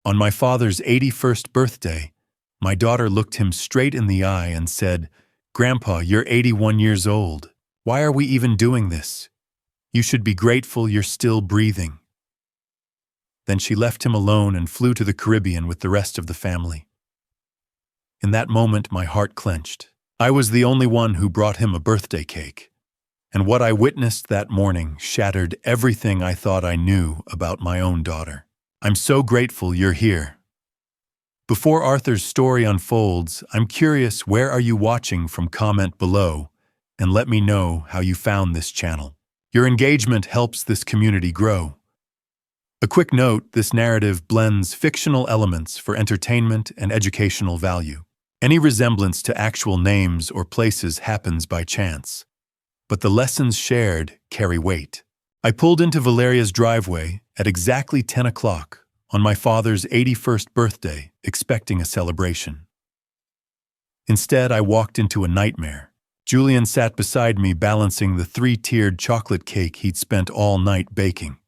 On my father's 81st birthday, my daughter looked him straight in the eye and said, "Grandpa, you're 81 years old. Why are we even doing this? You should be grateful you're still breathing." Then she left him alone and flew to the Caribbean with the rest of the family. In that moment, my heart clenched. I was the only one who brought him a birthday cake. And what I witnessed that morning shattered everything I thought I knew about my own daughter. I'm so grateful you're here. Before Arthur's story unfolds, I'm curious, where are you watching from? Comment below and let me know how you found this channel. Your engagement helps this community grow. A quick note, this narrative blends fictional elements for entertainment and educational value. Any resemblance to actual names or places happens by chance, but the lessons shared carry weight. I pulled into Valeria's driveway at exactly 10 o'clock on my father's 81st birthday, expecting a celebration. Instead, I walked into a nightmare. Julian sat beside me, balancing the 3-tiered chocolate cake he'd spent all night baking.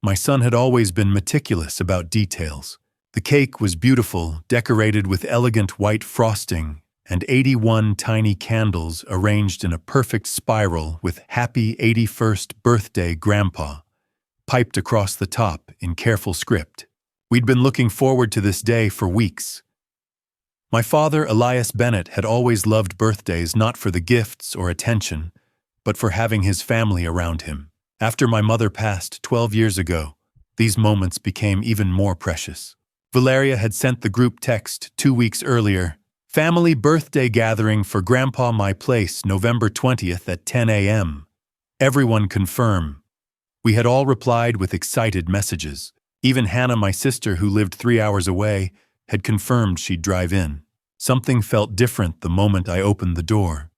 My son had always been meticulous about details. The cake was beautiful, decorated with elegant white frosting and 81 tiny candles arranged in a perfect spiral with "Happy 81st Birthday, Grandpa" piped across the top in careful script. We'd been looking forward to this day for weeks. My father, Elias Bennett, had always loved birthdays, not for the gifts or attention, but for having his family around him. After my mother passed 12 years ago, these moments became even more precious. Valeria had sent the group text 2 weeks earlier, "Family birthday gathering for Grandpa, my place, November 20th at 10 a.m. Everyone confirm." We had all replied with excited messages. Even Hannah, my sister, who lived 3 hours away, had confirmed she'd drive in. Something felt different the moment I opened the door.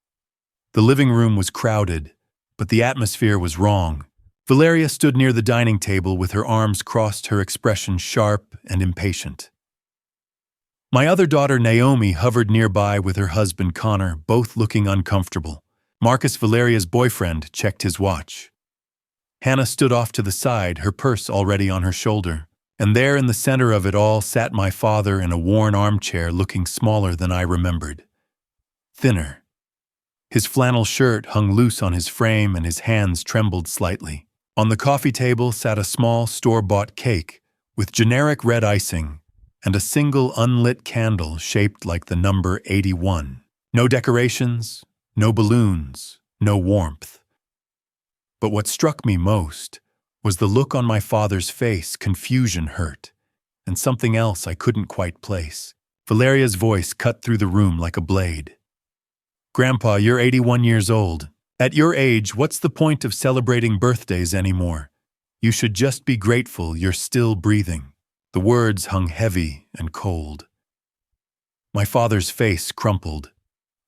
The living room was crowded, but the atmosphere was wrong. Valeria stood near the dining table with her arms crossed, her expression sharp and impatient. My other daughter, Naomi, hovered nearby with her husband, Connor, both looking uncomfortable. Marcus, Valeria's boyfriend, checked his watch. Hannah stood off to the side, her purse already on her shoulder. And there in the center of it all sat my father in a worn armchair, looking smaller than I remembered. Thinner. His flannel shirt hung loose on his frame and his hands trembled slightly. On the coffee table sat a small store-bought cake with generic red icing and a single unlit candle shaped like the number 81. No decorations, no balloons, no warmth. But what struck me most was the look on my father's face, confusion, hurt, and something else I couldn't quite place. Valeria's voice cut through the room like a blade. "Grandpa, you're 81 years old. At your age, what's the point of celebrating birthdays anymore? You should just be grateful you're still breathing." The words hung heavy and cold. My father's face crumpled.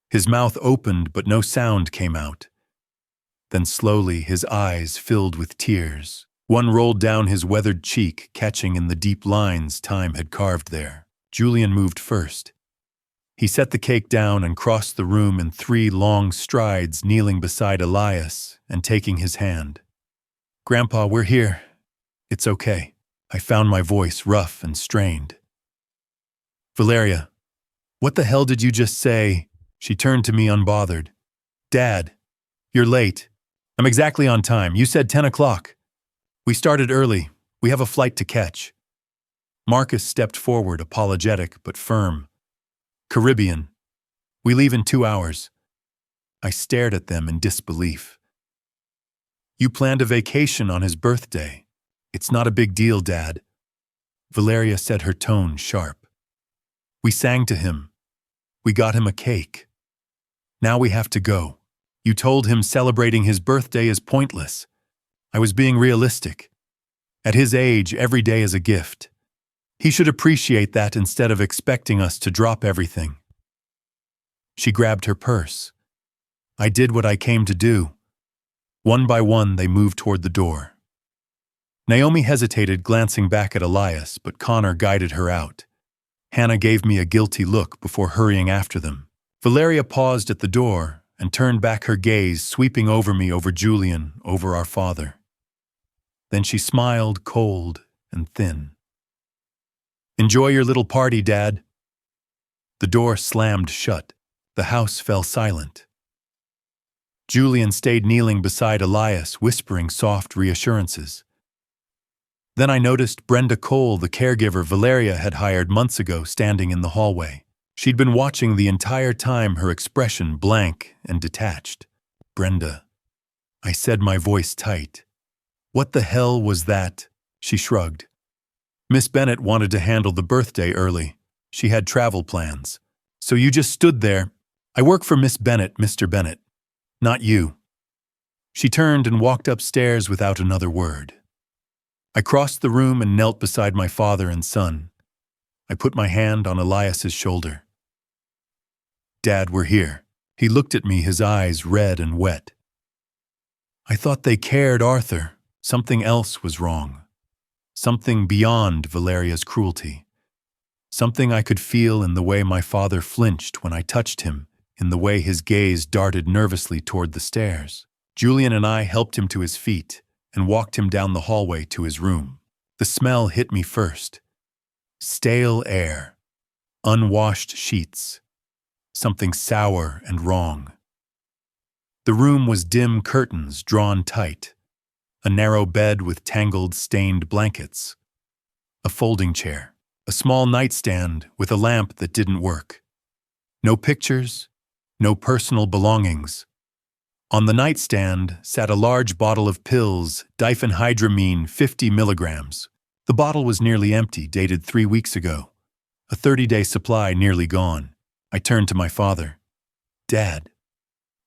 His mouth opened, but no sound came out. Then slowly his eyes filled with tears. One rolled down his weathered cheek, catching in the deep lines time had carved there. Julian moved first. He set the cake down and crossed the room in 3 long strides, kneeling beside Elias and taking his hand. "Grandpa, we're here. It's okay." I found my voice rough and strained. "Valeria, what the hell did you just say?" She turned to me unbothered. "Dad, you're late. I'm exactly on time. You said 10 o'clock. We started early. We have a flight to catch." Marcus stepped forward, apologetic but firm. "Caribbean. We leave in 2 hours. I stared at them in disbelief. "You planned a vacation on his birthday. It's not a big deal, Dad." Valeria said, her tone sharp. "We sang to him. We got him a cake. Now we have to go. You told him celebrating his birthday is pointless." I was being realistic. At his age, every day is a gift. He should appreciate that instead of expecting us to drop everything. She grabbed her purse. I did what I came to do. One by one, they moved toward the door. Naomi hesitated, glancing back at Elias, but Connor guided her out. Hannah gave me a guilty look before hurrying after them. Valeria paused at the door and turned back, her gaze sweeping over me, over Julian, over our father. Then she smiled, cold and thin. Enjoy your little party, Dad. The door slammed shut. The house fell silent. Julian stayed kneeling beside Elias, whispering soft reassurances. Then I noticed Brenda Cole, the caregiver Valeria had hired months ago, standing in the hallway. She'd been watching the entire time, her expression blank and detached. Brenda. I said, my voice tight. What the hell was that? She shrugged. Miss Bennett wanted to handle the birthday early. She had travel plans. So you just stood there. I work for Miss Bennett, Mr. Bennett. Not you. She turned and walked upstairs without another word. I crossed the room and knelt beside my father and son. I put my hand on Elias's shoulder. Dad, we're here. He looked at me, his eyes red and wet. I thought they cared, Arthur. Something else was wrong. Something beyond Valeria's cruelty. Something I could feel in the way my father flinched when I touched him, in the way his gaze darted nervously toward the stairs. Julian and I helped him to his feet and walked him down the hallway to his room. The smell hit me first. Stale air. Unwashed sheets. Something sour and wrong. The room was dim curtains drawn tight. A narrow bed with tangled, stained blankets. A folding chair. A small nightstand with a lamp that didn't work. No pictures, no personal belongings. On the nightstand sat a large bottle of pills, diphenhydramine 50 milligrams. The bottle was nearly empty, dated 3 weeks ago. A 30-day supply nearly gone. I turned to my father. Dad,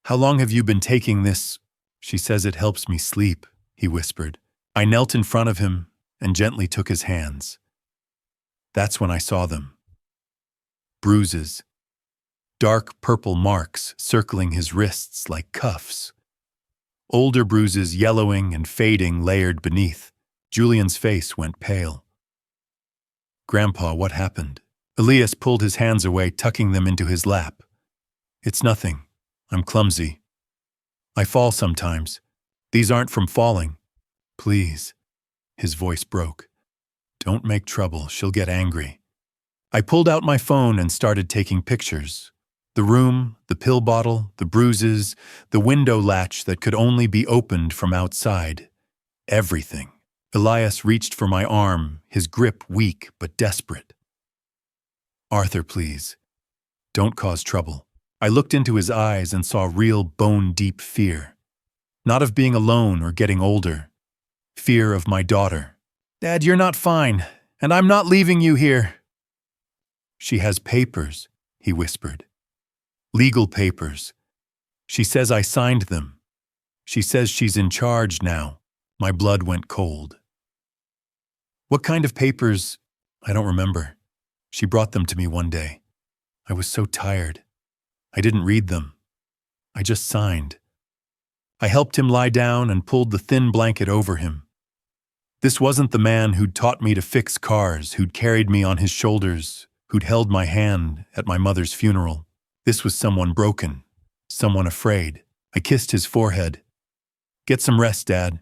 how long have you been taking this? She says it helps me sleep, he whispered. I knelt in front of him and gently took his hands. That's when I saw them. Bruises. Dark purple marks circling his wrists like cuffs. Older bruises yellowing and fading layered beneath. Julian's face went pale. Grandpa, what happened? Elias pulled his hands away, tucking them into his lap. It's nothing. I'm clumsy. I fall sometimes. These aren't from falling. Please. His voice broke. Don't make trouble. She'll get angry. I pulled out my phone and started taking pictures. The room, the pill bottle, the bruises, the window latch that could only be opened from outside. Everything. Elias reached for my arm, his grip weak but desperate. Arthur, please. Don't cause trouble. I looked into his eyes and saw real bone-deep fear. Not of being alone or getting older. Fear of my daughter. Dad, you're not fine, and I'm not leaving you here. She has papers, he whispered. Legal papers. She says I signed them. She says she's in charge now. My blood went cold. What kind of papers? I don't remember. She brought them to me one day. I was so tired. I didn't read them. I just signed. I helped him lie down and pulled the thin blanket over him. This wasn't the man who'd taught me to fix cars, who'd carried me on his shoulders, who'd held my hand at my mother's funeral. This was someone broken, someone afraid. I kissed his forehead. Get some rest, Dad.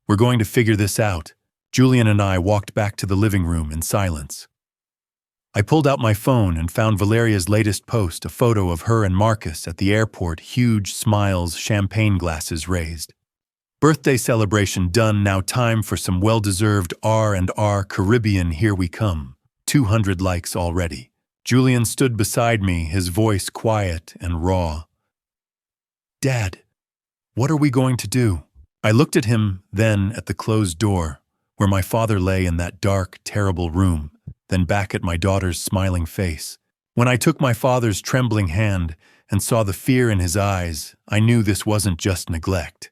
We're going to figure this out. Julian and I walked back to the living room in silence. I pulled out my phone and found Valeria's latest post, a photo of her and Marcus at the airport, huge smiles, champagne glasses raised. Birthday celebration done, now time for some well-deserved R&R Caribbean, here we come. 200 likes already. Julian stood beside me, his voice quiet and raw. Dad, what are we going to do? I looked at him, then at the closed door, where my father lay in that dark, terrible room, then back at my daughter's smiling face. When I took my father's trembling hand and saw the fear in his eyes, I knew this wasn't just neglect.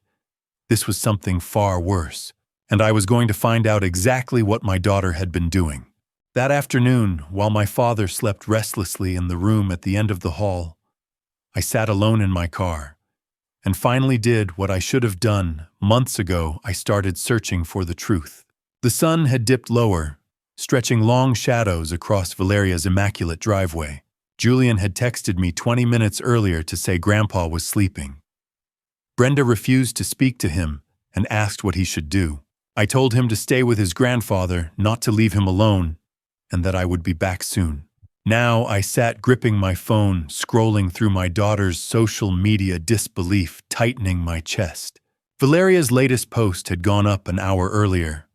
This was something far worse, and I was going to find out exactly what my daughter had been doing. That afternoon, while my father slept restlessly in the room at the end of the hall, I sat alone in my car and finally did what I should have done months ago. I started searching for the truth. The sun had dipped lower, stretching long shadows across Valeria's immaculate driveway. Julian had texted me 20 minutes earlier to say Grandpa was sleeping. Brenda refused to speak to him and asked what he should do. I told him to stay with his grandfather, not to leave him alone. and that I would be back soon. Now I sat gripping my phone, scrolling through my daughter's social media, disbelief tightening my chest. Valeria's latest post had gone up an hour earlier.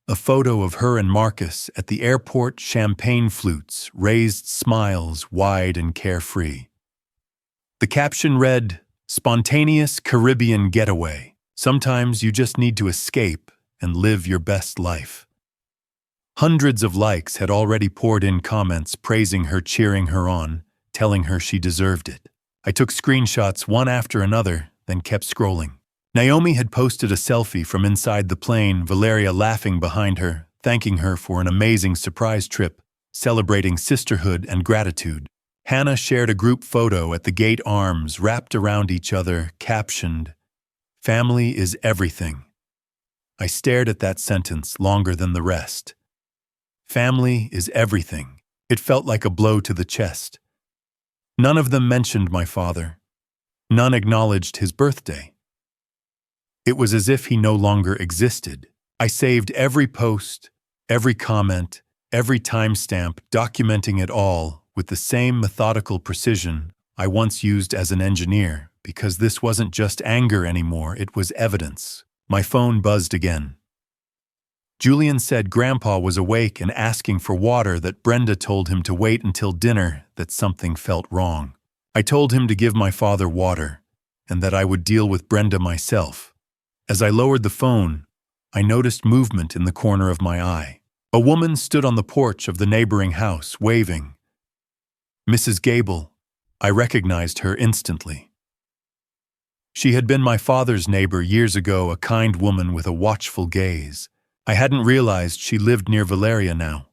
A photo of her and Marcus at the airport, champagne flutes, raised smiles, wide and carefree. The caption read, "Spontaneous Caribbean getaway. Sometimes you just need to escape and live your best life." Hundreds of likes had already poured in, comments praising her, cheering her on, telling her she deserved it. I took screenshots one after another, then kept scrolling. Naomi had posted a selfie from inside the plane, Valeria laughing behind her, thanking her for an amazing surprise trip, celebrating sisterhood and gratitude. Hannah shared a group photo at the gate, arms wrapped around each other, captioned, "Family is everything." I stared at that sentence longer than the rest. Family is everything. It felt like a blow to the chest. None of them mentioned my father. None acknowledged his birthday. It was as if he no longer existed. I saved every post, every comment, every timestamp, documenting it all with the same methodical precision I once used as an engineer, because this wasn't just anger anymore, it was evidence. My phone buzzed again. Julian said Grandpa was awake and asking for water, that Brenda told him to wait until dinner, that something felt wrong. I told him to give my father water, and that I would deal with Brenda myself. As I lowered the phone, I noticed movement in the corner of my eye. A woman stood on the porch of the neighboring house, waving. Mrs. Gable. I recognized her instantly. She had been my father's neighbor years ago, a kind woman with a watchful gaze. I hadn't realized she lived near Valeria now.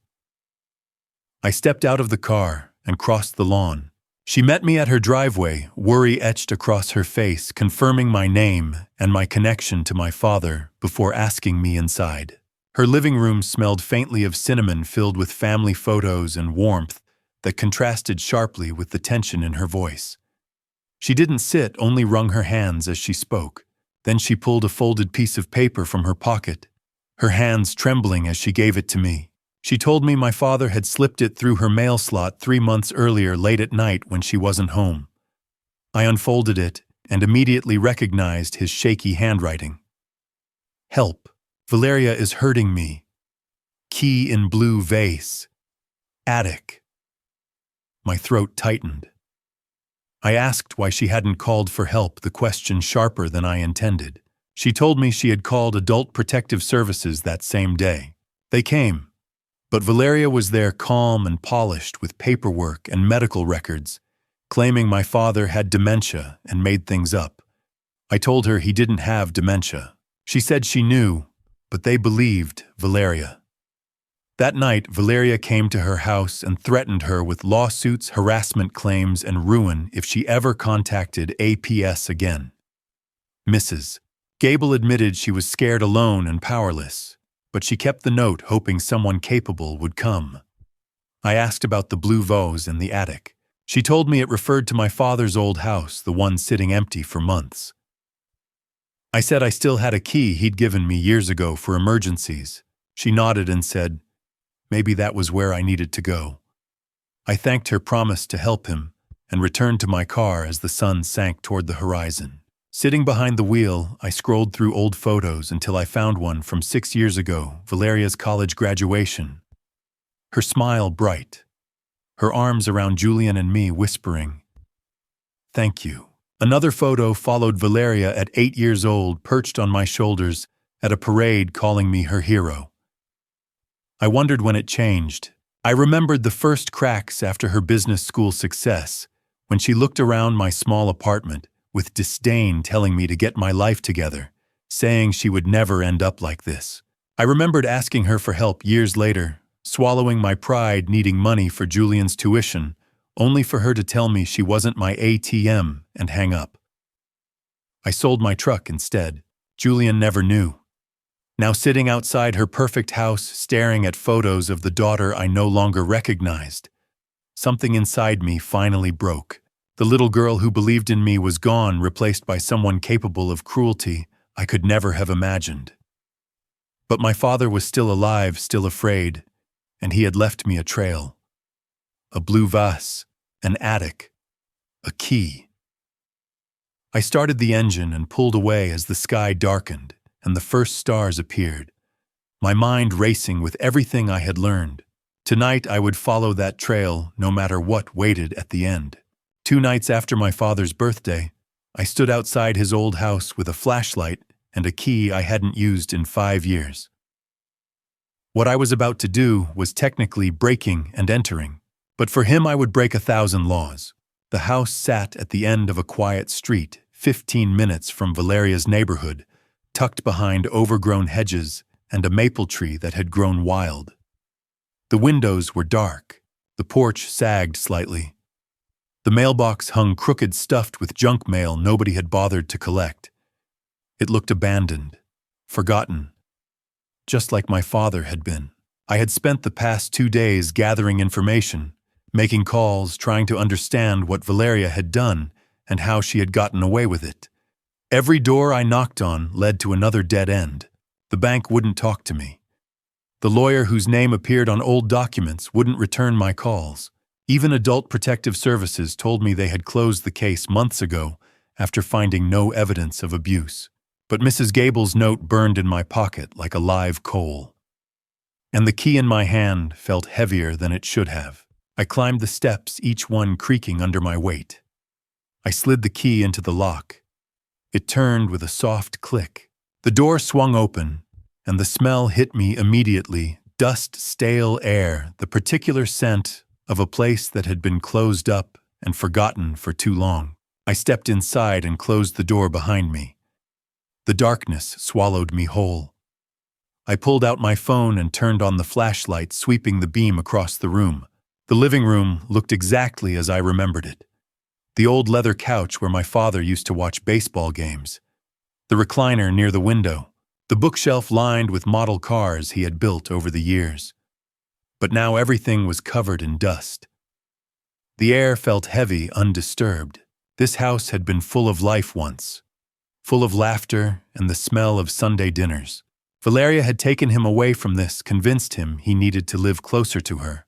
I stepped out of the car and crossed the lawn. She met me at her driveway, worry etched across her face, confirming my name and my connection to my father before asking me inside. Her living room smelled faintly of cinnamon, filled with family photos and warmth that contrasted sharply with the tension in her voice. She didn't sit, only wrung her hands as she spoke. Then she pulled a folded piece of paper from her pocket, her hands trembling as she gave it to me. She told me my father had slipped it through her mail slot 3 months earlier, late at night when she wasn't home. I unfolded it and immediately recognized his shaky handwriting. Help. Valeria is hurting me. Key in blue vase. Attic. My throat tightened. I asked why she hadn't called for help, the question sharper than I intended. She told me she had called Adult Protective Services that same day. They came, but Valeria was there, calm and polished, with paperwork and medical records, claiming my father had dementia and made things up. I told her he didn't have dementia. She said she knew, but they believed Valeria. That night, Valeria came to her house and threatened her with lawsuits, harassment claims, and ruin if she ever contacted APS again. Mrs. Gable admitted she was scared, alone, and powerless, but she kept the note, hoping someone capable would come. I asked about the blue vase in the attic. She told me it referred to my father's old house, the one sitting empty for months. I said I still had a key he'd given me years ago for emergencies. She nodded and said, maybe that was where I needed to go. I thanked her promise to help him and returned to my car as the sun sank toward the horizon. Sitting behind the wheel, I scrolled through old photos until I found one from 6 years ago, Valeria's college graduation. Her smile bright, her arms around Julian and me, whispering, "Thank you." Another photo followed Valeria at 8 years old, perched on my shoulders at a parade, calling me her hero. I wondered when it changed. I remembered the first cracks after her business school success, when she looked around my small apartment with disdain, telling me to get my life together, saying she would never end up like this. I remembered asking her for help years later, swallowing my pride, needing money for Julian's tuition, only for her to tell me she wasn't my ATM and hang up. I sold my truck instead. Julian never knew. Now sitting outside her perfect house, staring at photos of the daughter I no longer recognized, something inside me finally broke. The little girl who believed in me was gone, replaced by someone capable of cruelty I could never have imagined. But my father was still alive, still afraid, and he had left me a trail. A blue vase, an attic, a key. I started the engine and pulled away as the sky darkened and the first stars appeared, my mind racing with everything I had learned. Tonight I would follow that trail no matter what waited at the end. 2 nights after my father's birthday, I stood outside his old house with a flashlight and a key I hadn't used in 5 years. What I was about to do was technically breaking and entering, but for him I would break 1,000 laws. The house sat at the end of a quiet street, 15 minutes from Valeria's neighborhood, tucked behind overgrown hedges and a maple tree that had grown wild. The windows were dark. The porch sagged slightly. The mailbox hung crooked, stuffed with junk mail nobody had bothered to collect. It looked abandoned, forgotten, just like my father had been. I had spent the past 2 days gathering information, making calls, trying to understand what Valeria had done and how she had gotten away with it. Every door I knocked on led to another dead end. The bank wouldn't talk to me. The lawyer whose name appeared on old documents wouldn't return my calls. Even Adult Protective Services told me they had closed the case months ago after finding no evidence of abuse. But Mrs. Gable's note burned in my pocket like a live coal. And the key in my hand felt heavier than it should have. I climbed the steps, each one creaking under my weight. I slid the key into the lock. It turned with a soft click. The door swung open, and the smell hit me immediately. Dust, stale air, the particular scent of a place that had been closed up and forgotten for too long. I stepped inside and closed the door behind me. The darkness swallowed me whole. I pulled out my phone and turned on the flashlight, sweeping the beam across the room. The living room looked exactly as I remembered it. The old leather couch where my father used to watch baseball games. The recliner near the window. The bookshelf lined with model cars he had built over the years. But now everything was covered in dust. The air felt heavy, undisturbed. This house had been full of life once, full of laughter and the smell of Sunday dinners. Valeria had taken him away from this, convinced him he needed to live closer to her,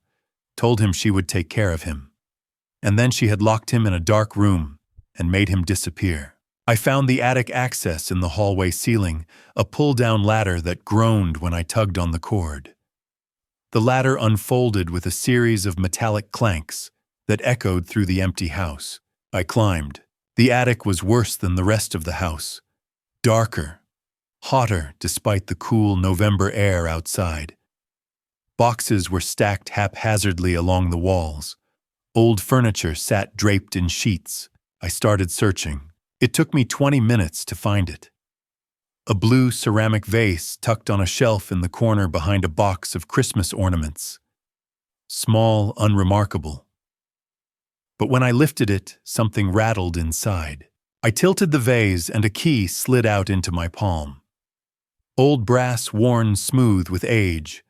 told him she would take care of him. And then she had locked him in a dark room and made him disappear. I found the attic access in the hallway ceiling, a pull-down ladder that groaned when I tugged on the cord. The ladder unfolded with a series of metallic clanks that echoed through the empty house. I climbed. The attic was worse than the rest of the house. Darker, hotter despite the cool November air outside. Boxes were stacked haphazardly along the walls. Old furniture sat draped in sheets. I started searching. It took me 20 minutes to find it. A blue ceramic vase tucked on a shelf in the corner behind a box of Christmas ornaments. Small, unremarkable. But when I lifted it, something rattled inside. I tilted the vase and a key slid out into my palm. Old brass worn smooth with age.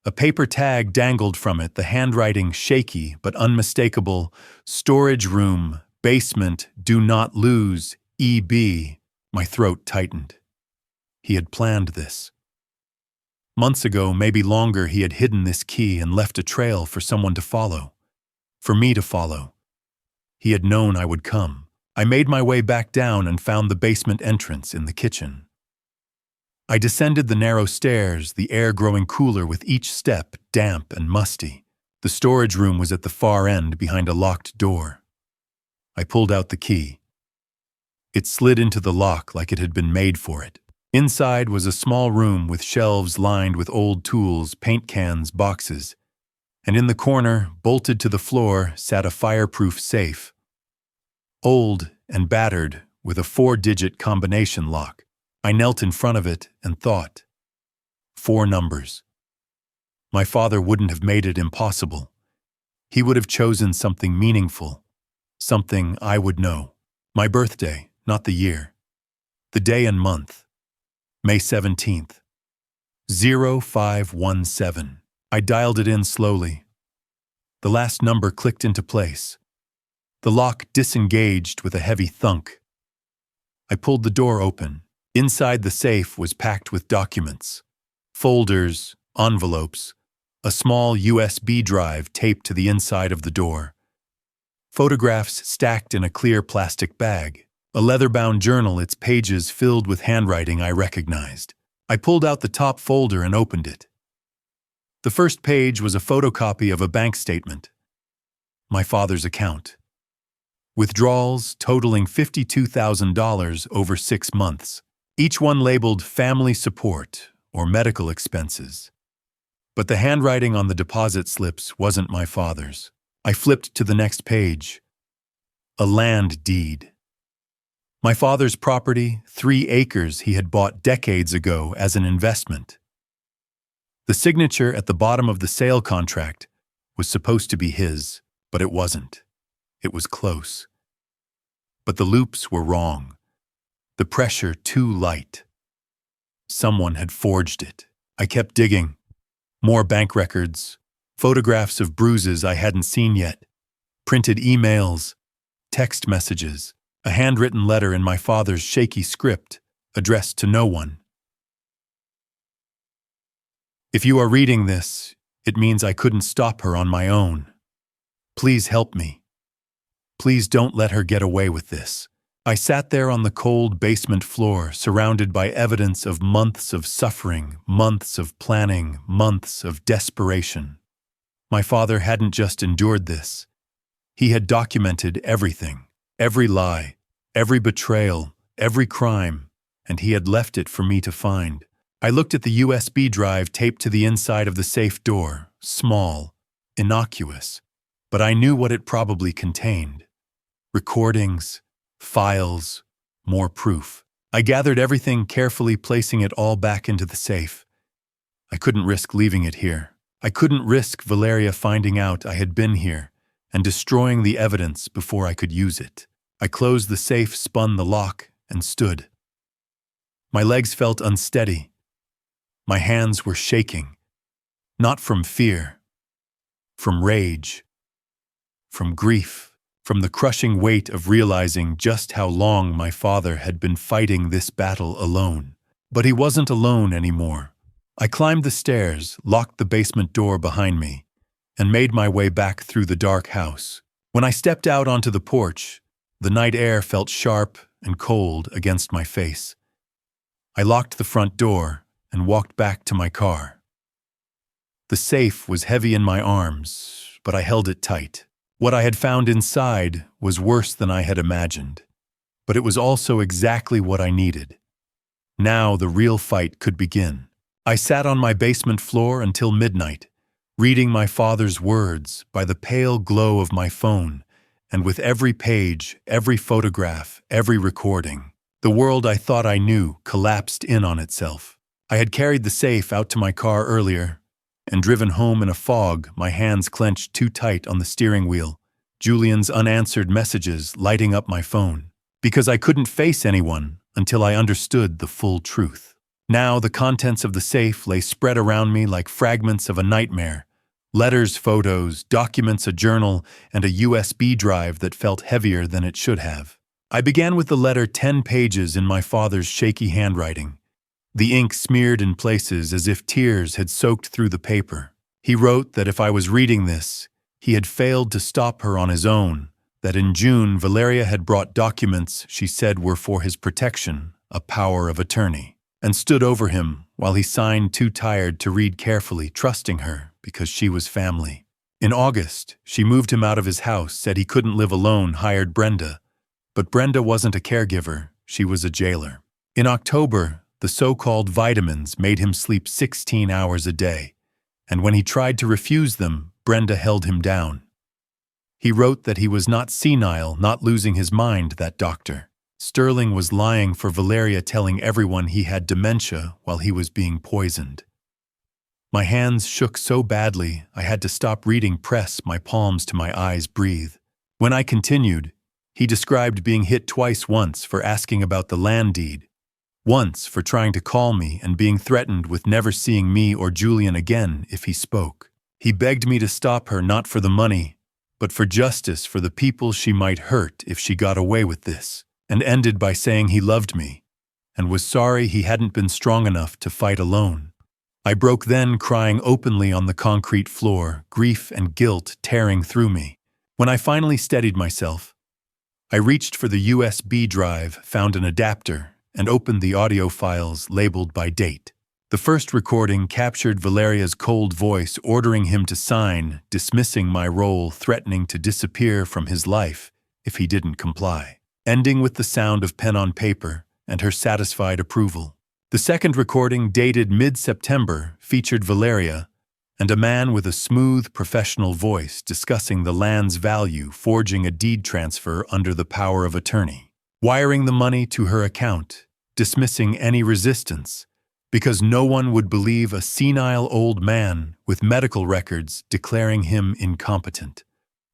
A paper tag dangled from it, the handwriting shaky but unmistakable. Storage room, basement, do not lose, EB. My throat tightened. He had planned this. Months ago, maybe longer, he had hidden this key and left a trail for someone to follow. For me to follow. He had known I would come. I made my way back down and found the basement entrance in the kitchen. I descended the narrow stairs, the air growing cooler with each step, damp and musty. The storage room was at the far end behind a locked door. I pulled out the key. It slid into the lock like it had been made for it. Inside was a small room with shelves lined with old tools, paint cans, boxes. And in the corner, bolted to the floor, sat a fireproof safe. Old and battered, with a 4-digit combination lock. I knelt in front of it and thought. 4 numbers. My father wouldn't have made it impossible. He would have chosen something meaningful, something I would know. My birthday, not the year. The day and month. May 17th. 0517. I dialed it in slowly. The last number clicked into place. The lock disengaged with a heavy thunk. I pulled the door open. Inside the safe was packed with documents, folders, envelopes, a small USB drive taped to the inside of the door, photographs stacked in a clear plastic bag, a leather-bound journal, its pages filled with handwriting I recognized. I pulled out the top folder and opened it. The first page was a photocopy of a bank statement. My father's account. Withdrawals totaling $52,000 over 6 months, each one labeled family support or medical expenses. But the handwriting on the deposit slips wasn't my father's. I flipped to the next page. A land deed. My father's property, 3 acres he had bought decades ago as an investment. The signature at the bottom of the sale contract was supposed to be his, but it wasn't. It was close. But the loops were wrong. The pressure too light. Someone had forged it. I kept digging. More bank records, photographs of bruises I hadn't seen yet, printed emails, text messages, a handwritten letter in my father's shaky script, addressed to no one. If you are reading this, it means I couldn't stop her on my own. Please help me. Please don't let her get away with this. I sat there on the cold basement floor, surrounded by evidence of months of suffering, months of planning, months of desperation. My father hadn't just endured this. He had documented everything, every lie, every betrayal, every crime, and he had left it for me to find. I looked at the USB drive taped to the inside of the safe door, small, innocuous, but I knew what it probably contained. Recordings, files, more proof. I gathered everything, carefully placing it all back into the safe. I couldn't risk leaving it here. I couldn't risk Valeria finding out I had been here and destroying the evidence before I could use it. I closed the safe, spun the lock, and stood. My legs felt unsteady. My hands were shaking. Not from fear, from rage, from grief, from the crushing weight of realizing just how long my father had been fighting this battle alone. But he wasn't alone anymore. I climbed the stairs, locked the basement door behind me, and made my way back through the dark house. When I stepped out onto the porch, the night air felt sharp and cold against my face. I locked the front door and walked back to my car. The safe was heavy in my arms, but I held it tight. What I had found inside was worse than I had imagined, but it was also exactly what I needed. Now the real fight could begin. I sat on my basement floor until midnight, reading my father's words by the pale glow of my phone, and with every page, every photograph, every recording, the world I thought I knew collapsed in on itself. I had carried the safe out to my car earlier and driven home in a fog, my hands clenched too tight on the steering wheel, Julian's unanswered messages lighting up my phone, because I couldn't face anyone until I understood the full truth. Now the contents of the safe lay spread around me like fragments of a nightmare. Letters, photos, documents, a journal, and a USB drive that felt heavier than it should have. I began with the letter 10 pages in my father's shaky handwriting. The ink smeared in places as if tears had soaked through the paper. He wrote that if I was reading this, he had failed to stop her on his own, that in June Valeria had brought documents she said were for his protection, a power of attorney, and stood over him while he signed, too tired to read carefully, trusting her because she was family. In August, she moved him out of his house, said he couldn't live alone, hired Brenda. But Brenda wasn't a caregiver, she was a jailer. In October, the so-called vitamins made him sleep 16 hours a day, and when he tried to refuse them, Brenda held him down. He wrote that he was not senile, not losing his mind, that doctor. Sterling was lying for Valeria, telling everyone he had dementia while he was being poisoned. My hands shook so badly I had to stop reading, press my palms to my eyes, breathe. When I continued, he described being hit twice, once for asking about the land deed, once for trying to call me and being threatened with never seeing me or Julian again if he spoke. He begged me to stop her, not for the money, but for justice for the people she might hurt if she got away with this, and ended by saying he loved me and was sorry he hadn't been strong enough to fight alone. I broke then, crying openly on the concrete floor, grief and guilt tearing through me. When I finally steadied myself, I reached for the USB drive, found an adapter, and opened the audio files labeled by date. The first recording captured Valeria's cold voice ordering him to sign, dismissing my role, threatening to disappear from his life if he didn't comply, ending with the sound of pen on paper and her satisfied approval. The second recording, dated mid-September, featured Valeria and a man with a smooth, professional voice discussing the land's value, forging a deed transfer under the power of attorney, wiring the money to her account, dismissing any resistance, because no one would believe a senile old man with medical records declaring him incompetent.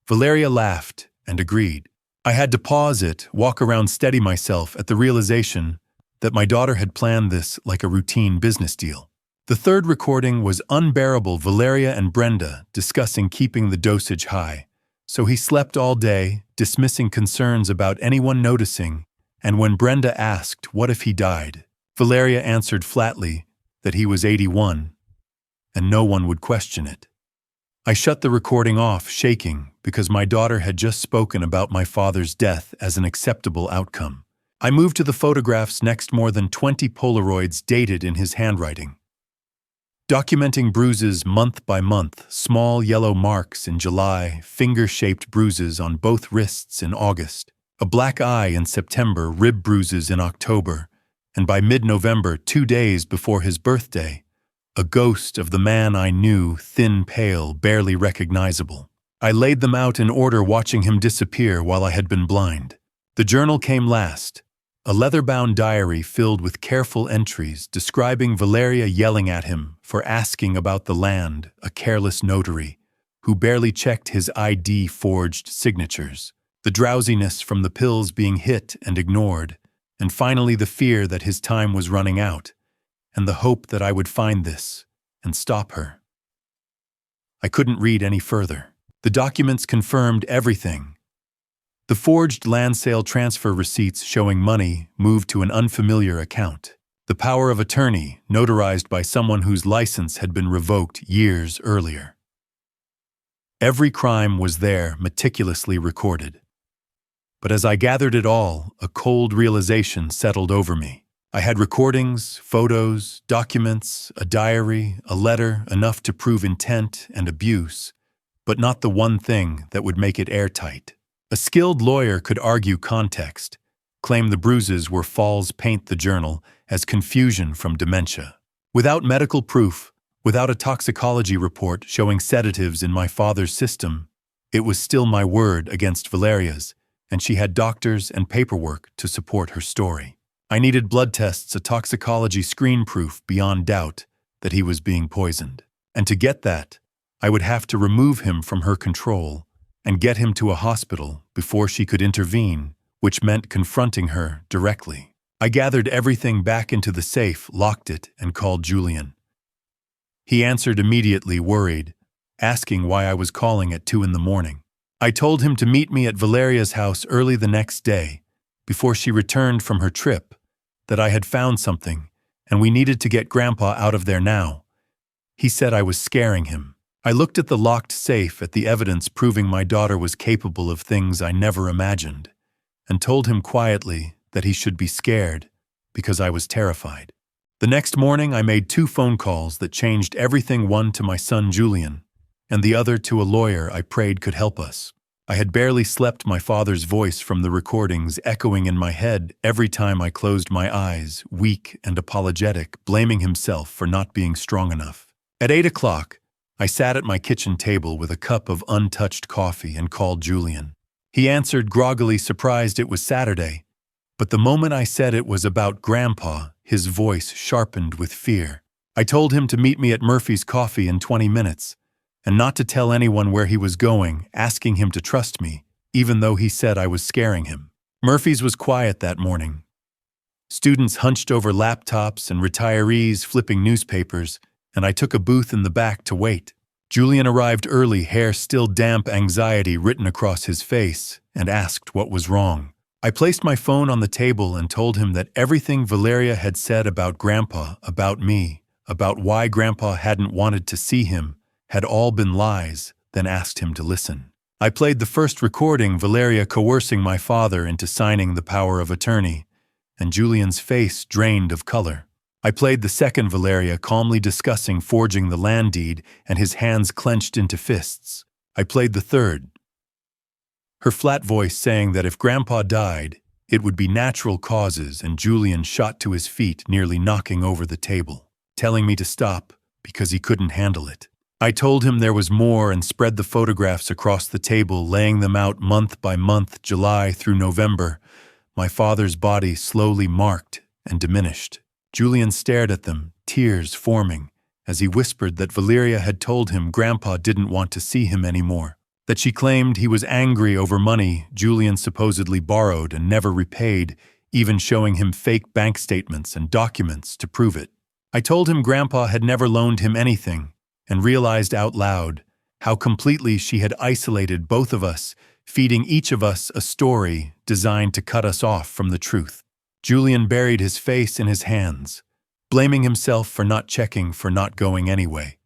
Valeria laughed and agreed. I had to pause it, walk around, steady myself at the realization that my daughter had planned this like a routine business deal. The third recording was unbearable. Valeria and Brenda discussing keeping the dosage high, so he slept all day, dismissing concerns about anyone noticing, and when Brenda asked what if he died, Valeria answered flatly that he was 81, and no one would question it. I shut the recording off, shaking, because my daughter had just spoken about my father's death as an acceptable outcome. I moved to the photographs next, more than 20 Polaroids dated in his handwriting, documenting bruises month by month, small yellow marks in July, finger-shaped bruises on both wrists in August, a black eye in September, rib bruises in October, and by mid-November, 2 days before his birthday, a ghost of the man I knew, thin, pale, barely recognizable. I laid them out in order, watching him disappear while I had been blind. The journal came last, a leather-bound diary filled with careful entries describing Valeria yelling at him for asking about the land, a careless notary who barely checked his ID, forged signatures, the drowsiness from the pills being hit and ignored, and finally the fear that his time was running out, and the hope that I would find this and stop her. I couldn't read any further. The documents confirmed everything. The forged land sale transfer receipts showing money moved to an unfamiliar account. The power of attorney notarized by someone whose license had been revoked years earlier. Every crime was there, meticulously recorded. But as I gathered it all, a cold realization settled over me. I had recordings, photos, documents, a diary, a letter, enough to prove intent and abuse, but not the one thing that would make it airtight. A skilled lawyer could argue context, claim the bruises were falls, paint the journal as confusion from dementia. Without medical proof, without a toxicology report showing sedatives in my father's system, it was still my word against Valeria's, and she had doctors and paperwork to support her story. I needed blood tests, a toxicology screen proof beyond doubt that he was being poisoned. And to get that, I would have to remove him from her control and get him to a hospital before she could intervene, which meant confronting her directly. I gathered everything back into the safe, locked it, and called Julian. He answered immediately, worried, asking why I was calling at 2 a.m. I told him to meet me at Valeria's house early the next day, before she returned from her trip, that I had found something, and we needed to get Grandpa out of there now. He said I was scaring him. I looked at the locked safe, at the evidence proving my daughter was capable of things I never imagined, and told him quietly that he should be scared because I was terrified. The next morning, I made 2 phone calls that changed everything, one to my son Julian, and the other to a lawyer I prayed could help us. I had barely slept, my father's voice from the recordings echoing in my head every time I closed my eyes, weak and apologetic, blaming himself for not being strong enough. At 8 o'clock, I sat at my kitchen table with a cup of untouched coffee and called Julian. He answered groggily, surprised it was Saturday, but the moment I said it was about Grandpa, his voice sharpened with fear. I told him to meet me at Murphy's Coffee in 20 minutes, and not to tell anyone where he was going, asking him to trust me, even though he said I was scaring him. Murphy's was quiet that morning. Students hunched over laptops and retirees flipping newspapers, and I took a booth in the back to wait. Julian arrived early, hair still damp, anxiety written across his face, and asked what was wrong. I placed my phone on the table and told him that everything Valeria had said about Grandpa, about me, about why Grandpa hadn't wanted to see him had all been lies, then asked him to listen. I played the first recording, Valeria coercing my father into signing the power of attorney, and Julian's face drained of color. I played the second, Valeria calmly discussing forging the land deed and his hands clenched into fists. I played the third, her flat voice saying that if Grandpa died, it would be natural causes, and Julian shot to his feet, nearly knocking over the table, telling me to stop because he couldn't handle it. I told him there was more and spread the photographs across the table, laying them out month by month, July through November. My father's body slowly marked and diminished. Julian stared at them, tears forming, as he whispered that Valeria had told him Grandpa didn't want to see him anymore, that she claimed he was angry over money Julian supposedly borrowed and never repaid, even showing him fake bank statements and documents to prove it. I told him Grandpa had never loaned him anything, and realized out loud how completely she had isolated both of us, feeding each of us a story designed to cut us off from the truth. Julian buried his face in his hands, blaming himself for not checking, for not going anyway.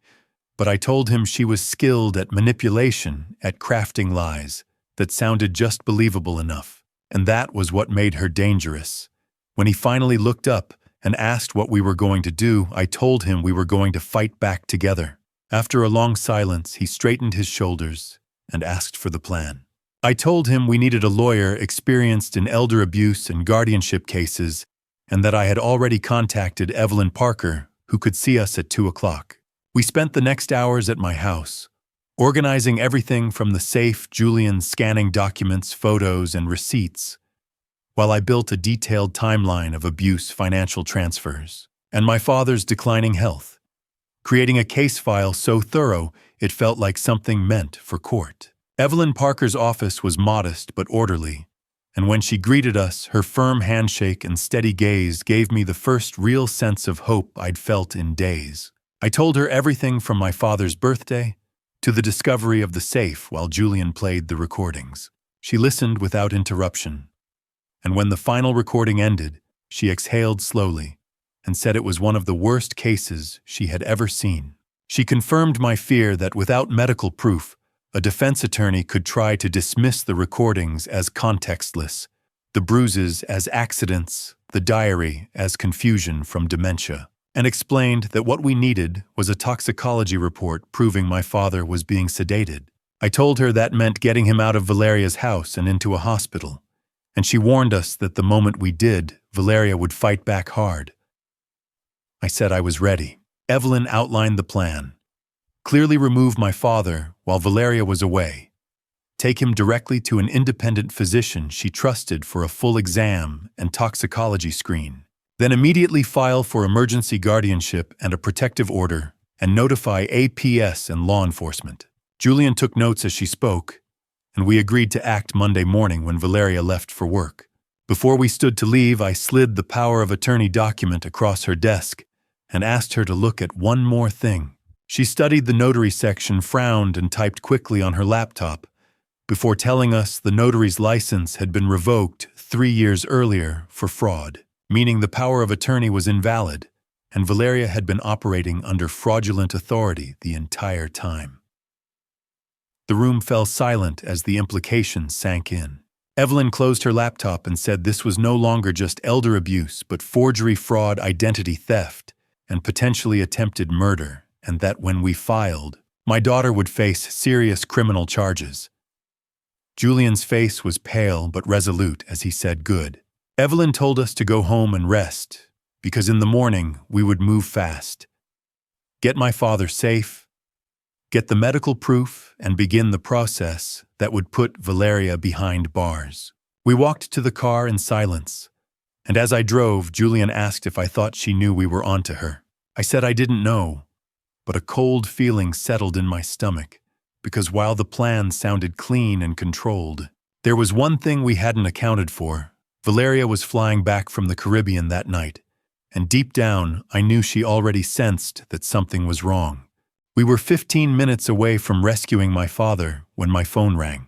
But I told him she was skilled at manipulation, at crafting lies that sounded just believable enough, and that was what made her dangerous. When he finally looked up and asked what we were going to do, I told him we were going to fight back together. After a long silence, he straightened his shoulders and asked for the plan. I told him we needed a lawyer experienced in elder abuse and guardianship cases, and that I had already contacted Evelyn Parker, who could see us at 2 o'clock. We spent the next hours at my house, organizing everything from the safe, Julian scanning documents, photos, and receipts, while I built a detailed timeline of abuse, financial transfers, and my father's declining health, creating a case file so thorough it felt like something meant for court. Evelyn Parker's office was modest but orderly, and when she greeted us, her firm handshake and steady gaze gave me the first real sense of hope I'd felt in days. I told her everything from my father's birthday to the discovery of the safe while Julian played the recordings. She listened without interruption, and when the final recording ended, she exhaled slowly and said it was one of the worst cases she had ever seen. She confirmed my fear that without medical proof, a defense attorney could try to dismiss the recordings as contextless, the bruises as accidents, the diary as confusion from dementia, and explained that what we needed was a toxicology report proving my father was being sedated. I told her that meant getting him out of Valeria's house and into a hospital, and she warned us that the moment we did, Valeria would fight back hard. I said I was ready. Evelyn outlined the plan. Clearly remove my father while Valeria was away. Take him directly to an independent physician she trusted for a full exam and toxicology screen. Then immediately file for emergency guardianship and a protective order and notify APS and law enforcement. Julian took notes as she spoke, and we agreed to act Monday morning when Valeria left for work. Before we stood to leave, I slid the power of attorney document across her desk and asked her to look at one more thing. She studied the notary section, frowned, and typed quickly on her laptop before telling us the notary's license had been revoked 3 years earlier for fraud, meaning the power of attorney was invalid, and Valeria had been operating under fraudulent authority the entire time. The room fell silent as the implications sank in. Evelyn closed her laptop and said this was no longer just elder abuse, but forgery, fraud, identity theft, and potentially attempted murder, and that when we filed, my daughter would face serious criminal charges. Julian's face was pale but resolute as he said, "Good." Evelyn told us to go home and rest, because in the morning we would move fast. Get my father safe, get the medical proof, and begin the process that would put Valeria behind bars. We walked to the car in silence, and as I drove, Julian asked if I thought she knew we were onto her. I said I didn't know, but a cold feeling settled in my stomach, because while the plan sounded clean and controlled, there was one thing we hadn't accounted for. Valeria was flying back from the Caribbean that night, and deep down, I knew she already sensed that something was wrong. We were 15 minutes away from rescuing my father when my phone rang.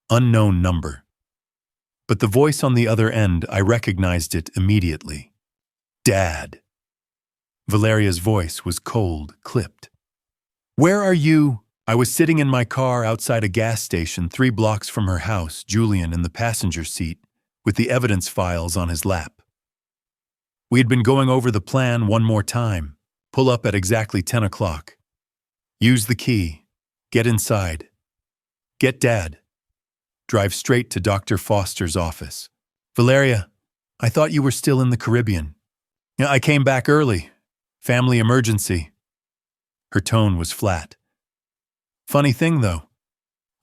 Unknown number. But the voice on the other end, I recognized it immediately. Dad. Valeria's voice was cold, clipped. Where are you? I was sitting in my car outside a gas station 3 blocks from her house, Julian in the passenger seat, with the evidence files on his lap. We had been going over the plan one more time. Pull up at exactly 10 o'clock. Use the key. Get inside. Get Dad. Drive straight to Dr. Foster's office. Valeria, I thought you were still in the Caribbean. Yeah, I came back early. Family emergency. Her tone was flat. Funny thing, though.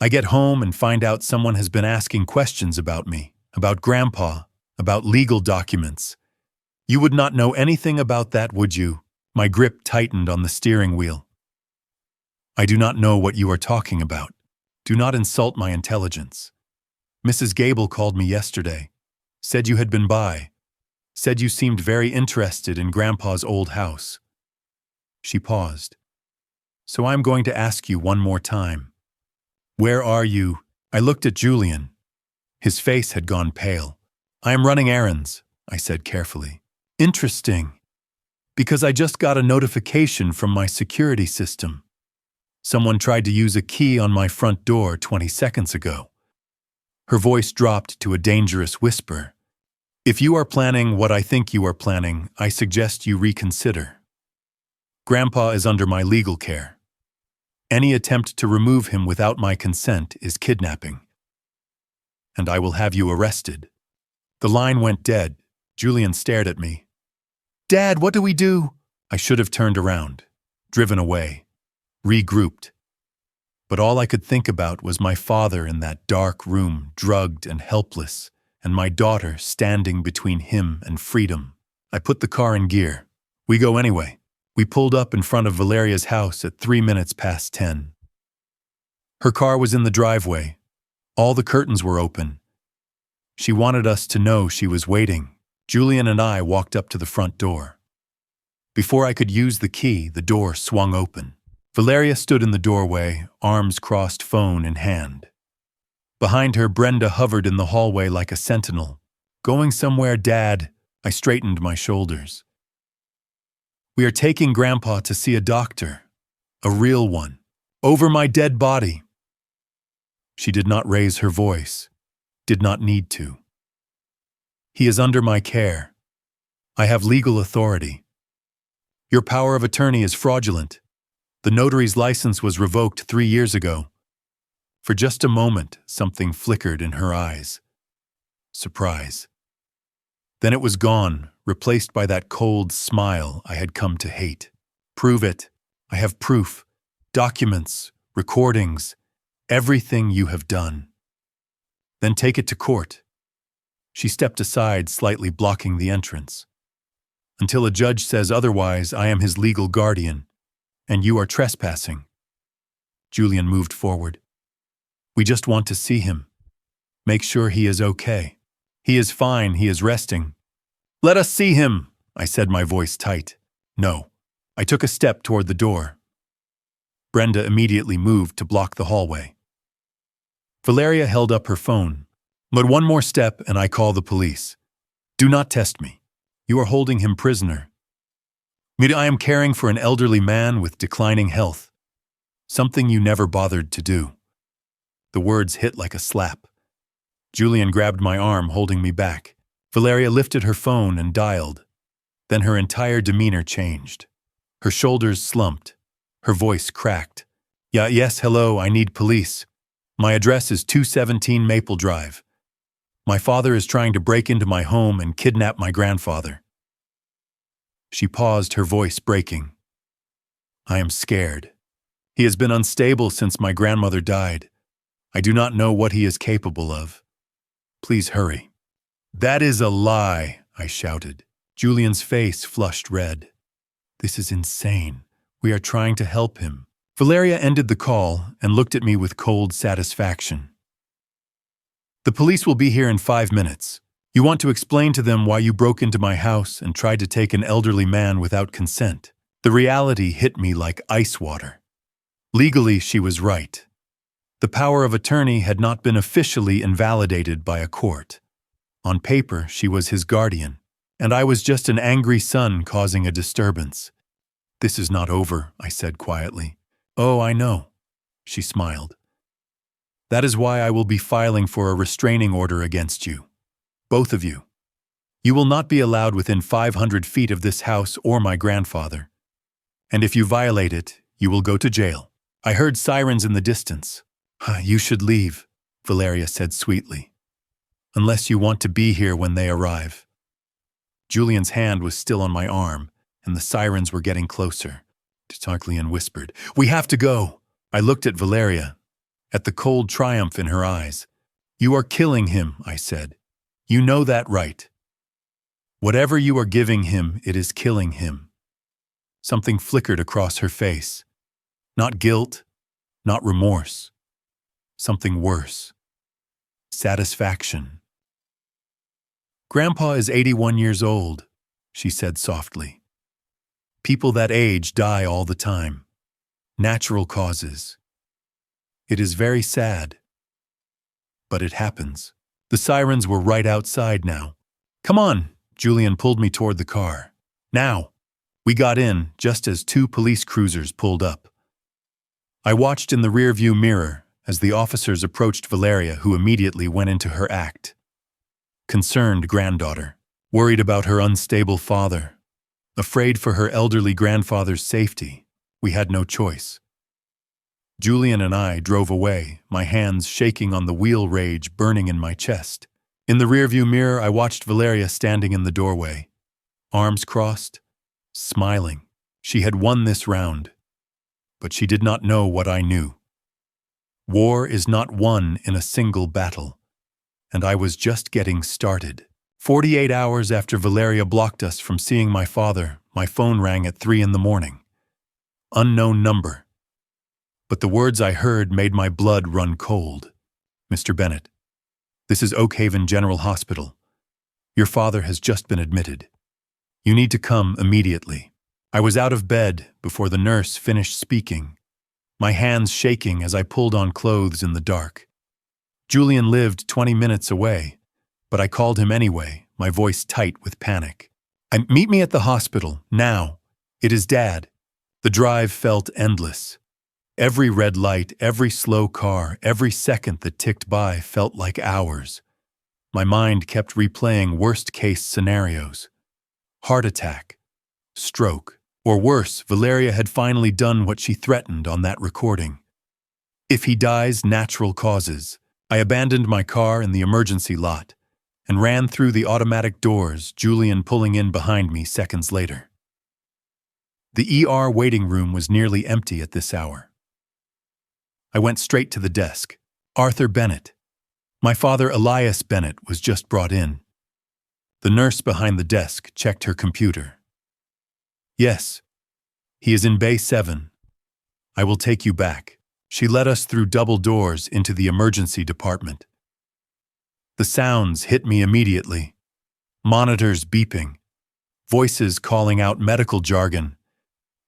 I get home and find out someone has been asking questions about me, about Grandpa, about legal documents. You would not know anything about that, would you? My grip tightened on the steering wheel. I do not know what you are talking about. Do not insult my intelligence. Mrs. Gable called me yesterday. Said you had been by. Said you seemed very interested in Grandpa's old house. She paused. So I'm going to ask you one more time. Where are you? I looked at Julian. His face had gone pale. I am running errands, I said carefully. Interesting. Because I just got a notification from my security system. Someone tried to use a key on my front door 20 seconds ago. Her voice dropped to a dangerous whisper. If you are planning what I think you are planning, I suggest you reconsider. Grandpa is under my legal care. Any attempt to remove him without my consent is kidnapping. And I will have you arrested. The line went dead. Julian stared at me. Dad, what do we do? I should have turned around, driven away, regrouped. But all I could think about was my father in that dark room, drugged and helpless, and my daughter standing between him and freedom. I put the car in gear. We go anyway. We pulled up in front of Valeria's house at 3 minutes past 10. Her car was in the driveway. All the curtains were open. She wanted us to know she was waiting. Julian and I walked up to the front door. Before I could use the key, the door swung open. Valeria stood in the doorway, arms crossed, phone in hand. Behind her, Brenda hovered in the hallway like a sentinel. Going somewhere, Dad? I straightened my shoulders. We are taking Grandpa to see a doctor. A real one. Over my dead body. She did not raise her voice. Did not need to. He is under my care. I have legal authority. Your power of attorney is fraudulent. The notary's license was revoked 3 years ago. For just a moment, something flickered in her eyes. Surprise. Then it was gone, replaced by that cold smile I had come to hate. Prove it. I have proof. Documents, recordings, everything you have done. Then take it to court. She stepped aside, slightly blocking the entrance. Until a judge says otherwise, I am his legal guardian, and you are trespassing. Julian moved forward. We just want to see him. Make sure he is okay. He is fine, he is resting. Let us see him, I said, my voice tight. No. I took a step toward the door. Brenda immediately moved to block the hallway. Valeria held up her phone. But one more step and I call the police. Do not test me. You are holding him prisoner. I am caring for an elderly man with declining health. Something you never bothered to do. The words hit like a slap. Julian grabbed my arm, holding me back. Valeria lifted her phone and dialed. Then her entire demeanor changed. Her shoulders slumped. Her voice cracked. Yes, hello, I need police. My address is 217 Maple Drive. My father is trying to break into my home and kidnap my grandfather. She paused, her voice breaking. I am scared. He has been unstable since my grandmother died. I do not know what he is capable of. Please hurry. That is a lie, I shouted. Julian's face flushed red. This is insane. We are trying to help him. Valeria ended the call and looked at me with cold satisfaction. The police will be here in 5 minutes. You want to explain to them why you broke into my house and tried to take an elderly man without consent. The reality hit me like ice water. Legally, she was right. The power of attorney had not been officially invalidated by a court. On paper, she was his guardian, And I was just an angry son causing a disturbance. This is not over, I said quietly. Oh, I know, she smiled. That is why I will be filing for a restraining order against you. Both of you. You will not be allowed within 500 feet of this house or my grandfather. And if you violate it, you will go to jail. I heard sirens in the distance. You should leave, Valeria said sweetly. Unless you want to be here when they arrive. Julian's hand was still on my arm, and the sirens were getting closer. Tartaglia whispered, "We have to go." I looked at Valeria, at the cold triumph in her eyes. "You are killing him," I said. "You know that, right? Whatever you are giving him, it is killing him." Something flickered across her face. Not guilt, not remorse. Something worse. Satisfaction. "Grandpa is 81 years old," she said softly. "People that age die all the time. Natural causes. It is very sad. But it happens." The sirens were right outside now. "Come on," Julian pulled me toward the car. "Now." We got in just as 2 police cruisers pulled up. I watched in the rearview mirror as the officers approached Valeria, who immediately went into her act. Concerned granddaughter, worried about her unstable father, afraid for her elderly grandfather's safety. We had no choice. Julian and I drove away, my hands shaking on the wheel, rage burning in my chest. In the rearview mirror, I watched Valeria standing in the doorway, arms crossed, smiling. She had won this round, but she did not know what I knew. War is not won in a single battle, and I was just getting started. 48 hours after Valeria blocked us from seeing my father, my phone rang at 3 in the morning. Unknown number. But the words I heard made my blood run cold. "Mr. Bennett, this is Oak Haven General Hospital. Your father has just been admitted. You need to come immediately." I was out of bed before the nurse finished speaking, my hands shaking as I pulled on clothes in the dark. Julian lived 20 minutes away, but I called him anyway, my voice tight with panic. "Meet me at the hospital, now. It is Dad." The drive felt endless. Every red light, every slow car, every second that ticked by felt like hours. My mind kept replaying worst-case scenarios. Heart attack, stroke, or worse, Valeria had finally done what she threatened on that recording. If he dies, natural causes. I abandoned my car in the emergency lot and ran through the automatic doors, Julian pulling in behind me seconds later. The ER waiting room was nearly empty at this hour. I went straight to the desk. Arthur Bennett. My father, Elias Bennett, was just brought in. The nurse behind the desk checked her computer. "Yes, he is in Bay 7. I will take you back." She led us through double doors into the emergency department. The sounds hit me immediately. Monitors beeping, voices calling out medical jargon,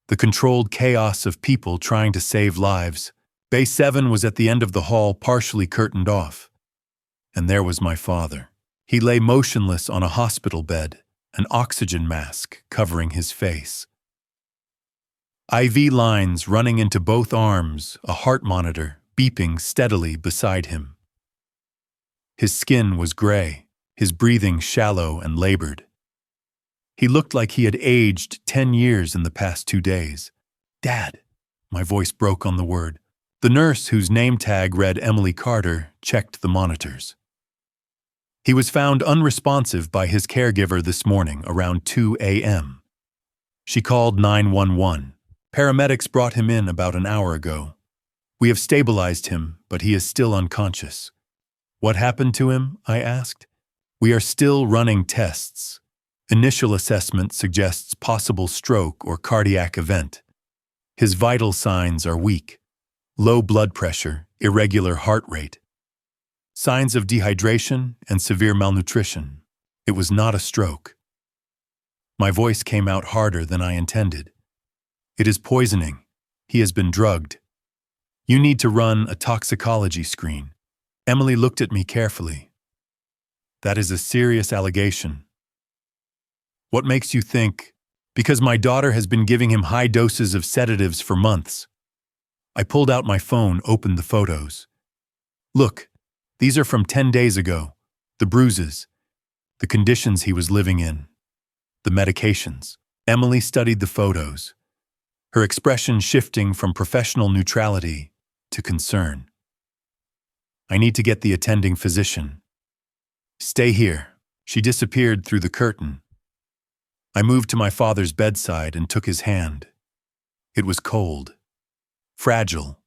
the controlled chaos of people trying to save lives. Bay 7 was at the end of the hall, partially curtained off. And there was my father. He lay motionless on a hospital bed, an oxygen mask covering his face. IV lines running into both arms, a heart monitor beeping steadily beside him. His skin was gray, his breathing shallow and labored. He looked like he had aged 10 years in the past 2 days. "Dad," my voice broke on the word. The nurse, whose name tag read Emily Carter, checked the monitors. He was found unresponsive by his caregiver this morning around 2 a.m. She called 911. Paramedics brought him in about an hour ago. We have stabilized him, but he is still unconscious. What happened to him? I asked. We are still running tests. Initial assessment suggests possible stroke or cardiac event. His vital signs are weak. Low blood pressure, irregular heart rate. Signs of dehydration and severe malnutrition. It was not a stroke. My voice came out harder than I intended. It is poisoning. He has been drugged. You need to run a toxicology screen. Emily looked at me carefully. That is a serious allegation. What makes you think? Because my daughter has been giving him high doses of sedatives for months. I pulled out my phone, opened the photos. Look, these are from 10 days ago. The bruises, the conditions he was living in, the medications. Emily studied the photos, her expression shifting from professional neutrality to concern. I need to get the attending physician. Stay here. She disappeared through the curtain. I moved to my father's bedside and took his hand. It was cold, fragile.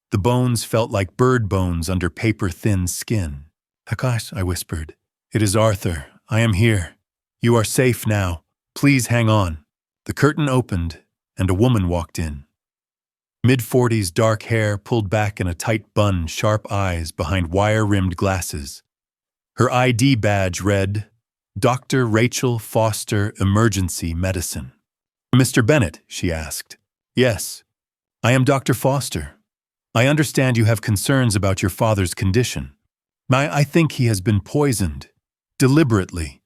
The bones felt like bird bones under paper-thin skin. Akash, I whispered. It is Arthur. I am here. You are safe now. Please hang on. The curtain opened, and a woman walked in. Mid-40s, dark hair pulled back in a tight bun, sharp eyes behind wire-rimmed glasses. Her ID badge read, Dr. Rachel Foster, Emergency Medicine. Mr. Bennett, she asked. Yes, I am Dr. Foster. I understand you have concerns about your father's condition. I think he has been poisoned, deliberately,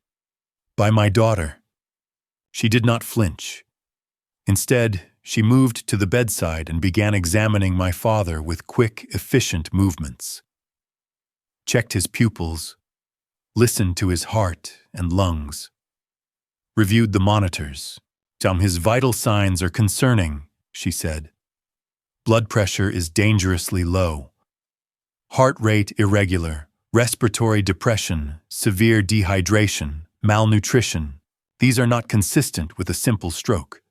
by my daughter. She did not flinch. Instead, she moved to the bedside and began examining my father with quick, efficient movements. Checked his pupils, listened to his heart and lungs, reviewed the monitors. His vital signs are concerning, she said. Blood pressure is dangerously low. Heart rate irregular, respiratory depression, severe dehydration, malnutrition. These are not consistent with a simple stroke.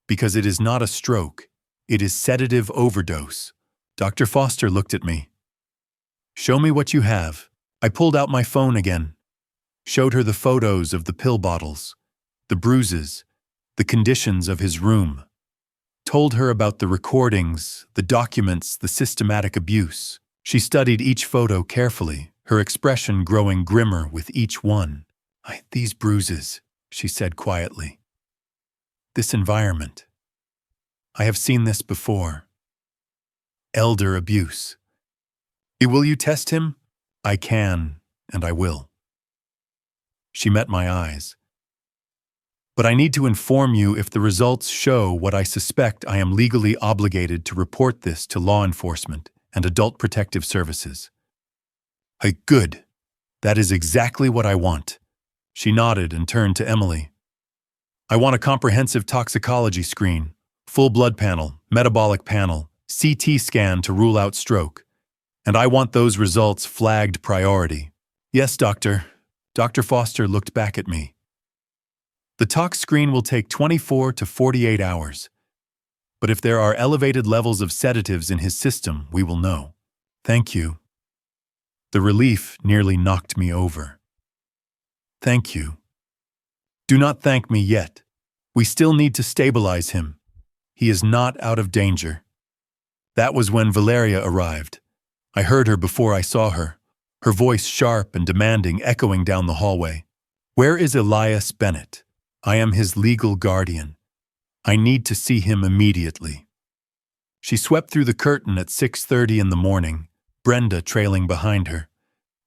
Because it is not a stroke, it is sedative overdose. Dr. Foster looked at me. Show me what you have. I pulled out my phone again. Showed her the photos of the pill bottles, the bruises, the conditions of his room. Told her about the recordings, the documents, the systematic abuse. She studied each photo carefully, her expression growing grimmer with each one. These bruises, she said quietly. This environment. I have seen this before. Elder abuse. Will you test him? I can, and I will. She met my eyes. But I need to inform you if the results show what I suspect, I am legally obligated to report this to law enforcement and adult protective services. Good. That is exactly what I want. She nodded and turned to Emily. I want a comprehensive toxicology screen, full blood panel, metabolic panel, CT scan to rule out stroke. And I want those results flagged priority. Yes, doctor. Dr. Foster looked back at me. The tox screen will take 24 to 48 hours. But if there are elevated levels of sedatives in his system, we will know. Thank you. The relief nearly knocked me over. Thank you. Do not thank me yet. We still need to stabilize him. He is not out of danger. That was when Valeria arrived. I heard her before I saw her, her voice sharp and demanding, echoing down the hallway. Where is Elias Bennett? I am his legal guardian. I need to see him immediately. She swept through the curtain at 6:30 in the morning, Brenda trailing behind her.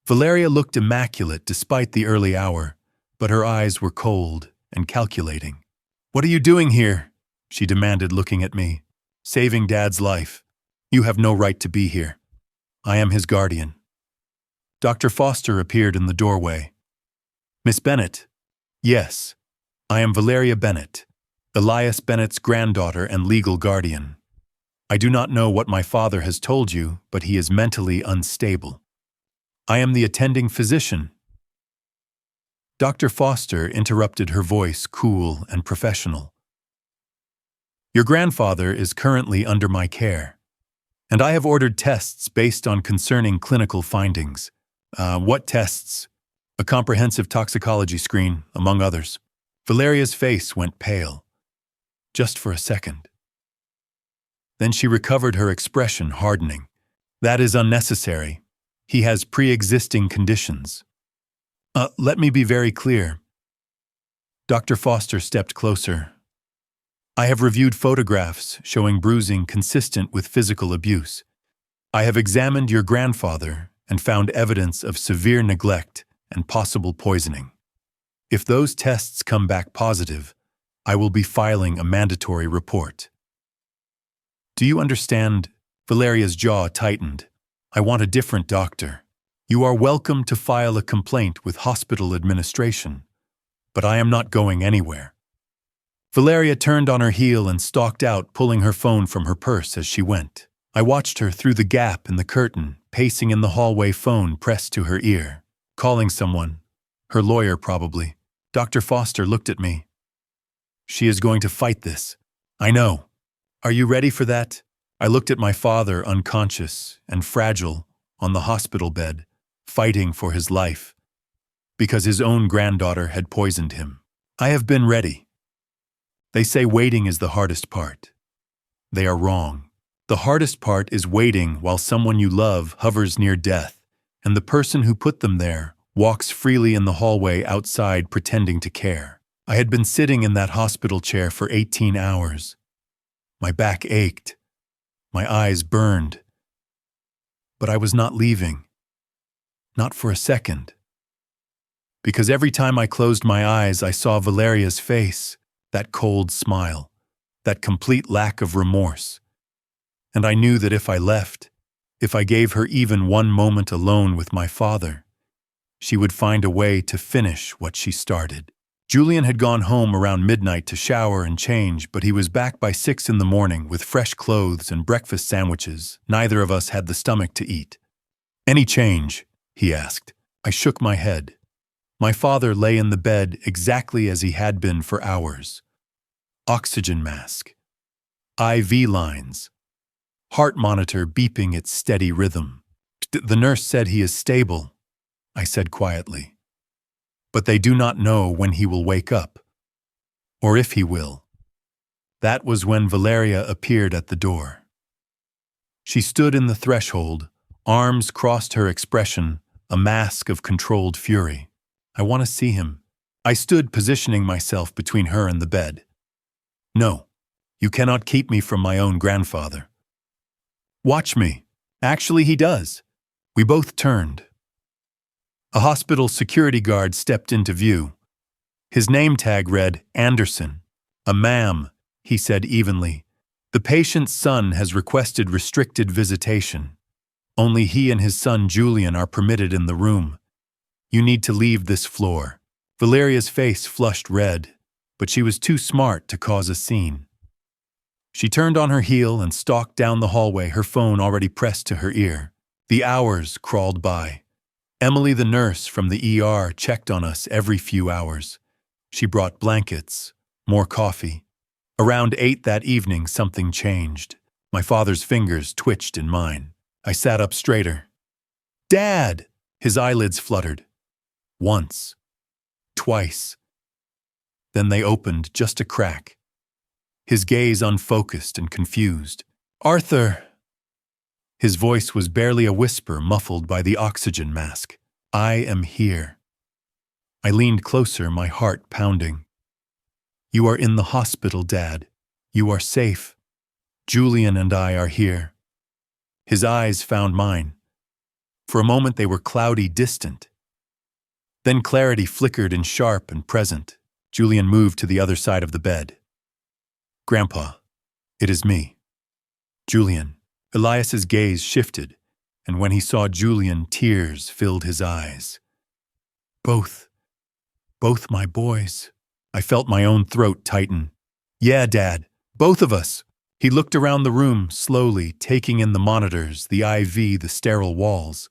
Valeria looked immaculate despite the early hour, but her eyes were cold and calculating. What are you doing here? She demanded, looking at me. Saving Dad's life. You have no right to be here. I am his guardian. Dr. Foster appeared in the doorway. Miss Bennett? Yes. I am Valeria Bennett, Elias Bennett's granddaughter and legal guardian. I do not know what my father has told you, but he is mentally unstable. I am the attending physician. Dr. Foster interrupted, her voice cool and professional. Your grandfather is currently under my care, and I have ordered tests based on concerning clinical findings. What tests? A comprehensive toxicology screen, among others. Valeria's face went pale, just for a second. Then she recovered, her expression hardening. That is unnecessary. He has pre-existing conditions. Let me be very clear. Dr. Foster stepped closer. I have reviewed photographs showing bruising consistent with physical abuse. I have examined your grandfather and found evidence of severe neglect and possible poisoning. If those tests come back positive, I will be filing a mandatory report. Do you understand? Valeria's jaw tightened. I want a different doctor. You are welcome to file a complaint with hospital administration, but I am not going anywhere. Valeria turned on her heel and stalked out, pulling her phone from her purse as she went. I watched her through the gap in the curtain, pacing in the hallway, phone pressed to her ear. Calling someone. Her lawyer, probably. Dr. Foster looked at me. She is going to fight this. I know. Are you ready for that? I looked at my father, unconscious and fragile, on the hospital bed, fighting for his life, because his own granddaughter had poisoned him. I have been ready. They say waiting is the hardest part. They are wrong. The hardest part is waiting while someone you love hovers near death, and the person who put them there walks freely in the hallway outside pretending to care. I had been sitting in that hospital chair for 18 hours. My back ached. My eyes burned. But I was not leaving. Not for a second. Because every time I closed my eyes, I saw Valeria's face, that cold smile, that complete lack of remorse. And I knew that if I left, if I gave her even one moment alone with my father, she would find a way to finish what she started. Julian had gone home around midnight to shower and change, but he was back by 6 in the morning with fresh clothes and breakfast sandwiches. Neither of us had the stomach to eat. Any change? He asked. I shook my head. My father lay in the bed exactly as he had been for hours. Oxygen mask. IV lines. Heart monitor beeping its steady rhythm. The nurse said he is stable, I said quietly. But they do not know when he will wake up, or if he will. That was when Valeria appeared at the door. She stood in the threshold, arms crossed, her expression a mask of controlled fury. I want to see him. I stood, positioning myself between her and the bed. No, you cannot keep me from my own grandfather. Watch me. Actually, he does. We both turned. A hospital security guard stepped into view. His name tag read Anderson. Ma'am, he said evenly. The patient's son has requested restricted visitation. Only he and his son Julian are permitted in the room. You need to leave this floor. Valeria's face flushed red, but she was too smart to cause a scene. She turned on her heel and stalked down the hallway, her phone already pressed to her ear. The hours crawled by. Emily, the nurse from the ER, checked on us every few hours. She brought blankets, more coffee. Around 8 that evening, something changed. My father's fingers twitched in mine. I sat up straighter. Dad! His eyelids fluttered. Once. Twice. Then they opened just a crack. His gaze unfocused and confused. Arthur! His voice was barely a whisper, muffled by the oxygen mask. I am here. I leaned closer, my heart pounding. You are in the hospital, Dad. You are safe. Julian and I are here. His eyes found mine. For a moment they were cloudy, distant. Then clarity flickered in sharp and present. Julian moved to the other side of the bed. Grandpa, it is me. Julian. Elias's gaze shifted, and when he saw Julian, tears filled his eyes. Both my boys. I felt my own throat tighten. Yeah, Dad, both of us. He looked around the room, slowly, taking in the monitors, the IV, the sterile walls.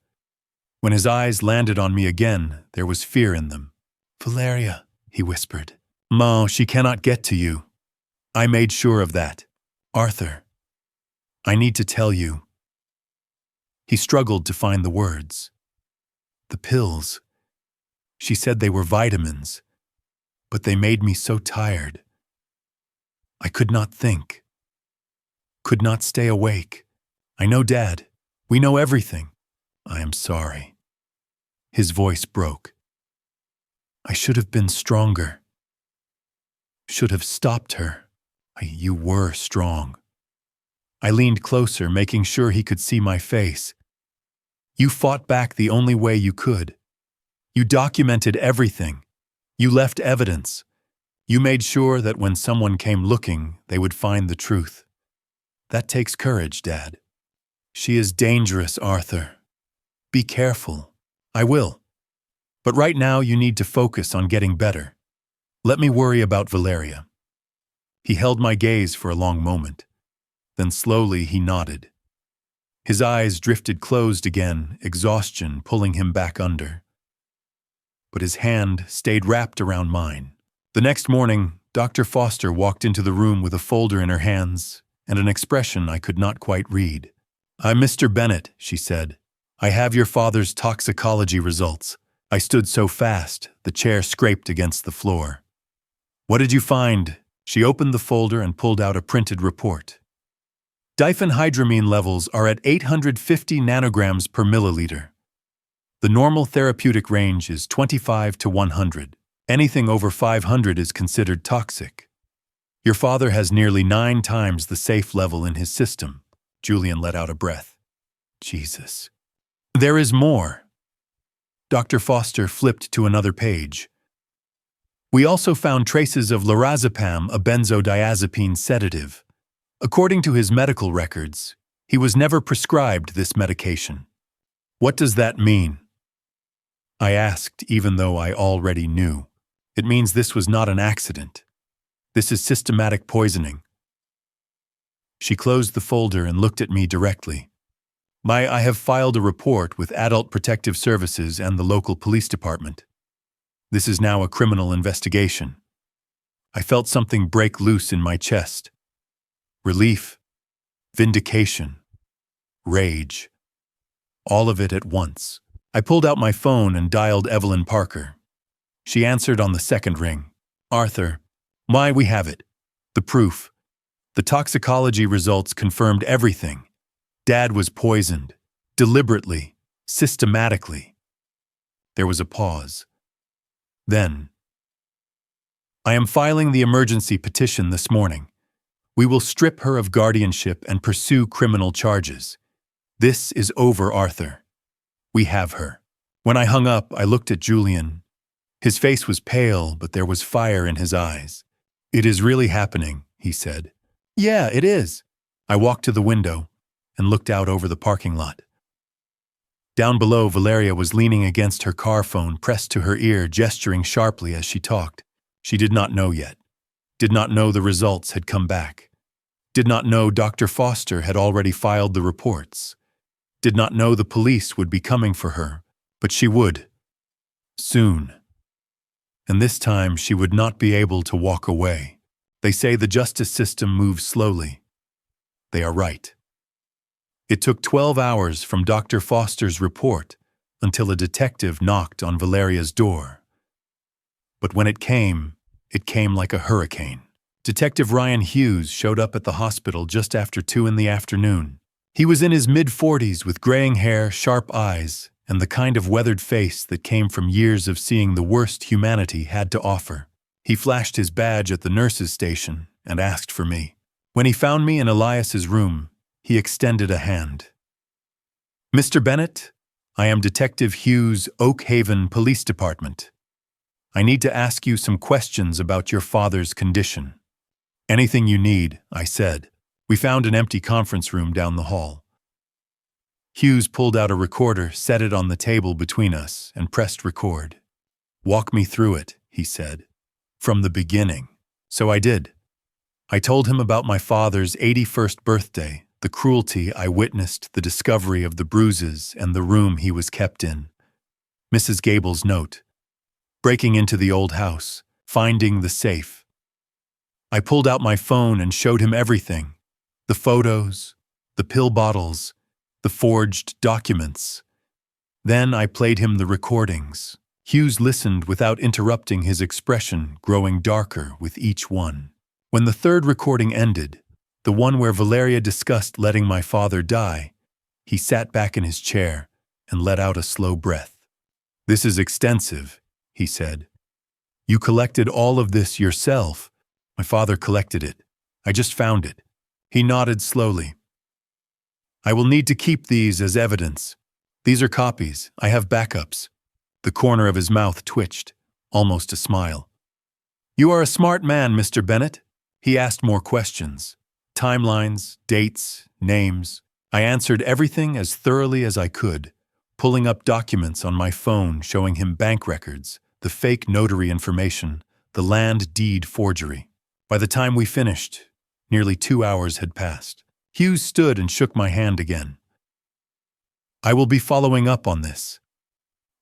When his eyes landed on me again, there was fear in them. Valeria, he whispered. Ma, she cannot get to you. I made sure of that. Arthur. I need to tell you. He struggled to find the words. The pills. She said they were vitamins, but they made me so tired. I could not think. Could not stay awake. I know, Dad. We know everything. I am sorry. His voice broke. I should have been stronger. Should have stopped her. You were strong. I leaned closer, making sure he could see my face. You fought back the only way you could. You documented everything. You left evidence. You made sure that when someone came looking, they would find the truth. That takes courage, Dad. She is dangerous, Arthur. Be careful. I will. But right now you need to focus on getting better. Let me worry about Valeria. He held my gaze for a long moment. Then slowly he nodded. His eyes drifted closed again, exhaustion pulling him back under. But his hand stayed wrapped around mine. The next morning, Dr. Foster walked into the room with a folder in her hands and an expression I could not quite read. "I'm Mr. Bennett," she said. "I have your father's toxicology results." I stood so fast, the chair scraped against the floor. "What did you find?" She opened the folder and pulled out a printed report. Diphenhydramine levels are at 850 nanograms per milliliter. The normal therapeutic range is 25 to 100. Anything over 500 is considered toxic. Your father has nearly 9 times the safe level in his system. Julian let out a breath. Jesus. There is more. Dr. Foster flipped to another page. We also found traces of lorazepam, a benzodiazepine sedative. According to his medical records, he was never prescribed this medication. What does that mean? I asked, even though I already knew. It means this was not an accident. This is systematic poisoning. She closed the folder and looked at me directly. I have filed a report with Adult Protective Services and the local police department. This is now a criminal investigation. I felt something break loose in my chest. Relief, vindication, rage. All of it at once. I pulled out my phone and dialed Evelyn Parker. She answered on the second ring. "Arthur, we have it. The proof. The toxicology results confirmed everything. Dad was poisoned. Deliberately. Systematically." There was a pause. Then, "I am filing the emergency petition this morning. We will strip her of guardianship and pursue criminal charges. This is over, Arthur. We have her." When I hung up, I looked at Julian. His face was pale, but there was fire in his eyes. "It is really happening," he said. "Yeah, it is." I walked to the window and looked out over the parking lot. Down below, Valeria was leaning against her car phone, pressed to her ear, gesturing sharply as she talked. She did not know yet. Did not know the results had come back. Did not know Dr. Foster had already filed the reports. Did not know the police would be coming for her, but she would. Soon. And this time she would not be able to walk away. They say the justice system moves slowly. They are right. It took 12 hours from Dr. Foster's report until a detective knocked on Valeria's door. But when it came like a hurricane. Detective Ryan Hughes showed up at the hospital just after 2 in the afternoon. He was in his mid-40s with graying hair, sharp eyes, and the kind of weathered face that came from years of seeing the worst humanity had to offer. He flashed his badge at the nurse's station and asked for me. When he found me in Elias's room, he extended a hand. "Mr. Bennett, I am Detective Hughes, Oak Haven Police Department. I need to ask you some questions about your father's condition." "Anything you need," I said. We found an empty conference room down the hall. Hughes pulled out a recorder, set it on the table between us, and pressed record. "Walk me through it," he said. "From the beginning." So I did. I told him about my father's 81st birthday, the cruelty I witnessed, the discovery of the bruises, and the room he was kept in. Mrs. Gable's note. Breaking into the old house, finding the safe. I pulled out my phone and showed him everything. The photos, the pill bottles, the forged documents. Then I played him the recordings. Hughes listened without interrupting, his expression growing darker with each one. When the third recording ended, the one where Valeria discussed letting my father die, he sat back in his chair and let out a slow breath. "This is extensive," he said. "You collected all of this yourself." "My father collected it. I just found it." He nodded slowly. "I will need to keep these as evidence. These are copies. I have backups." The corner of his mouth twitched. almost a smile. "You are a smart man, Mr. Bennett." He asked more questions. Timelines, dates, names. I answered everything as thoroughly as I could, pulling up documents on my phone showing him bank records, the fake notary information, the land deed forgery. By the time we finished, nearly 2 hours had passed. Hughes stood and shook my hand again. "I will be following up on this.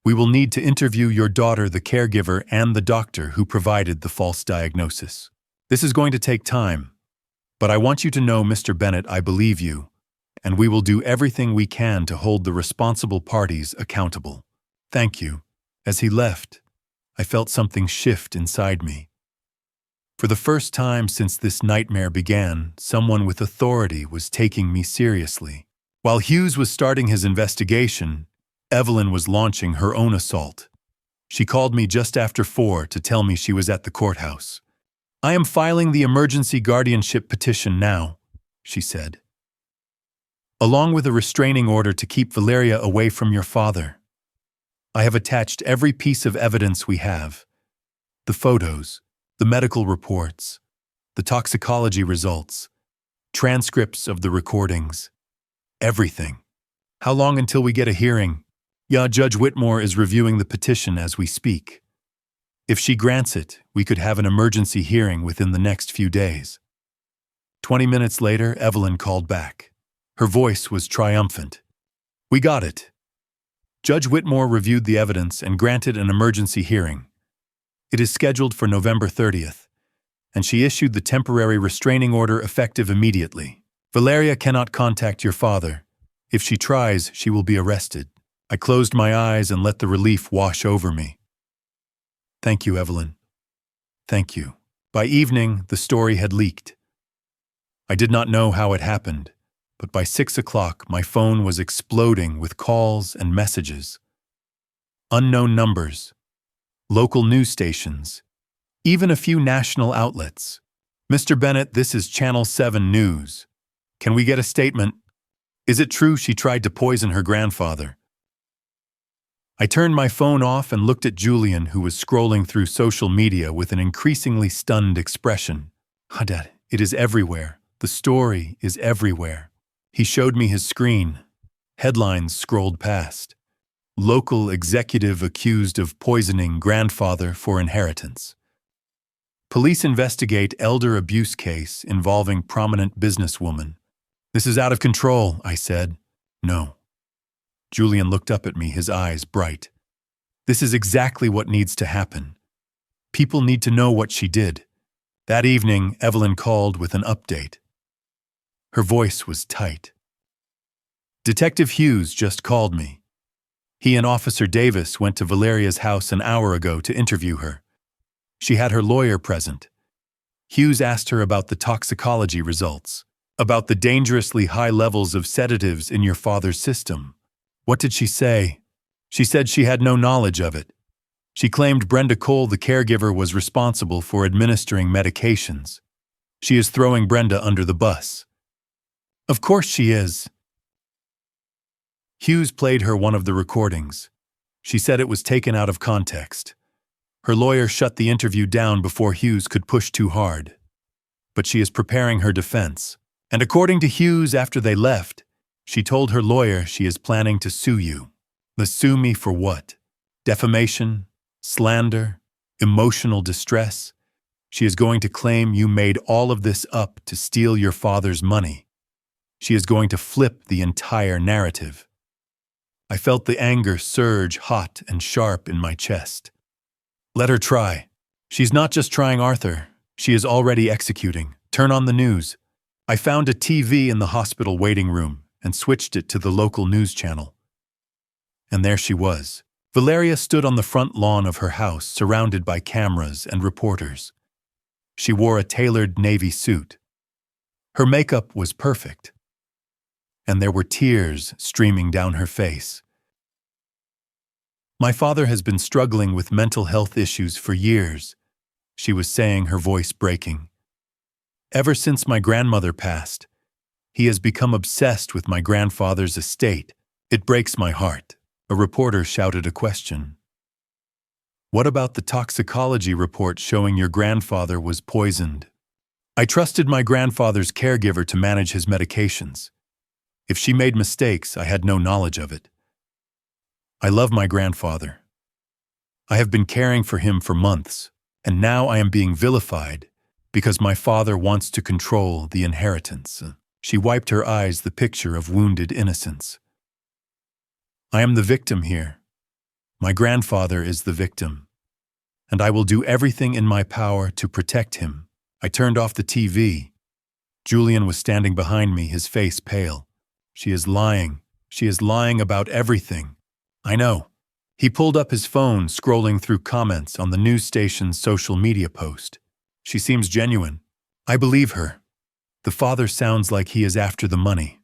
We will need to interview your daughter, the caregiver, and the doctor who provided the false diagnosis. This is going to take time, but I want you to know, Mr. Bennett, I believe you, and we will do everything we can to hold the responsible parties accountable. Thank you." As he left, I felt something shift inside me. For the first time since this nightmare began, someone with authority was taking me seriously. While Hughes was starting his investigation, Evelyn was launching her own assault. She called me just after 4 to tell me she was at the courthouse. "I am filing the emergency guardianship petition now," she said, "along with a restraining order to keep Valeria away from your father. I have attached every piece of evidence we have. The photos, the medical reports, the toxicology results, transcripts of the recordings, everything. How long until we get a hearing?" "Yeah, Judge Whitmore is reviewing the petition as we speak. If she grants it, we could have an emergency hearing within the next few days." 20 minutes later, Evelyn called back. Her voice was triumphant. "We got it. Judge Whitmore reviewed the evidence and granted an emergency hearing. It is scheduled for November 30th, and she issued the temporary restraining order effective immediately. Valeria cannot contact your father. If she tries, she will be arrested." I closed my eyes and let the relief wash over me. "Thank you, Evelyn. Thank you." By evening, the story had leaked. I did not know how it happened, but by 6 o'clock my phone was exploding with calls and messages. Unknown numbers, local news stations, even a few national outlets. "Mr. Bennett, this is Channel 7 News. Can we get a statement? Is it true she tried to poison her grandfather?" I turned my phone off and looked at Julian, who was scrolling through social media with an increasingly stunned expression. "Dad, it is everywhere. The story is everywhere." He showed me his screen. Headlines scrolled past. "Local executive accused of poisoning grandfather for inheritance." "Police investigate elder abuse case involving prominent businesswoman." "This is out of control," I said. "No." Julian looked up at me, his eyes bright. "This is exactly what needs to happen. People need to know what she did." That evening, Evelyn called with an update. Her voice was tight. "Detective Hughes just called me. He and Officer Davis went to Valeria's house an hour ago to interview her. She had her lawyer present. Hughes asked her about the toxicology results, about the dangerously high levels of sedatives in your father's system. What did she say? She said she had no knowledge of it. She claimed Brenda Cole, the caregiver, was responsible for administering medications. She is throwing Brenda under the bus." "Of course she is." Hughes played her one of the recordings. She said it was taken out of context. Her lawyer shut the interview down before Hughes could push too hard. But she is preparing her defense. And according to Hughes, after they left, she told her lawyer she is planning to sue you. Sue me for what? Defamation? Slander? Emotional distress? She is going to claim you made all of this up to steal your father's money. She is going to flip the entire narrative. I felt the anger surge hot and sharp in my chest. Let her try. She's not just trying, Arthur. She is already executing. Turn on the news. I found a TV in the hospital waiting room and switched it to the local news channel. And there she was. Valeria stood on the front lawn of her house, surrounded by cameras and reporters. She wore a tailored navy suit. Her makeup was perfect, and there were tears streaming down her face. My father has been struggling with mental health issues for years, she was saying, her voice breaking. Ever since my grandmother passed, he has become obsessed with my grandfather's estate. It breaks my heart. A reporter shouted a question. What about the toxicology report showing your grandfather was poisoned? I trusted my grandfather's caregiver to manage his medications. If she made mistakes, I had no knowledge of it. I love my grandfather. I have been caring for him for months, and now I am being vilified because my father wants to control the inheritance. She wiped her eyes, the picture of wounded innocence. I am the victim here. My grandfather is the victim, and I will do everything in my power to protect him. I turned off the TV. Julian was standing behind me, his face pale. She is lying. She is lying about everything. I know. He pulled up his phone, scrolling through comments on the news station's social media post. She seems genuine. I believe her. The father sounds like he is after the money.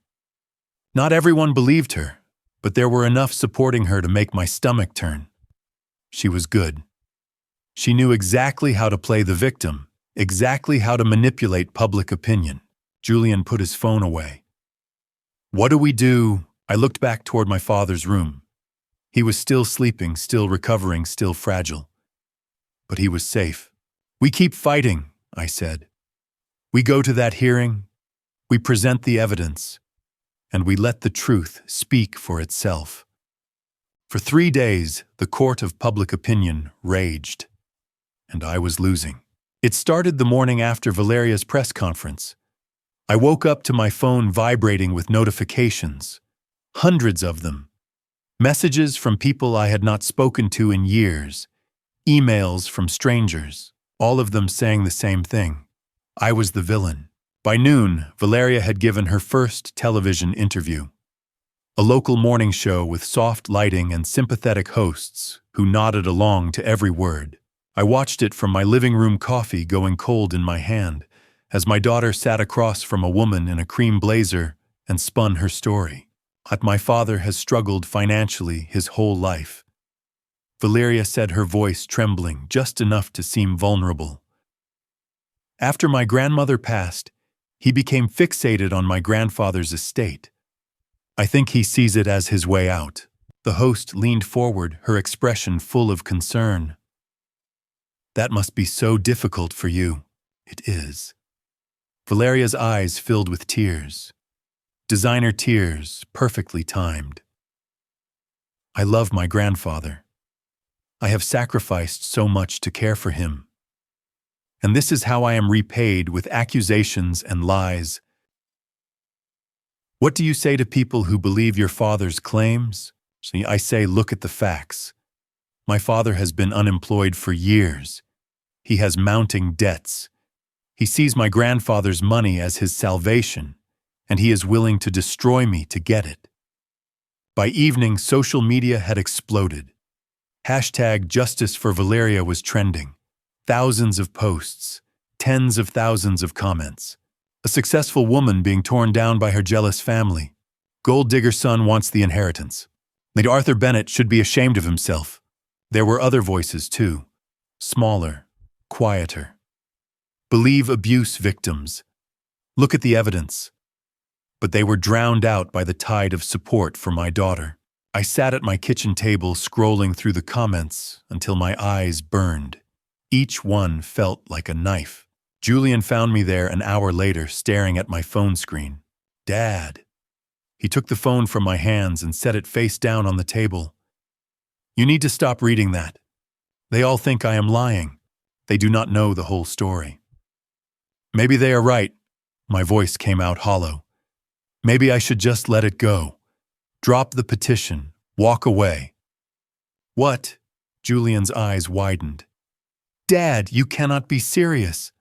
Not everyone believed her, but there were enough supporting her to make my stomach turn. She was good. She knew exactly how to play the victim, exactly how to manipulate public opinion. Julian put his phone away. What do we do? I looked back toward my father's room. He was still sleeping, still recovering, still fragile. But he was safe. We keep fighting, I said. We go to that hearing, we present the evidence, and we let the truth speak for itself. For 3 days, the court of public opinion raged, and I was losing. It started the morning after Valeria's press conference. I woke up to my phone vibrating with notifications, hundreds of them. Messages from people I had not spoken to in years, emails from strangers, all of them saying the same thing. I was the villain. By noon, Valeria had given her first television interview. A local morning show with soft lighting and sympathetic hosts who nodded along to every word. I watched it from my living room, coffee going cold in my hand, as my daughter sat across from a woman in a cream blazer and spun her story. My father has struggled financially his whole life. Valeria said, her voice trembling just enough to seem vulnerable. After my grandmother passed, he became fixated on my grandfather's estate. I think he sees it as his way out. The host leaned forward, her expression full of concern. That must be so difficult for you. It is. Valeria's eyes filled with tears. Designer tears, perfectly timed. I love my grandfather. I have sacrificed so much to care for him. And this is how I am repaid, with accusations and lies. What do you say to people who believe your father's claims? I say, look at the facts. My father has been unemployed for years. He has mounting debts. He sees my grandfather's money as his salvation, and he is willing to destroy me to get it. By evening, social media had exploded. Hashtag Justice for Valeria was trending. Thousands of posts, tens of thousands of comments. A successful woman being torn down by her jealous family. Gold digger son wants the inheritance. That Arthur Bennett should be ashamed of himself. There were other voices too. Smaller, quieter. Believe abuse victims. Look at the evidence. But they were drowned out by the tide of support for my daughter. I sat at my kitchen table scrolling through the comments until my eyes burned. Each one felt like a knife. Julian found me there an hour later, staring at my phone screen. Dad. He took the phone from my hands and set it face down on the table. You need to stop reading that. They all think I am lying. They do not know the whole story. Maybe they are right. My voice came out hollow. Maybe I should just let it go. Drop the petition. Walk away. What? Julian's eyes widened. Dad, you cannot be serious.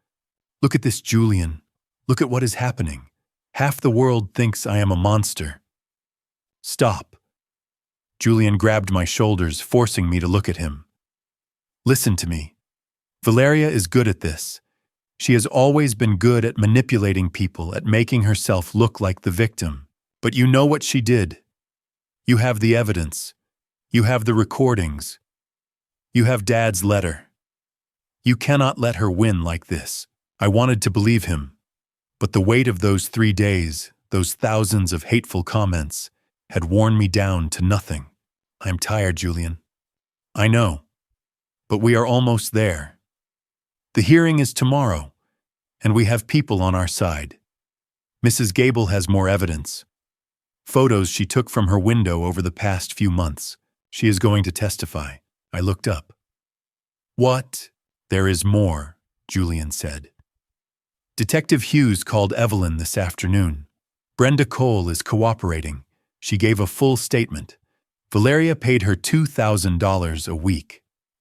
Look at this, Julian. Look at what is happening. Half the world thinks I am a monster. Stop. Julian grabbed my shoulders, forcing me to look at him. Listen to me. Valeria is good at this. She has always been good at manipulating people, at making herself look like the victim. But you know what she did. You have the evidence. You have the recordings. You have Dad's letter. You cannot let her win like this. I wanted to believe him. But the weight of those 3 days, those thousands of hateful comments, had worn me down to nothing. I am tired, Julian. I know. but we are almost there. The hearing is tomorrow, and we have people on our side. Mrs. Gable has more evidence. Photos she took from her window over the past few months. She is going to testify. I looked up. What? There is more, Julian said. Detective Hughes called Evelyn this afternoon. Brenda Cole is cooperating. She gave a full statement. Valeria paid her $2,000 a week,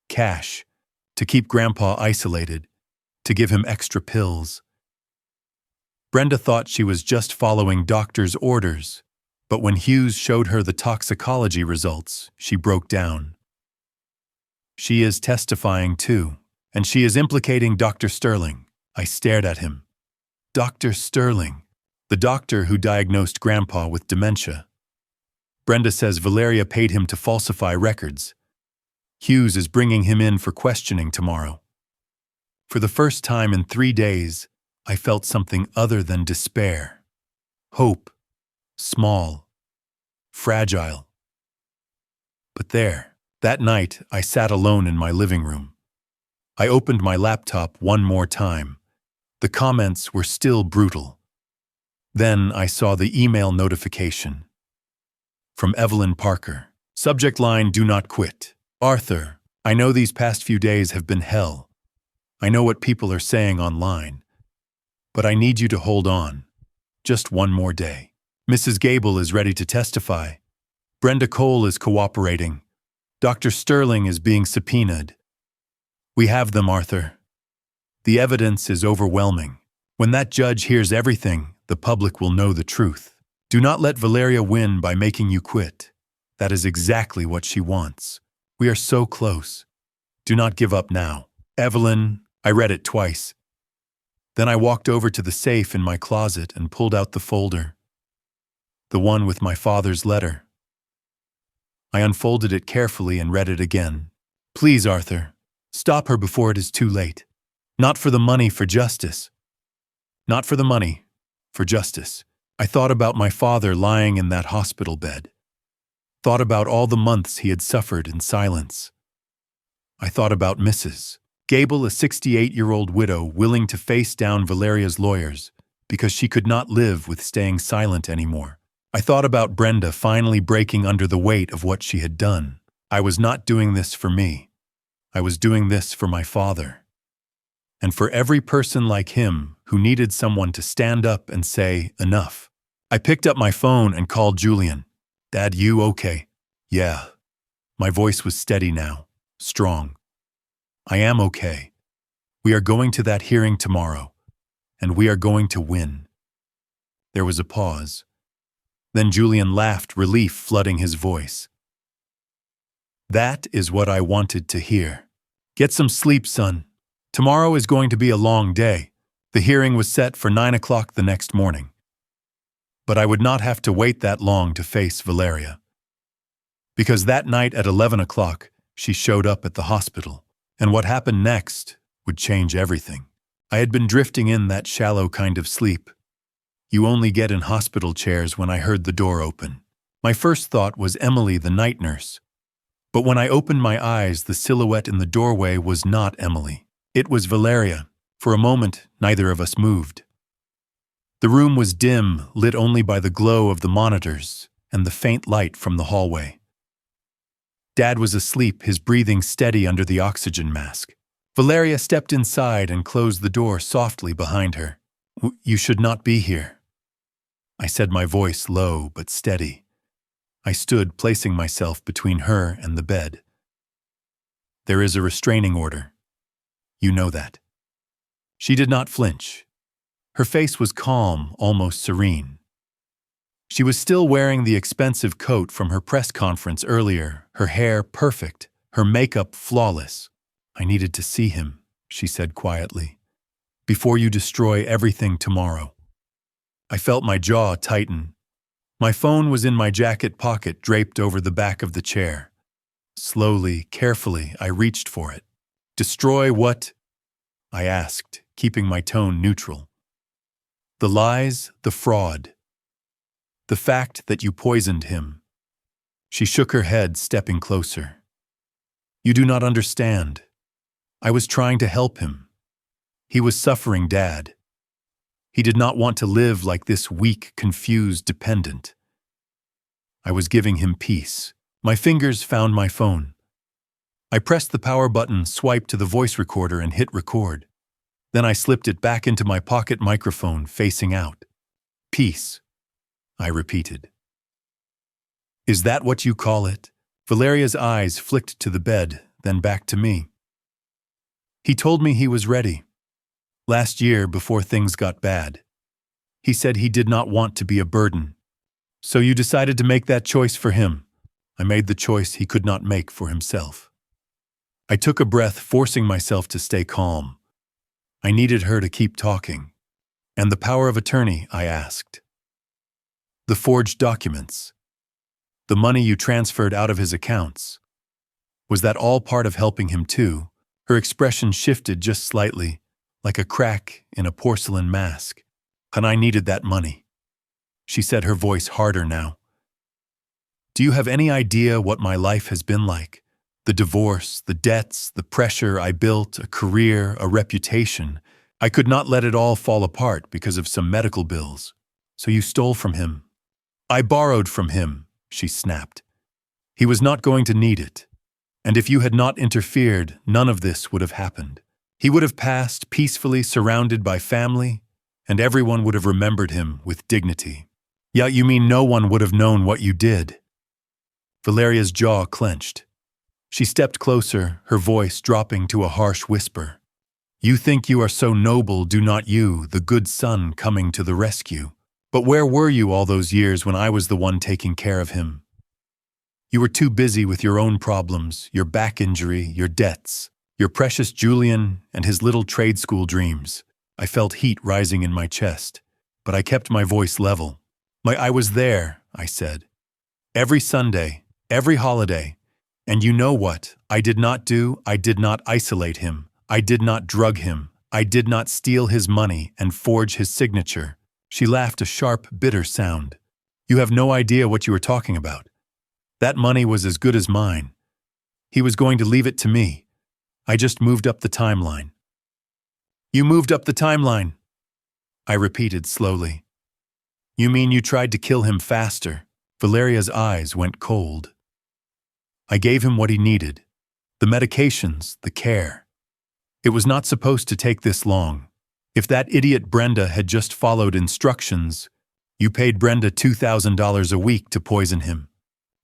cash, to keep Grandpa isolated, to give him extra pills. Brenda thought she was just following doctor's orders, but when Hughes showed her the toxicology results, she broke down. She is testifying too, and she is implicating Dr. Sterling. I stared at him. Dr. Sterling, the doctor who diagnosed Grandpa with dementia. Brenda says Valeria paid him to falsify records. Hughes is bringing him in for questioning tomorrow. For the first time in 3 days, I felt something other than despair. Hope. Small. Fragile. But there, that night, I sat alone in my living room. I opened my laptop one more time. The comments were still brutal. Then I saw the email notification. From Evelyn Parker. Subject line, "Do not quit." Arthur, I know these past few days have been hell. I know what people are saying online. But I need you to hold on. Just one more day. Mrs. Gable is ready to testify. Brenda Cole is cooperating. Dr. Sterling is being subpoenaed. We have them, Arthur. The evidence is overwhelming. When that judge hears everything, the public will know the truth. Do not let Valeria win by making you quit. That is exactly what she wants. We are so close. Do not give up now. Evelyn, I read it twice. Then I walked over to the safe in my closet and pulled out the folder. The one with my father's letter. I unfolded it carefully and read it again. Please, Arthur, stop her before it is too late. Not for the money, for justice. Not for the money, for justice. I thought about my father lying in that hospital bed. Thought about all the months he had suffered in silence. I thought about Mrs. Gable, a 68-year-old widow willing to face down Valeria's lawyers because she could not live with staying silent anymore. I thought about Brenda finally breaking under the weight of what she had done. I was not doing this for me. I was doing this for my father. And for every person like him who needed someone to stand up and say, enough. I picked up my phone and called Julian. Dad, you okay? Yeah. My voice was steady now, strong. I am okay. We are going to that hearing tomorrow, and we are going to win. There was a pause. Then Julian laughed, relief flooding his voice. That is what I wanted to hear. Get some sleep, son. Tomorrow is going to be a long day. The hearing was set for 9 o'clock the next morning. But I would not have to wait that long to face Valeria. Because that night at 11 o'clock, she showed up at the hospital. And what happened next would change everything. I had been drifting in that shallow kind of sleep. You only get in hospital chairs when I heard the door open. My first thought was Emily, the night nurse. But when I opened my eyes, the silhouette in the doorway was not Emily. It was Valeria. For a moment, neither of us moved. The room was dim, lit only by the glow of the monitors and the faint light from the hallway. Dad was asleep, his breathing steady under the oxygen mask. Valeria stepped inside and closed the door softly behind her. You should not be here. I said, my voice low but steady. I stood, placing myself between her and the bed. There is a restraining order. You know that. She did not flinch. Her face was calm, almost serene. She was still wearing the expensive coat from her press conference earlier, her hair perfect, her makeup flawless. I needed to see him, she said quietly, before you destroy everything tomorrow. I felt my jaw tighten. My phone was in my jacket pocket, draped over the back of the chair. Slowly, carefully, I reached for it. Destroy what? I asked, keeping my tone neutral. The lies, the fraud. The fact that you poisoned him. She shook her head, stepping closer. You do not understand. I was trying to help him. He was suffering, Dad. He did not want to live like this weak, confused dependent. I was giving him peace. My fingers found my phone. I pressed the power button, swiped to the voice recorder, and hit record. Then I slipped it back into my pocket microphone, facing out. Peace, I repeated. Is that what you call it? Valeria's eyes flicked to the bed, then back to me. He told me he was ready. Last year, before things got bad. He said he did not want to be a burden. So you decided to make that choice for him. I made the choice he could not make for himself. I took a breath, forcing myself to stay calm. I needed her to keep talking. And the power of attorney, I asked. The forged documents. The money you transferred out of his accounts. Was that all part of helping him too? Her expression shifted just slightly, like a crack in a porcelain mask. And I needed that money. She said, her voice harder now. Do you have any idea what my life has been like? The divorce, the debts, the pressure I built, a career, a reputation. I could not let it all fall apart because of some medical bills. So you stole from him. I borrowed from him, she snapped. He was not going to need it. And if you had not interfered, none of this would have happened. He would have passed peacefully, surrounded by family, and everyone would have remembered him with dignity. Yeah, you mean no one would have known what you did? Valeria's jaw clenched. She stepped closer, her voice dropping to a harsh whisper. You think you are so noble, do not you, the good son coming to the rescue? But where were you all those years when I was the one taking care of him? You were too busy with your own problems, your back injury, your debts, your precious Julian and his little trade school dreams. I felt heat rising in my chest, but I kept my voice level. I was there, I said. Every Sunday, every holiday. And you know what I did not do? I did not isolate him. I did not drug him. I did not steal his money and forge his signature. She laughed, a sharp, bitter sound. You have no idea what you are talking about. That money was as good as mine. He was going to leave it to me. I just moved up the timeline. You moved up the timeline, I repeated slowly. You mean you tried to kill him faster? Valeria's eyes went cold. I gave him what he needed. The medications, the care. It was not supposed to take this long. If that idiot Brenda had just followed instructions, you paid Brenda $2,000 a week to poison him.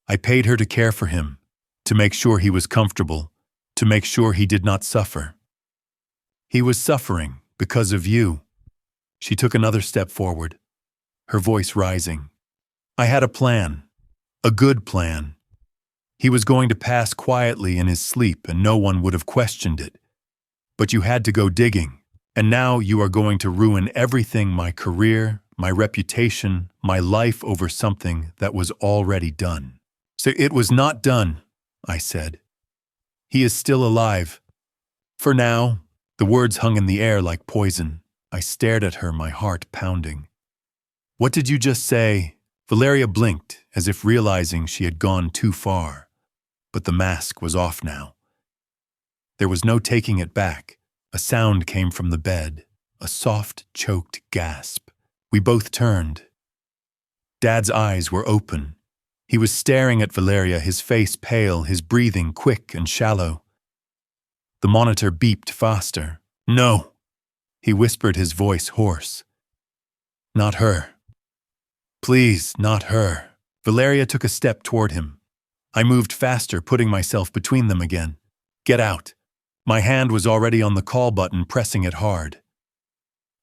I paid her to care for him, to make sure he was comfortable, to make sure he did not suffer. He was suffering because of you. She took another step forward, her voice rising. I had a plan, a good plan. He was going to pass quietly in his sleep and no one would have questioned it. But you had to go digging, and now you are going to ruin everything, my career, my reputation, my life over something that was already done. So it was not done, I said. He is still alive. For now. The words hung in the air like poison. I stared at her, my heart pounding. What did you just say? Valeria blinked, as if realizing she had gone too far. But the mask was off now. There was no taking it back. A sound came from the bed, a soft, choked gasp. We both turned. Dad's eyes were open. He was staring at Valeria, his face pale, his breathing quick and shallow. The monitor beeped faster. No, he whispered, his voice hoarse. Not her. Please, not her. Valeria took a step toward him. I moved faster, putting myself between them again. Get out. My hand was already on the call button, pressing it hard.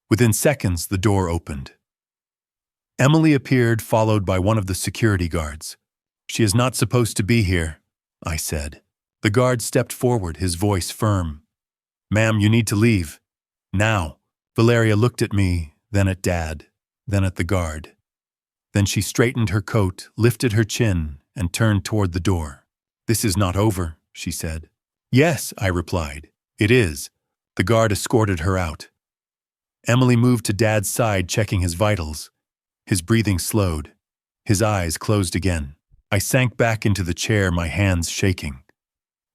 Within seconds, the door opened. Emily appeared, followed by one of the security guards. She is not supposed to be here, I said. The guard stepped forward, his voice firm. Ma'am, you need to leave. Now. Valeria looked at me, then at Dad, then at the guard. Then she straightened her coat, lifted her chin, and turned toward the door. This is not over, she said. Yes, I replied. It is. The guard escorted her out. Emily moved to Dad's side, checking his vitals. His breathing slowed. His eyes closed again. I sank back into the chair, my hands shaking.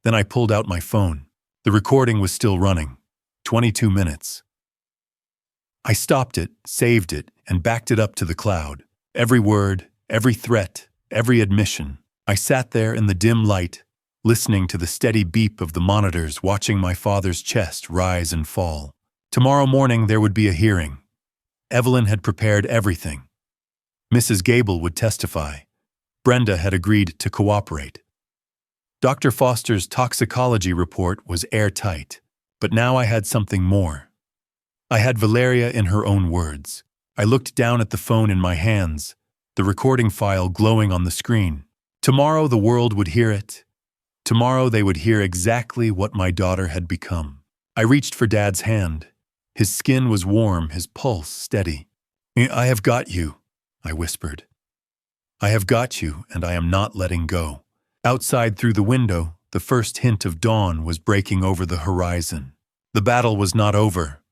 Then I pulled out my phone. The The recording was still running. 22 minutes. I stopped it, saved it, and backed it up to the cloud. Every word, every threat, every admission. I sat there in the dim light, listening to the steady beep of the monitors, watching my father's chest rise and fall. Tomorrow morning there would be a hearing. Evelyn had prepared everything. Mrs. Gable would testify. Brenda had agreed to cooperate. Dr. Foster's toxicology report was airtight, but now I had something more. I had Valeria in her own words. I looked down at the phone in my hands, the recording file glowing on the screen. Tomorrow the world would hear it. Tomorrow they would hear exactly what my daughter had become. I reached for Dad's hand. His skin was warm, his pulse steady. "I have got you," I whispered. "I have got you, and I am not letting go." Outside through the window, the first hint of dawn was breaking over the horizon. The battle was not over.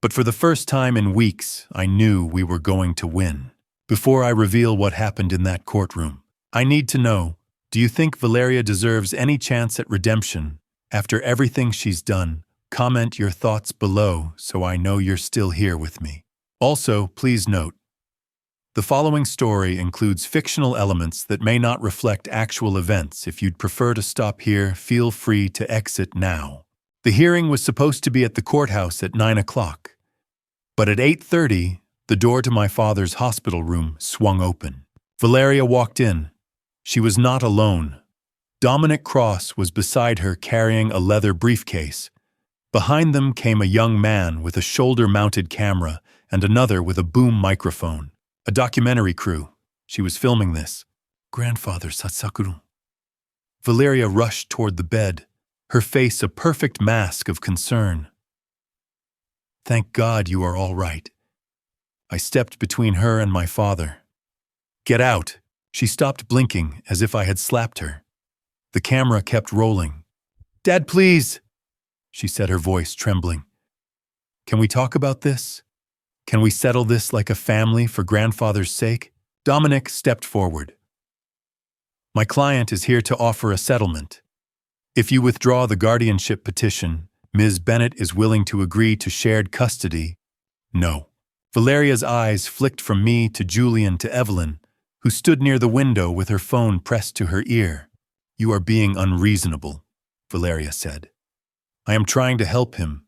But for the first time in weeks, I knew we were going to win. Before I reveal what happened in that courtroom, I need to know, do you think Valeria deserves any chance at redemption after everything she's done? Comment your thoughts below so I know you're still here with me. Also, please note, the following story includes fictional elements that may not reflect actual events. If you'd prefer to stop here, feel free to exit now. The hearing was supposed to be at the courthouse at 9 o'clock. But at 8:30, the door to my father's hospital room swung open. Valeria walked in. She was not alone. Dominic Cross was beside her carrying a leather briefcase. Behind them came a young man with a shoulder-mounted camera and another with a boom microphone. A documentary crew. She was filming this. "Grandfather Satsakuru." Valeria rushed toward the bed, her face a perfect mask of concern. "Thank God you are all right." I stepped between her and my father. "Get out." She stopped blinking as if I had slapped her. The camera kept rolling. "Dad, please," she said, her voice trembling. "Can we talk about this? Can we settle this like a family for grandfather's sake?" Dominic stepped forward. "My client is here to offer a settlement. If you withdraw the guardianship petition, Ms. Bennett is willing to agree to shared custody." "No." Valeria's eyes flicked from me to Julian to Evelyn, who stood near the window with her phone pressed to her ear. "You are being unreasonable," Valeria said. "I am trying to help him."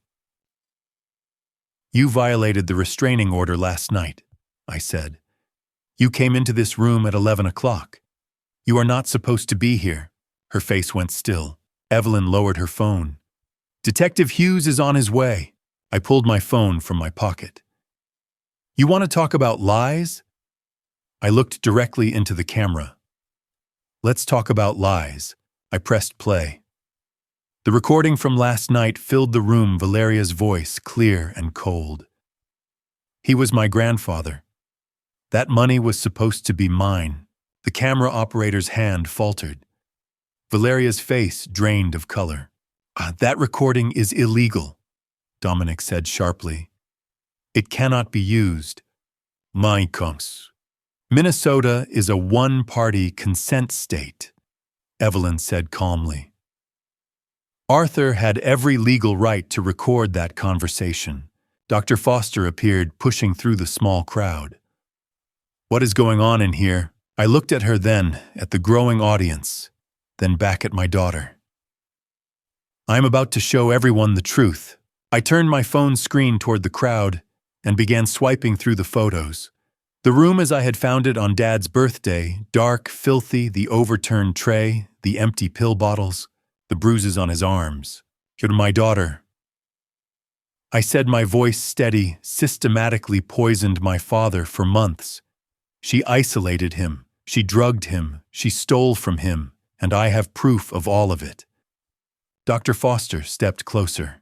"You violated the restraining order last night," I said. "You came into this room at 11 o'clock. You are not supposed to be here." Her face went still. Evelyn lowered her phone. "Detective Hughes is on his way." I pulled my phone from my pocket. "You want to talk about lies?" I looked directly into the camera. "Let's talk about lies." I pressed play. The recording from last night filled the room, Valeria's voice clear and cold. "He was my grandfather. That money was supposed to be mine." The camera operator's hand faltered. Valeria's face drained of color. "That recording is illegal," Dominic said sharply. "It cannot be used." "Mein Kampf." "Minnesota is a one-party consent state," Evelyn said calmly. Arthur had every legal right to record that conversation. Dr. Foster appeared, pushing through the small crowd. "What is going on in here?" I looked at her then, at the growing audience, then back at my daughter. "I am about to show everyone the truth." I turned my phone screen toward the crowd and began swiping through the photos. The room as I had found it on Dad's birthday, dark, filthy, the overturned tray, the empty pill bottles, the bruises on his arms. "You're my daughter," I said, my voice steady, "systematically poisoned my father for months. She isolated him, she drugged him, she stole from him, and I have proof of all of it." Dr. Foster stepped closer.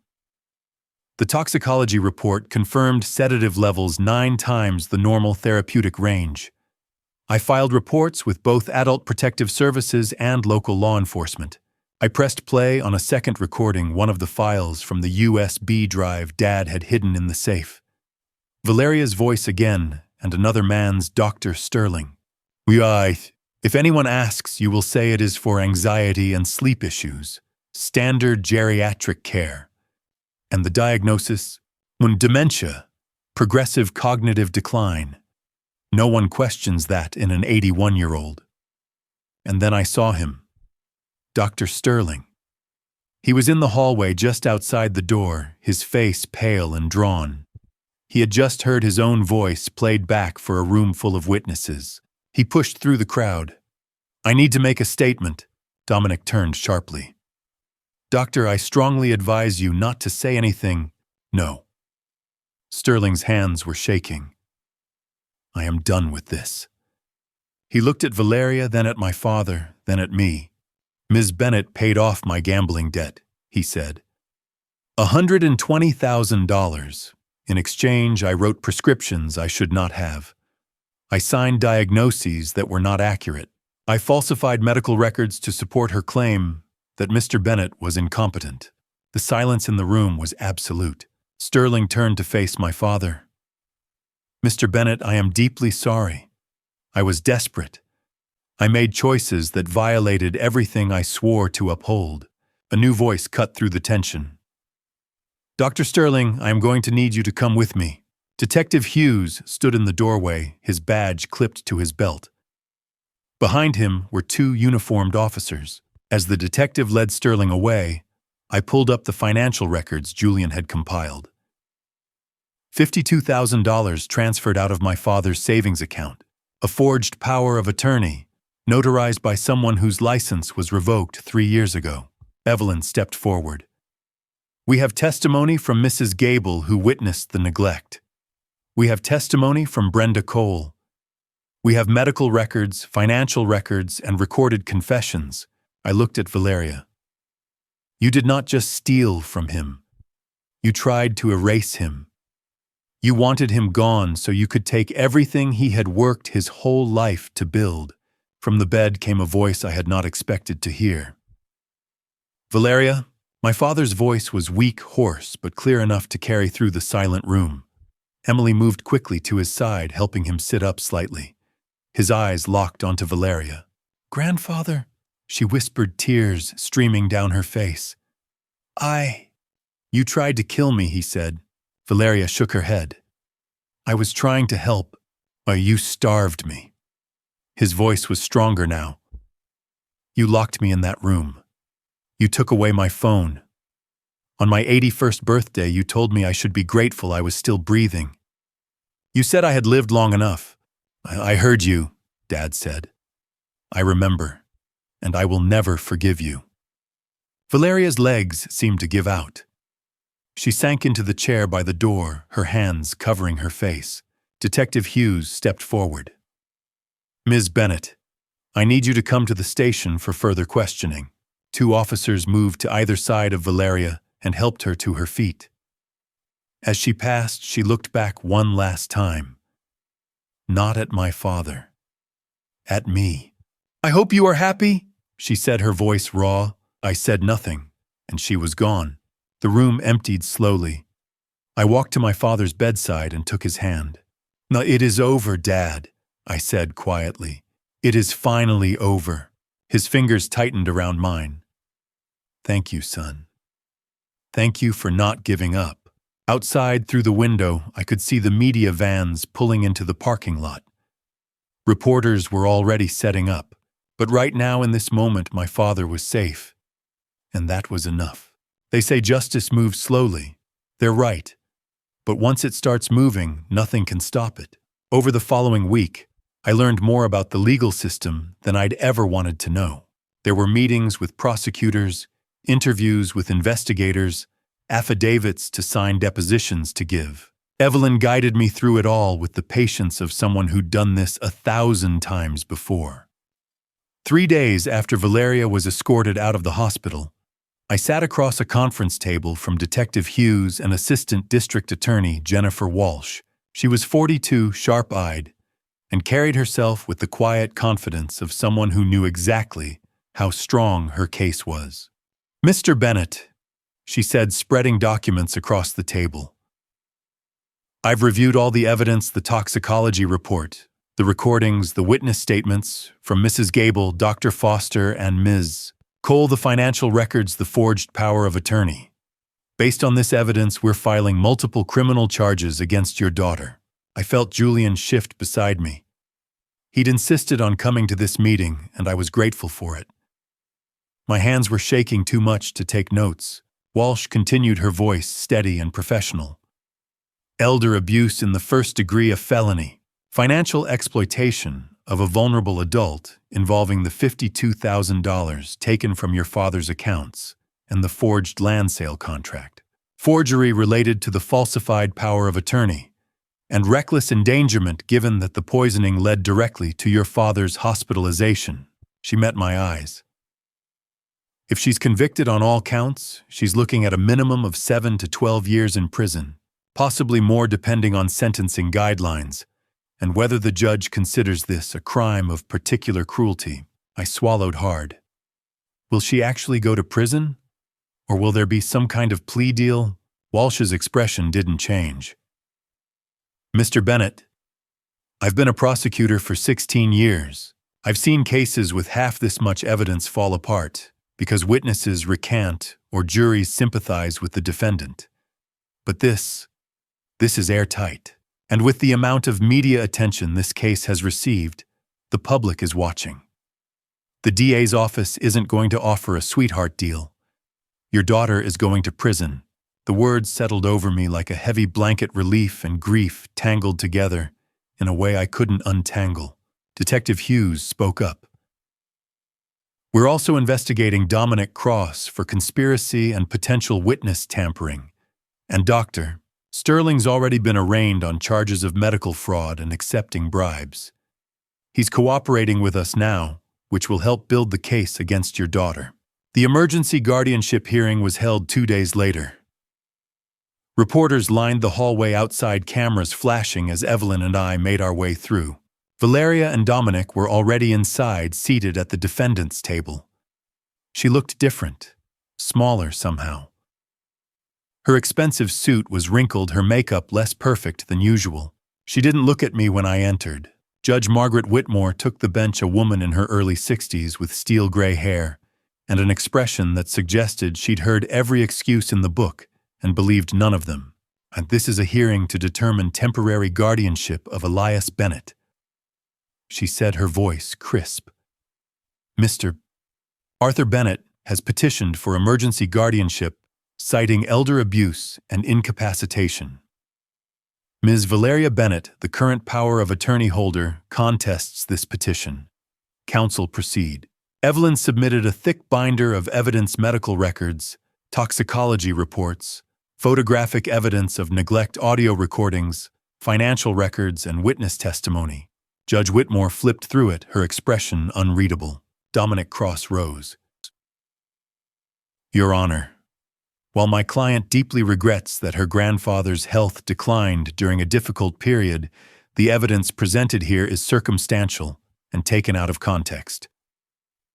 The toxicology report confirmed sedative levels 9 times the normal therapeutic range. I filed reports with both Adult Protective Services and local law enforcement. I pressed play on a second recording, one of the files from the USB drive Dad had hidden in the safe. Valeria's voice again, and another man's, Dr. Sterling. "If anyone asks, you will say it is for anxiety and sleep issues." standard geriatric care. And the diagnosis? Dementia, progressive cognitive decline. No one questions that in an 81-year-old. And then I saw him. Dr. Sterling. He was in the hallway just outside the door, his face pale and drawn. He had just heard his own voice played back for a room full of witnesses. He pushed through the crowd. "I need to make a statement." Dominic turned sharply. "Doctor, I strongly advise you not to say anything." "No." Sterling's hands were shaking. "I am done with this." He looked at Valeria, then at my father, then at me. "Ms. Bennett paid off my gambling debt," he said. $120,000. In exchange, I wrote prescriptions I should not have. I signed diagnoses that were not accurate. I falsified medical records to support her claim that Mr. Bennett was incompetent. The silence in the room was absolute. Sterling turned to face my father. "Mr. Bennett, I am deeply sorry. I was desperate. I made choices that violated everything I swore to uphold." A new voice cut through the tension. "Dr. Sterling, I am going to need you to come with me." Detective Hughes stood in the doorway, his badge clipped to his belt. Behind him were two uniformed officers. As the detective led Sterling away, I pulled up the financial records Julian had compiled. $52,000 transferred out of my father's savings account. A forged power of attorney, notarized by someone whose license was revoked 3 years ago. Evelyn stepped forward. "We have testimony from Mrs. Gable, who witnessed the neglect. We have testimony from Brenda Cole. We have medical records, financial records, and recorded confessions." I looked at Valeria. "You did not just steal from him. You tried to erase him. You wanted him gone so you could take everything he had worked his whole life to build." From the bed came a voice I had not expected to hear. "Valeria." My father's voice was weak, hoarse, but clear enough to carry through the silent room. Emily moved quickly to his side, helping him sit up slightly. His eyes locked onto Valeria. "Grandfather," she whispered, tears streaming down her face. "You tried to kill me," he said. Valeria shook her head. "I was trying to help. You starved me." His voice was stronger now. "You locked me in that room. You took away my phone. On my 81st birthday, you told me I should be grateful I was still breathing. You said I had lived long enough." "I heard you," Dad said. "I remember, and I will never forgive you." Valeria's legs seemed to give out. She sank into the chair by the door, her hands covering her face. Detective Hughes stepped forward. "Ms. Bennett, I need you to come to the station for further questioning." 2 officers moved to either side of Valeria and helped her to her feet. As she passed, she looked back one last time. Not at my father. At me. "I hope you are happy," she said, her voice raw. I said nothing, and she was gone. The room emptied slowly. I walked to my father's bedside and took his hand. "No, it is over, Dad," I said quietly. "It is finally over." His fingers tightened around mine. "Thank you, son. Thank you for not giving up." Outside, through the window, I could see the media vans pulling into the parking lot. Reporters were already setting up, but right now in this moment my father was safe. And that was enough. They say justice moves slowly. They're right. But once it starts moving, nothing can stop it. Over the following week, I learned more about the legal system than I'd ever wanted to know. There were meetings with prosecutors, interviews with investigators, affidavits to sign, depositions to give. Evelyn guided me through it all with the patience of someone who'd done this 1,000 times before. 3 days after Valeria was escorted out of the hospital, I sat across a conference table from Detective Hughes and Assistant District Attorney Jennifer Walsh. She was 42, sharp-eyed, and carried herself with the quiet confidence of someone who knew exactly how strong her case was. "Mr. Bennett," she said, spreading documents across the table. "I've reviewed all the evidence, the toxicology report, the recordings, the witness statements from Mrs. Gable, Dr. Foster, and Ms. Cole the financial records, the forged power of attorney. Based on this evidence, we're filing multiple criminal charges against your daughter. I felt Julian shift beside me. He'd insisted on coming to this meeting, and I was grateful for it. My hands were shaking too much to take notes. Walsh continued, her voice steady and professional. Elder abuse in the first degree, a felony. Financial exploitation of a vulnerable adult involving the $52,000 taken from your father's accounts and the forged land sale contract. Forgery related to the falsified power of attorney, and reckless endangerment given that the poisoning led directly to your father's hospitalization. She met my eyes. If she's convicted on all counts, she's looking at a minimum of 7 to 12 years in prison, possibly more depending on sentencing guidelines, and whether the judge considers this a crime of particular cruelty. I swallowed hard. Will she actually go to prison? Or will there be some kind of plea deal? Walsh's expression didn't change. Mr. Bennett, I've been a prosecutor for 16 years. I've seen cases with half this much evidence fall apart because witnesses recant or juries sympathize with the defendant. But this is airtight. And with the amount of media attention this case has received, the public is watching. The DA's office isn't going to offer a sweetheart deal. Your daughter is going to prison. The words settled over me like a heavy blanket, relief and grief tangled together in a way I couldn't untangle. Detective Hughes spoke up. We're also investigating Dominic Cross for conspiracy and potential witness tampering. And Dr. Sterling's already been arraigned on charges of medical fraud and accepting bribes. He's cooperating with us now, which will help build the case against your daughter. The emergency guardianship hearing was held 2 days later. Reporters lined the hallway outside, cameras flashing as Evelyn and I made our way through. Valeria and Dominic were already inside, seated at the defendant's table. She looked different, smaller somehow. Her expensive suit was wrinkled, her makeup less perfect than usual. She didn't look at me when I entered. Judge Margaret Whitmore took the bench, a woman in her early 60s with steel gray hair and an expression that suggested she'd heard every excuse in the book and believed none of them. And this is a hearing to determine temporary guardianship of Elias Bennett. She said, her voice crisp. Mr. Arthur Bennett has petitioned for emergency guardianship, citing elder abuse and incapacitation. Ms. Valeria Bennett, the current power of attorney holder, contests this petition. Counsel proceed. Evelyn submitted a thick binder of evidence, medical records, toxicology reports, photographic evidence of neglect, audio recordings, financial records, and witness testimony. Judge Whitmore flipped through it, her expression unreadable. Dominic Cross rose. Your Honor, while my client deeply regrets that her grandfather's health declined during a difficult period, the evidence presented here is circumstantial and taken out of context.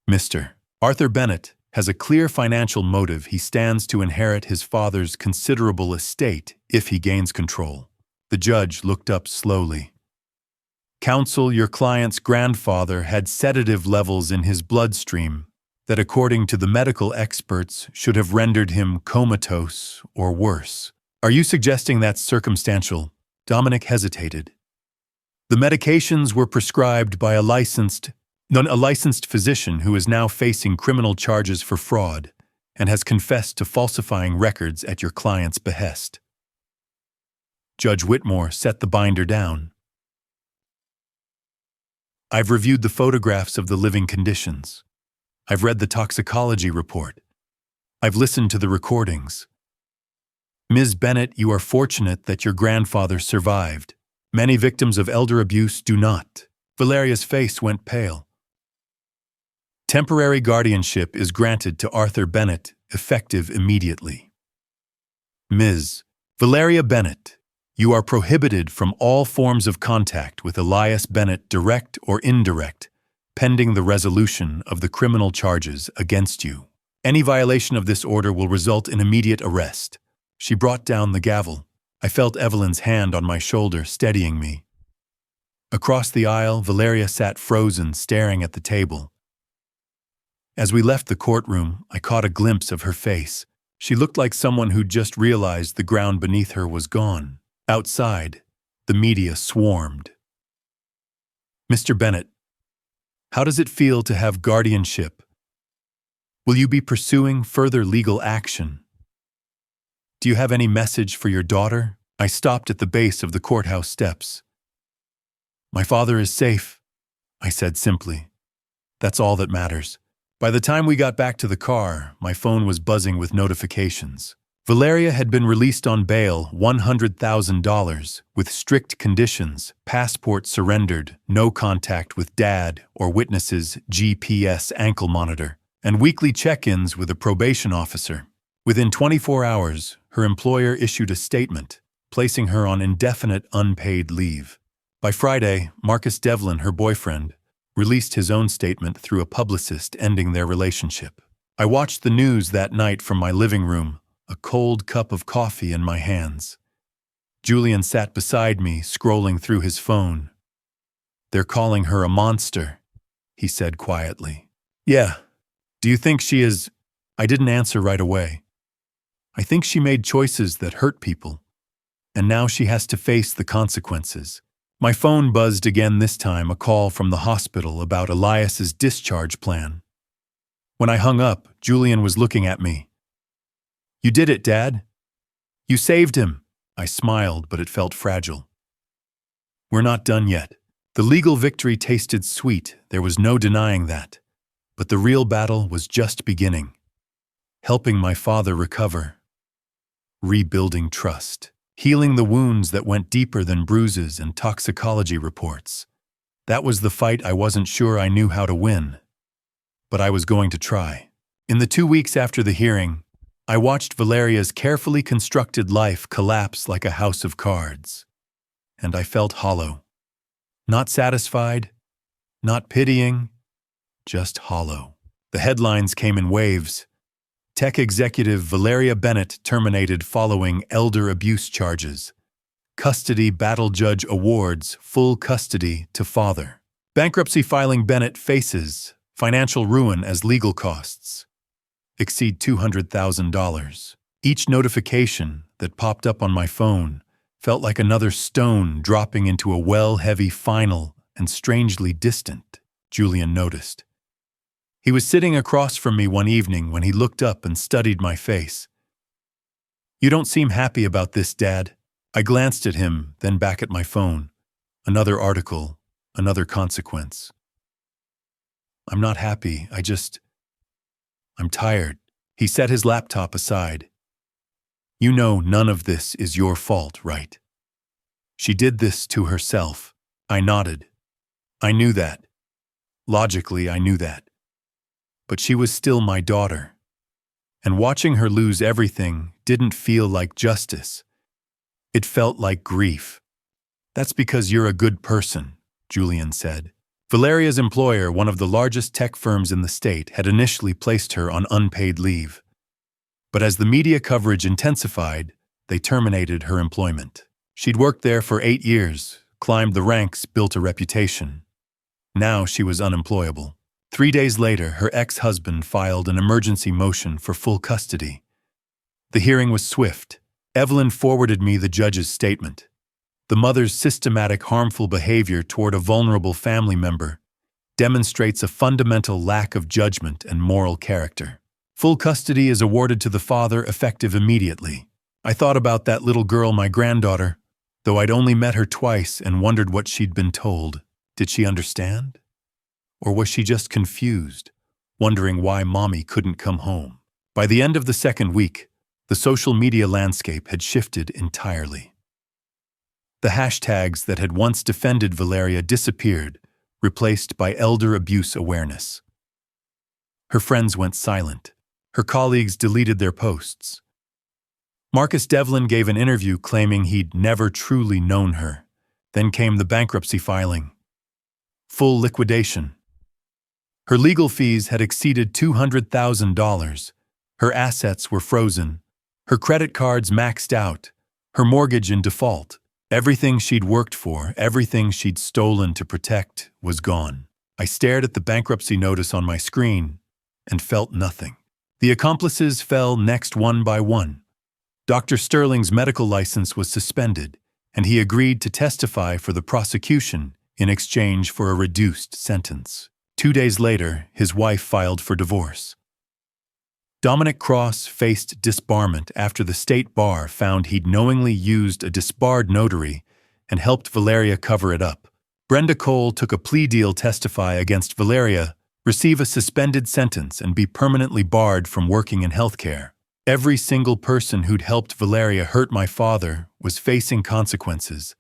Mr. Arthur Bennett has a clear financial motive. He stands to inherit his father's considerable estate if he gains control. The judge looked up slowly. Counsel, your client's grandfather had sedative levels in his bloodstream that, according to the medical experts, should have rendered him comatose or worse. Are you suggesting that's circumstantial? Dominic hesitated. The medications were prescribed by a licensed physician who is now facing criminal charges for fraud and has confessed to falsifying records at your client's behest. Judge Whitmore set the binder down. I've reviewed the photographs of the living conditions. I've read the toxicology report. I've listened to the recordings. Ms. Bennett, you are fortunate that your grandfather survived. Many victims of elder abuse do not. Valeria's face went pale. Temporary guardianship is granted to Arthur Bennett, effective immediately. Ms. Valeria Bennett, you are prohibited from all forms of contact with Elias Bennett, direct or indirect, pending the resolution of the criminal charges against you. Any violation of this order will result in immediate arrest. She brought down the gavel. I felt Evelyn's hand on my shoulder, steadying me. Across the aisle, Valeria sat frozen, staring at the table. As we left the courtroom, I caught a glimpse of her face. She looked like someone who'd just realized the ground beneath her was gone. Outside, the media swarmed. Mr. Bennett, how does it feel to have guardianship? Will you be pursuing further legal action? Do you have any message for your daughter? I stopped at the base of the courthouse steps. My father is safe, I said simply. That's all that matters. By the time we got back to the car, my phone was buzzing with notifications. Valeria had been released on bail, $100,000, with strict conditions, passport surrendered, no contact with dad or witnesses, GPS ankle monitor, and weekly check-ins with a probation officer. Within 24 hours, her employer issued a statement, placing her on indefinite unpaid leave. By Friday, Marcus Devlin, her boyfriend, released his own statement through a publicist ending their relationship. I watched the news that night from my living room, a cold cup of coffee in my hands. Julian sat beside me, scrolling through his phone. They're calling her a monster, he said quietly. Yeah. Do you think she is? I didn't answer right away. I think she made choices that hurt people, and now she has to face the consequences. My phone buzzed again, this time a call from the hospital about Elias's discharge plan. When I hung up, Julian was looking at me. You did it, Dad. You saved him. I smiled, but it felt fragile. We're not done yet. The legal victory tasted sweet, there was no denying that. But the real battle was just beginning. Helping my father recover. Rebuilding trust. Healing the wounds that went deeper than bruises and toxicology reports. That was the fight I wasn't sure I knew how to win. But I was going to try. In the 2 weeks after the hearing, I watched Valeria's carefully constructed life collapse like a house of cards. And I felt hollow. Not satisfied, not pitying, just hollow. The headlines came in waves. Tech executive Valeria Bennett terminated following elder abuse charges. Custody battle judge awards full custody to father. Bankruptcy filing Bennett faces financial ruin as legal costs exceed $200,000. Each notification that popped up on my phone felt like another stone dropping into a well-heavy final and strangely distant, Julian noticed. He was sitting across from me one evening when he looked up and studied my face. You don't seem happy about this, Dad. I glanced at him, then back at my phone. Another article, another consequence. I'm not happy, I'm tired. He set his laptop aside. You know none of this is your fault, right? She did this to herself. I nodded. I knew that. Logically, I knew that. But she was still my daughter. And watching her lose everything didn't feel like justice. It felt like grief. That's because you're a good person, Julian said. Valeria's employer, one of the largest tech firms in the state, had initially placed her on unpaid leave. But as the media coverage intensified, they terminated her employment. She'd worked there for 8 years, climbed the ranks, built a reputation. Now she was unemployable. 3 days later, her ex-husband filed an emergency motion for full custody. The hearing was swift. Evelyn forwarded me the judge's statement. The mother's systematic harmful behavior toward a vulnerable family member demonstrates a fundamental lack of judgment and moral character. Full custody is awarded to the father effective immediately. I thought about that little girl, my granddaughter, though I'd only met her twice and wondered what she'd been told. Did she understand? Or was she just confused, wondering why Mommy couldn't come home? By the end of the second week, the social media landscape had shifted entirely. The hashtags that had once defended Valeria disappeared, replaced by elder abuse awareness. Her friends went silent. Her colleagues deleted their posts. Marcus Devlin gave an interview claiming he'd never truly known her. Then came the bankruptcy filing. Full liquidation. Her legal fees had exceeded $200,000. Her assets were frozen. Her credit cards maxed out. Her mortgage in default. Everything she'd worked for, everything she'd stolen to protect, was gone. I stared at the bankruptcy notice on my screen, and felt nothing. The accomplices fell next one by one. Dr. Sterling's medical license was suspended, and he agreed to testify for the prosecution in exchange for a reduced sentence. 2 days later, his wife filed for divorce. Dominic Cross faced disbarment after the state bar found he'd knowingly used a disbarred notary and helped Valeria cover it up. Brenda Cole took a plea deal to testify against Valeria, receive a suspended sentence, and be permanently barred from working in healthcare. Every single person who'd helped Valeria hurt my father was facing consequences,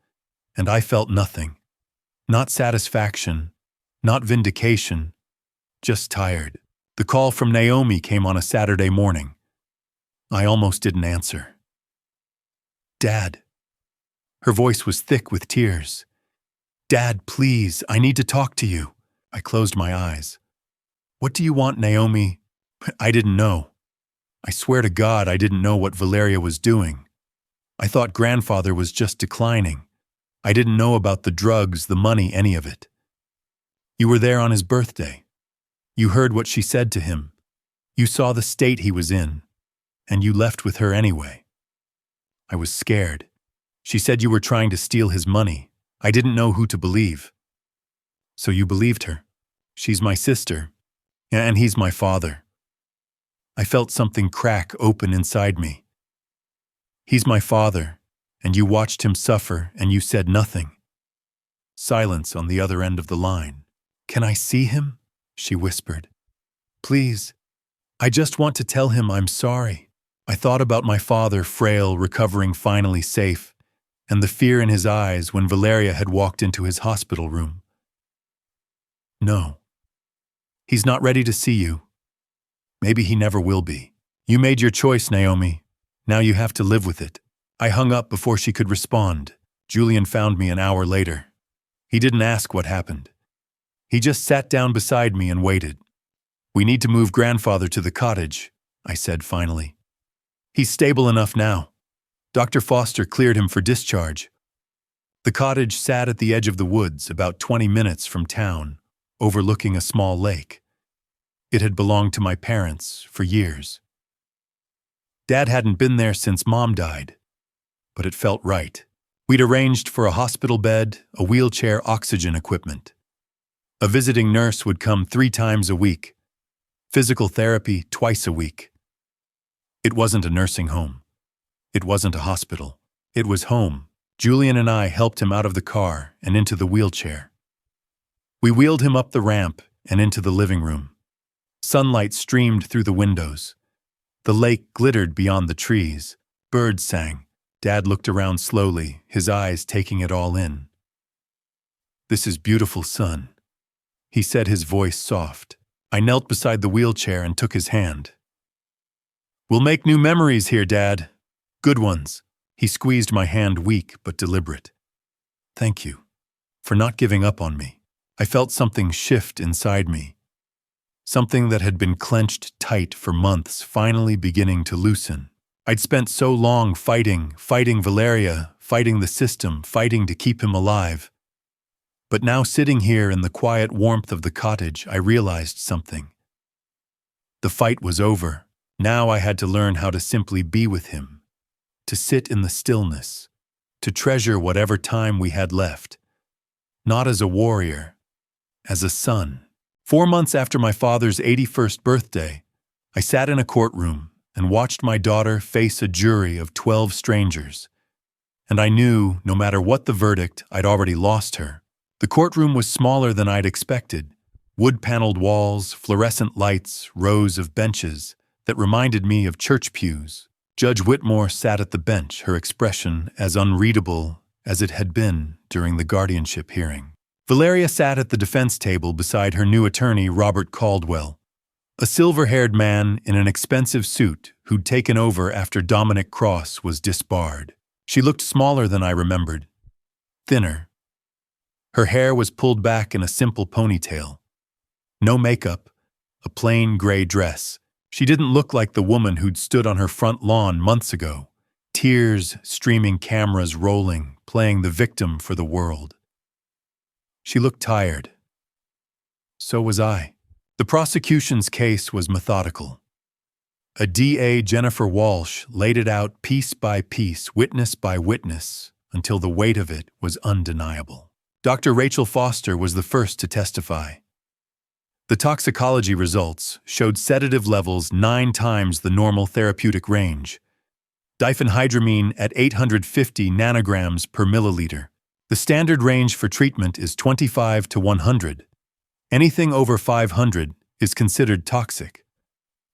and I felt nothing. Not satisfaction, not vindication, just tired. The call from Naomi came on a Saturday morning. I almost didn't answer. "Dad." Her voice was thick with tears. "Dad, please, I need to talk to you." I closed my eyes. "What do you want, Naomi?" I didn't know. I swear to God, I didn't know what Valeria was doing. I thought grandfather was just declining. I didn't know about the drugs, the money, any of it. "You were there on his birthday. You heard what she said to him. You saw the state he was in, and you left with her anyway." I was scared. "She said you were trying to steal his money. I didn't know who to believe." "So you believed her? She's my sister, and he's my father." I felt something crack open inside me. "He's my father, and you watched him suffer, and you said nothing." Silence on the other end of the line. "Can I see him?" she whispered. "Please, I just want to tell him I'm sorry." I thought about my father, frail, recovering, finally safe, and the fear in his eyes when Valeria had walked into his hospital room. "No. He's not ready to see you. Maybe he never will be. You made your choice, Naomi. Now you have to live with it." I hung up before she could respond. Julian found me an hour later. He didn't ask what happened. He just sat down beside me and waited. "We need to move grandfather to the cottage," I said finally. "He's stable enough now. Dr. Foster cleared him for discharge." The cottage sat at the edge of the woods, about 20 minutes from town, overlooking a small lake. It had belonged to my parents for years. Dad hadn't been there since Mom died, but it felt right. We'd arranged for a hospital bed, a wheelchair, oxygen equipment. A visiting nurse would come 3 times a week. Physical therapy twice a week. It wasn't a nursing home. It wasn't a hospital. It was home. Julian and I helped him out of the car and into the wheelchair. We wheeled him up the ramp and into the living room. Sunlight streamed through the windows. The lake glittered beyond the trees. Birds sang. Dad looked around slowly, his eyes taking it all in. "This is beautiful, son," he said, his voice soft. I knelt beside the wheelchair and took his hand. "We'll make new memories here, Dad. Good ones." He squeezed my hand, weak but deliberate. "Thank you for not giving up on me." I felt something shift inside me. Something that had been clenched tight for months finally beginning to loosen. I'd spent so long fighting Valeria, fighting the system, fighting to keep him alive. But now sitting here in the quiet warmth of the cottage, I realized something. The fight was over. Now I had to learn how to simply be with him, to sit in the stillness, to treasure whatever time we had left. Not as a warrior, as a son. 4 months after my father's 81st birthday, I sat in a courtroom and watched my daughter face a jury of 12 strangers. And I knew, no matter what the verdict, I'd already lost her. The courtroom was smaller than I'd expected. Wood-paneled walls, fluorescent lights, rows of benches that reminded me of church pews. Judge Whitmore sat at the bench, her expression as unreadable as it had been during the guardianship hearing. Valeria sat at the defense table beside her new attorney, Robert Caldwell, a silver-haired man in an expensive suit who'd taken over after Dominic Cross was disbarred. She looked smaller than I remembered, thinner. Her hair was pulled back in a simple ponytail. No makeup, a plain gray dress. She didn't look like the woman who'd stood on her front lawn months ago, tears streaming, cameras rolling, playing the victim for the world. She looked tired. So was I. The prosecution's case was methodical. A DA, Jennifer Walsh, laid it out piece by piece, witness by witness, until the weight of it was undeniable. Dr. Rachel Foster was the first to testify. The toxicology results showed sedative levels 9 times the normal therapeutic range. Diphenhydramine at 850 nanograms per milliliter. The standard range for treatment is 25 to 100. Anything over 500 is considered toxic.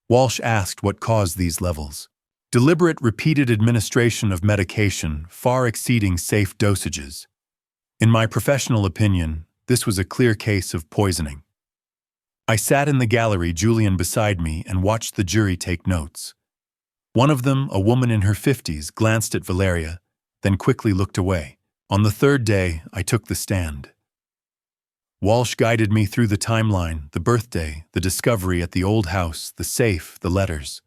Walsh asked what caused these levels. Deliberate, repeated administration of medication far exceeding safe dosages. In my professional opinion, this was a clear case of poisoning. I sat in the gallery, Julian beside me, and watched the jury take notes. One of them, a woman in her 50s, glanced at Valeria, then quickly looked away. On the third day, I took the stand. Walsh guided me through the timeline, the birthday, the discovery at the old house, the safe, the letters.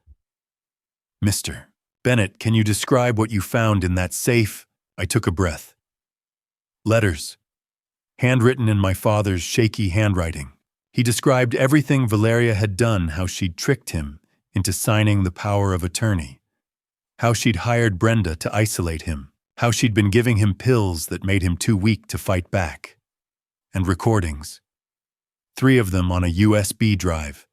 Mr. Bennett, can you describe what you found in that safe? I took a breath. Letters. Handwritten in my father's shaky handwriting. He described everything Valeria had done, how she'd tricked him into signing the power of attorney, how she'd hired Brenda to isolate him, how she'd been giving him pills that made him too weak to fight back. And recordings. 3 of them on a USB drive.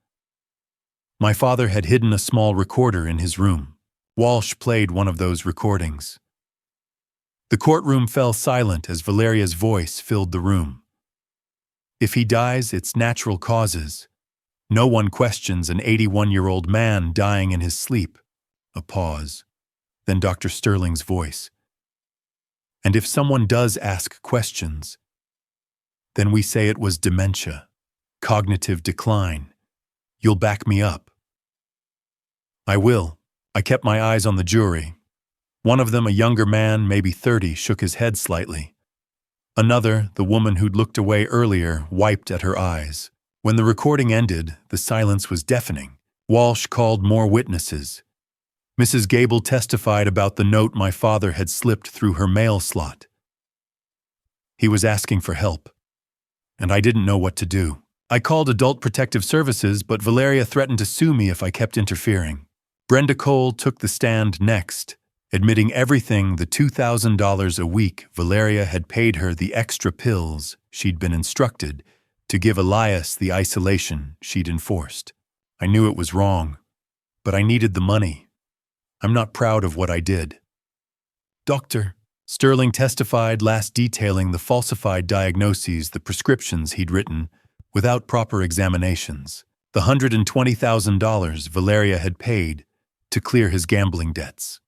My father had hidden a small recorder in his room. Walsh played one of those recordings. The courtroom fell silent as Valeria's voice filled the room. If he dies, it's natural causes. No one questions an 81-year-old man dying in his sleep. A pause. Then Dr. Sterling's voice. And if someone does ask questions, then we say it was dementia, cognitive decline. You'll back me up. I will. I kept my eyes on the jury. One of them, a younger man, maybe 30, shook his head slightly. Another, the woman who'd looked away earlier, wiped at her eyes. When the recording ended, the silence was deafening. Walsh called more witnesses. Mrs. Gable testified about the note my father had slipped through her mail slot. He was asking for help, and I didn't know what to do. I called Adult Protective Services, but Valeria threatened to sue me if I kept interfering. Brenda Cole took the stand next, admitting everything, the $2,000 a week Valeria had paid her, the extra pills she'd been instructed to give Elias, the isolation she'd enforced. I knew it was wrong, but I needed the money. I'm not proud of what I did. Dr. Sterling testified, last detailing the falsified diagnoses, the prescriptions he'd written, without proper examinations, the $120,000 Valeria had paid to clear his gambling debts.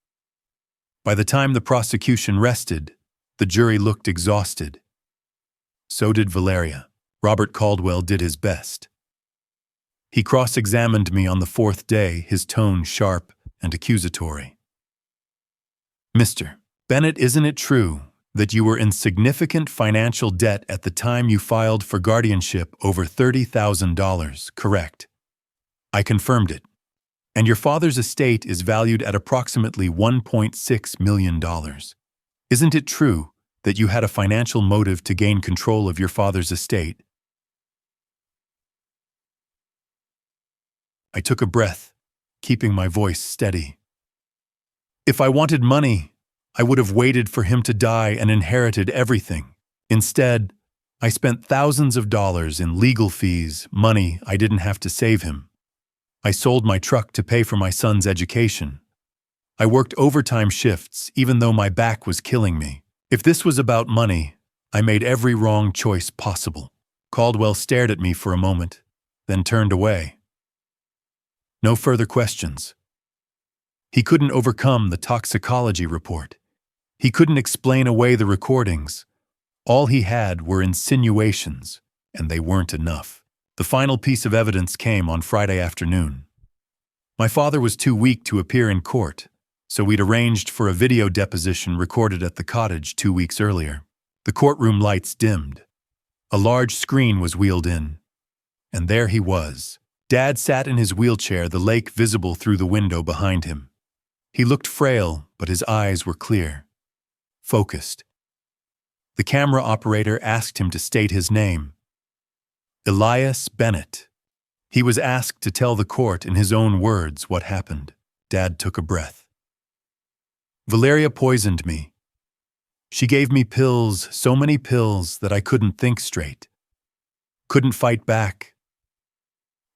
By the time the prosecution rested, the jury looked exhausted. So did Valeria. Robert Caldwell did his best. He cross-examined me on the 4th day, his tone sharp and accusatory. Mr. Bennett, isn't it true that you were in significant financial debt at the time you filed for guardianship, over $30,000, correct? I confirmed it. And your father's estate is valued at approximately $1.6 million. Isn't it true that you had a financial motive to gain control of your father's estate? I took a breath, keeping my voice steady. If I wanted money, I would have waited for him to die and inherited everything. Instead, I spent thousands of dollars in legal fees, money I didn't have to save him. I sold my truck to pay for my son's education. I worked overtime shifts even though my back was killing me. If this was about money, I made every wrong choice possible. Caldwell stared at me for a moment, then turned away. No further questions. He couldn't overcome the toxicology report. He couldn't explain away the recordings. All he had were insinuations, and they weren't enough. The final piece of evidence came on Friday afternoon. My father was too weak to appear in court, so we'd arranged for a video deposition recorded at the cottage 2 weeks earlier. The courtroom lights dimmed. A large screen was wheeled in, and there he was. Dad sat in his wheelchair, the lake visible through the window behind him. He looked frail, but his eyes were clear, focused. The camera operator asked him to state his name. Elias Bennett. He was asked to tell the court in his own words what happened. Dad took a breath. Valeria poisoned me. She gave me pills, so many pills that I couldn't think straight. Couldn't fight back.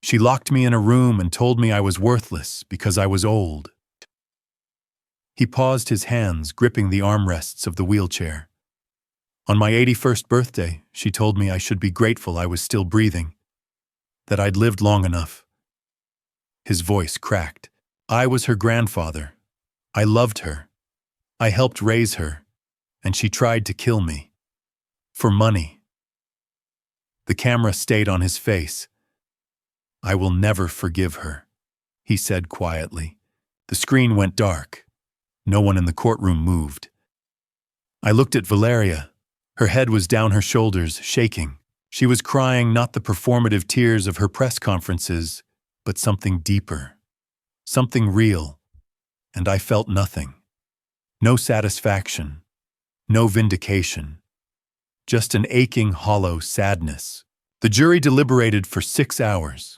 She locked me in a room and told me I was worthless because I was old. He paused, his hands gripping the armrests of the wheelchair. On my 81st birthday, she told me I should be grateful I was still breathing, that I'd lived long enough. His voice cracked. I was her grandfather. I loved her. I helped raise her, and she tried to kill me. For money. The camera stayed on his face. I will never forgive her, he said quietly. The screen went dark. No one in the courtroom moved. I looked at Valeria. Her head was down her shoulders, shaking. She was crying not the performative tears of her press conferences, but something deeper, something real. And I felt nothing. No satisfaction, no vindication, just an aching, hollow sadness. The jury deliberated for 6 hours.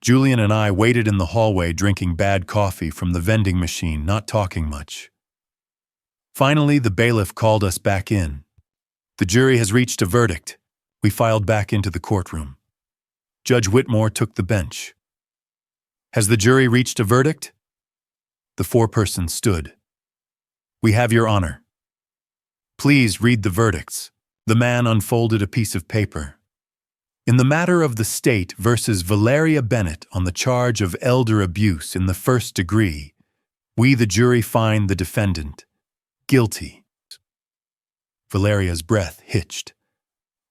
Julian and I waited in the hallway drinking bad coffee from the vending machine, not talking much. Finally, the bailiff called us back in. The jury has reached a verdict. We filed back into the courtroom. Judge Whitmore took the bench. Has the jury reached a verdict? The foreperson stood. We have your honor. Please read the verdicts. The man unfolded a piece of paper. In the matter of the state versus Valeria Bennett on the charge of elder abuse in the first degree, we, the jury, find the defendant guilty. Valeria's breath hitched.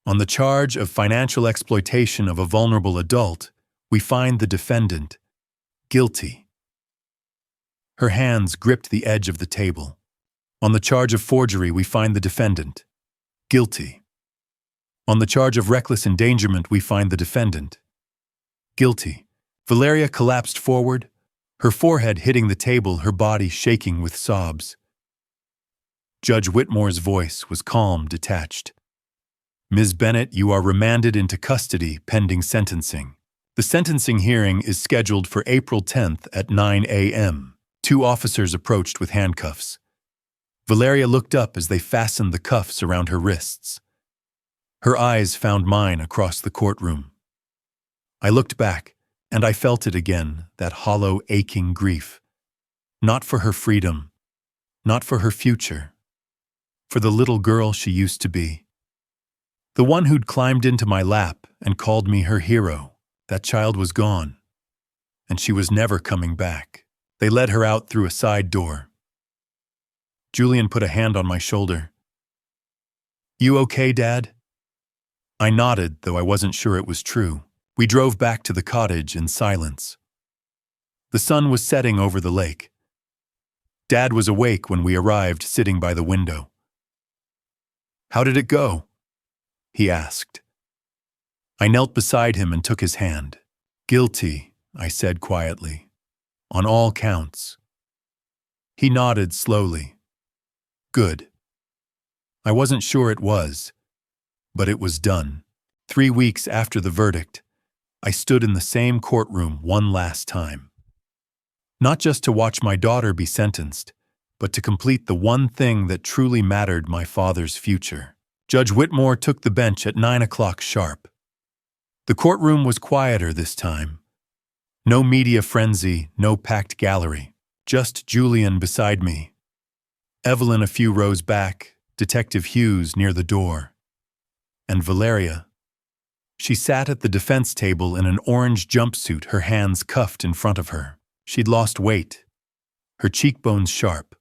On the charge of financial exploitation of a vulnerable adult, we find the defendant guilty. Her hands gripped the edge of the table. On the charge of forgery, we find the defendant guilty. On the charge of reckless endangerment, we find the defendant guilty. Valeria collapsed forward, her forehead hitting the table, her body shaking with sobs. Judge Whitmore's voice was calm, detached. Ms. Bennett, you are remanded into custody pending sentencing. The sentencing hearing is scheduled for April 10th at 9 a.m. 2 officers approached with handcuffs. Valeria looked up as they fastened the cuffs around her wrists. Her eyes found mine across the courtroom. I looked back, and I felt it again, that hollow, aching grief. Not for her freedom, not for her future, for the little girl she used to be. The one who'd climbed into my lap and called me her hero. That child was gone, and she was never coming back. They led her out through a side door. Julian put a hand on my shoulder. You okay, Dad? I nodded, though I wasn't sure it was true. We drove back to the cottage in silence. The sun was setting over the lake. Dad was awake when we arrived, sitting by the window. How did it go? He asked. I knelt beside him and took his hand. Guilty, I said quietly. On all counts. He nodded slowly. Good. I wasn't sure it was, but it was done. 3 weeks after the verdict, I stood in the same courtroom one last time. Not just to watch my daughter be sentenced, but to complete the one thing that truly mattered: my father's future. Judge Whitmore took the bench at 9 o'clock sharp. The courtroom was quieter this time. No media frenzy, no packed gallery. Just Julian beside me. Evelyn a few rows back, Detective Hughes near the door. And Valeria. She sat at the defense table in an orange jumpsuit, her hands cuffed in front of her. She'd lost weight, her cheekbones sharp,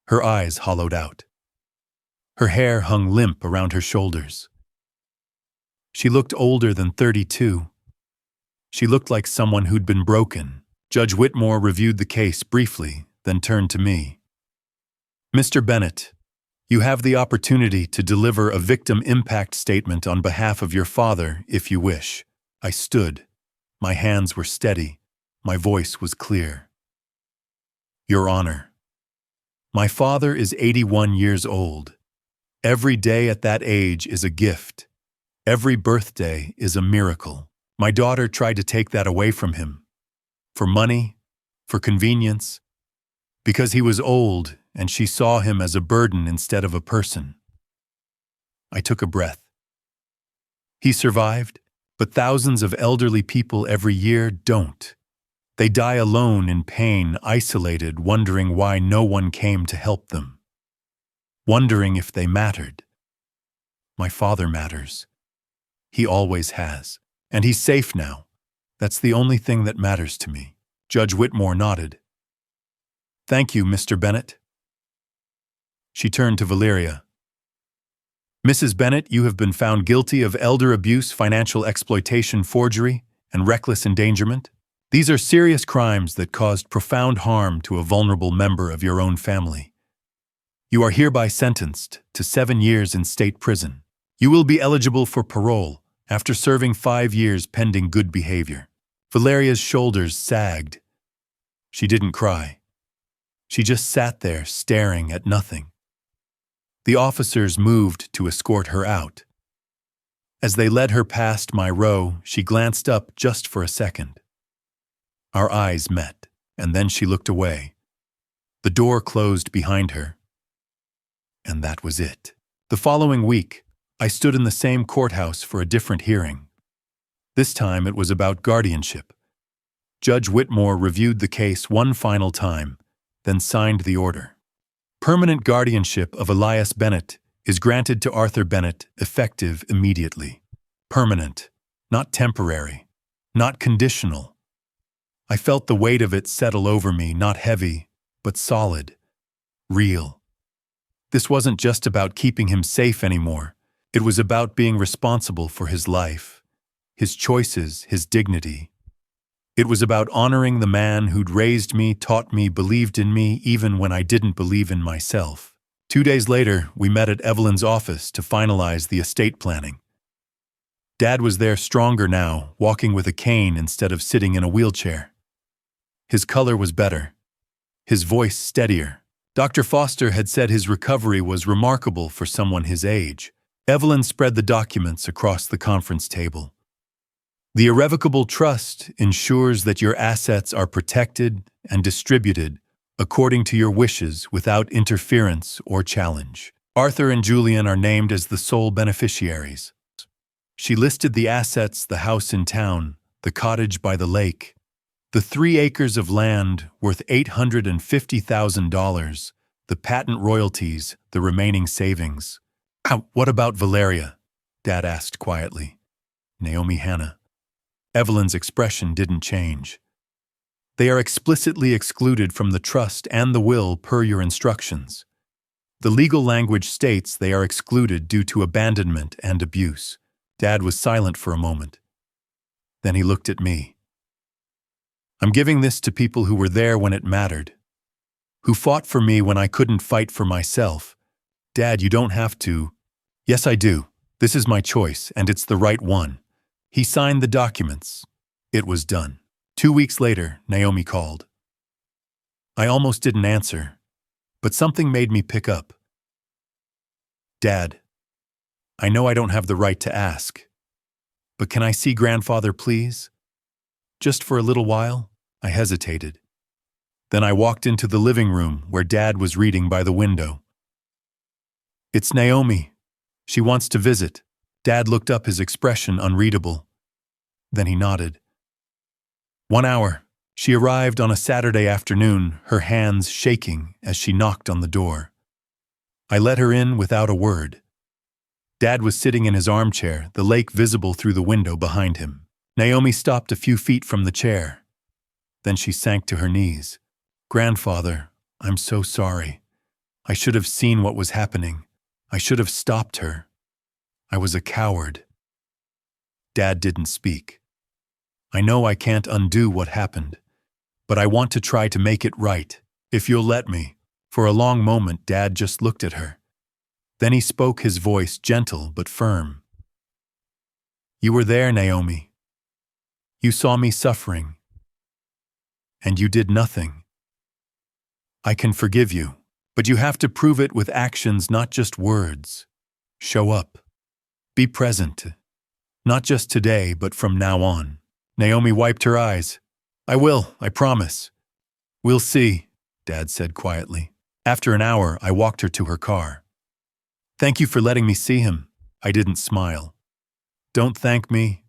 her eyes hollowed out. Her hair hung limp around her shoulders. She looked older than 32. She looked like someone who'd been broken. Judge Whitmore reviewed the case briefly, then turned to me. Mr. Bennett, you have the opportunity to deliver a victim impact statement on behalf of your father, if you wish. I stood. My hands were steady. My voice was clear. Your Honor, my father is 81 years old. Every day at that age is a gift. Every birthday is a miracle. My daughter tried to take that away from him. For money, for convenience, because he was old and she saw him as a burden instead of a person. I took a breath. He survived, but thousands of elderly people every year don't. They die alone in pain, isolated, wondering why no one came to help them. Wondering if they mattered. My father matters. He always has. And he's safe now. That's the only thing that matters to me. Judge Whitmore nodded. Thank you, Mr. Bennett. She turned to Valeria. Mrs. Bennett, you have been found guilty of elder abuse, financial exploitation, forgery, and reckless endangerment. These are serious crimes that caused profound harm to a vulnerable member of your own family. You are hereby sentenced to 7 years in state prison. You will be eligible for parole after serving 5 years pending good behavior. Valeria's shoulders sagged. She didn't cry. She just sat there staring at nothing. The officers moved to escort her out. As they led her past my row, she glanced up just for a second. Our eyes met, and then she looked away. The door closed behind her. And that was it. The following week, I stood in the same courthouse for a different hearing. This time it was about guardianship. Judge Whitmore reviewed the case one final time, then signed the order. Permanent guardianship of Elias Bennett is granted to Arthur Bennett, effective immediately. Permanent, not temporary, not conditional. I felt the weight of it settle over me, not heavy, but solid, real. This wasn't just about keeping him safe anymore. It was about being responsible for his life, his choices, his dignity. It was about honoring the man who'd raised me, taught me, believed in me, even when I didn't believe in myself. 2 days later, we met at Evelyn's office to finalize the estate planning. Dad was there, stronger now, walking with a cane instead of sitting in a wheelchair. His color was better, his voice steadier. Dr. Foster had said his recovery was remarkable for someone his age. Evelyn spread the documents across the conference table. The irrevocable trust ensures that your assets are protected and distributed according to your wishes without interference or challenge. Arthur and Julian are named as the sole beneficiaries. She listed the assets: the house in town, the cottage by the lake, the 3 acres of land worth $850,000, the patent royalties, the remaining savings. What about Valeria? Dad asked quietly. Naomi Hannah. Evelyn's expression didn't change. They are explicitly excluded from the trust and the will per your instructions. The legal language states they are excluded due to abandonment and abuse. Dad was silent for a moment. Then he looked at me. I'm giving this to people who were there when it mattered, who fought for me when I couldn't fight for myself. Dad, you don't have to. Yes, I do. This is my choice, and it's the right one. He signed the documents. It was done. 2 weeks later, Naomi called. I almost didn't answer, but something made me pick up. Dad, I know I don't have the right to ask, but can I see Grandfather, please? Just for a little while? I hesitated. Then I walked into the living room where Dad was reading by the window. It's Naomi. She wants to visit. Dad looked up, his expression unreadable. Then he nodded. 1 hour. She arrived on a Saturday afternoon, her hands shaking as she knocked on the door. I let her in without a word. Dad was sitting in his armchair, the lake visible through the window behind him. Naomi stopped a few feet from the chair. Then she sank to her knees. Grandfather, I'm so sorry. I should have seen what was happening. I should have stopped her. I was a coward. Dad didn't speak. I know I can't undo what happened, but I want to try to make it right, if you'll let me. For a long moment, Dad just looked at her. Then he spoke, his voice gentle but firm. You were there, Naomi. You saw me suffering. And you did nothing. I can forgive you, but you have to prove it with actions, not just words. Show up. Be present. Not just today, but from now on. Naomi wiped her eyes. I will, I promise. We'll see, Dad said quietly. After an hour, I walked her to her car. Thank you for letting me see him. I didn't smile. Don't thank me.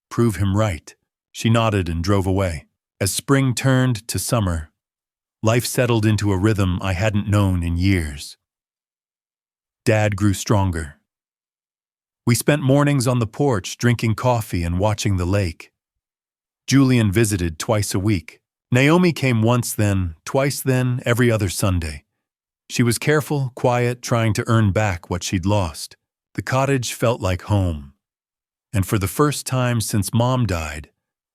Prove him right. She nodded and drove away. As spring turned to summer, life settled into a rhythm I hadn't known in years. Dad grew stronger. We spent mornings on the porch drinking coffee and watching the lake. Julian visited twice a week. Naomi came once then, twice then, every other Sunday. She was careful, quiet, trying to earn back what she'd lost. The cottage felt like home. And for the first time since Mom died,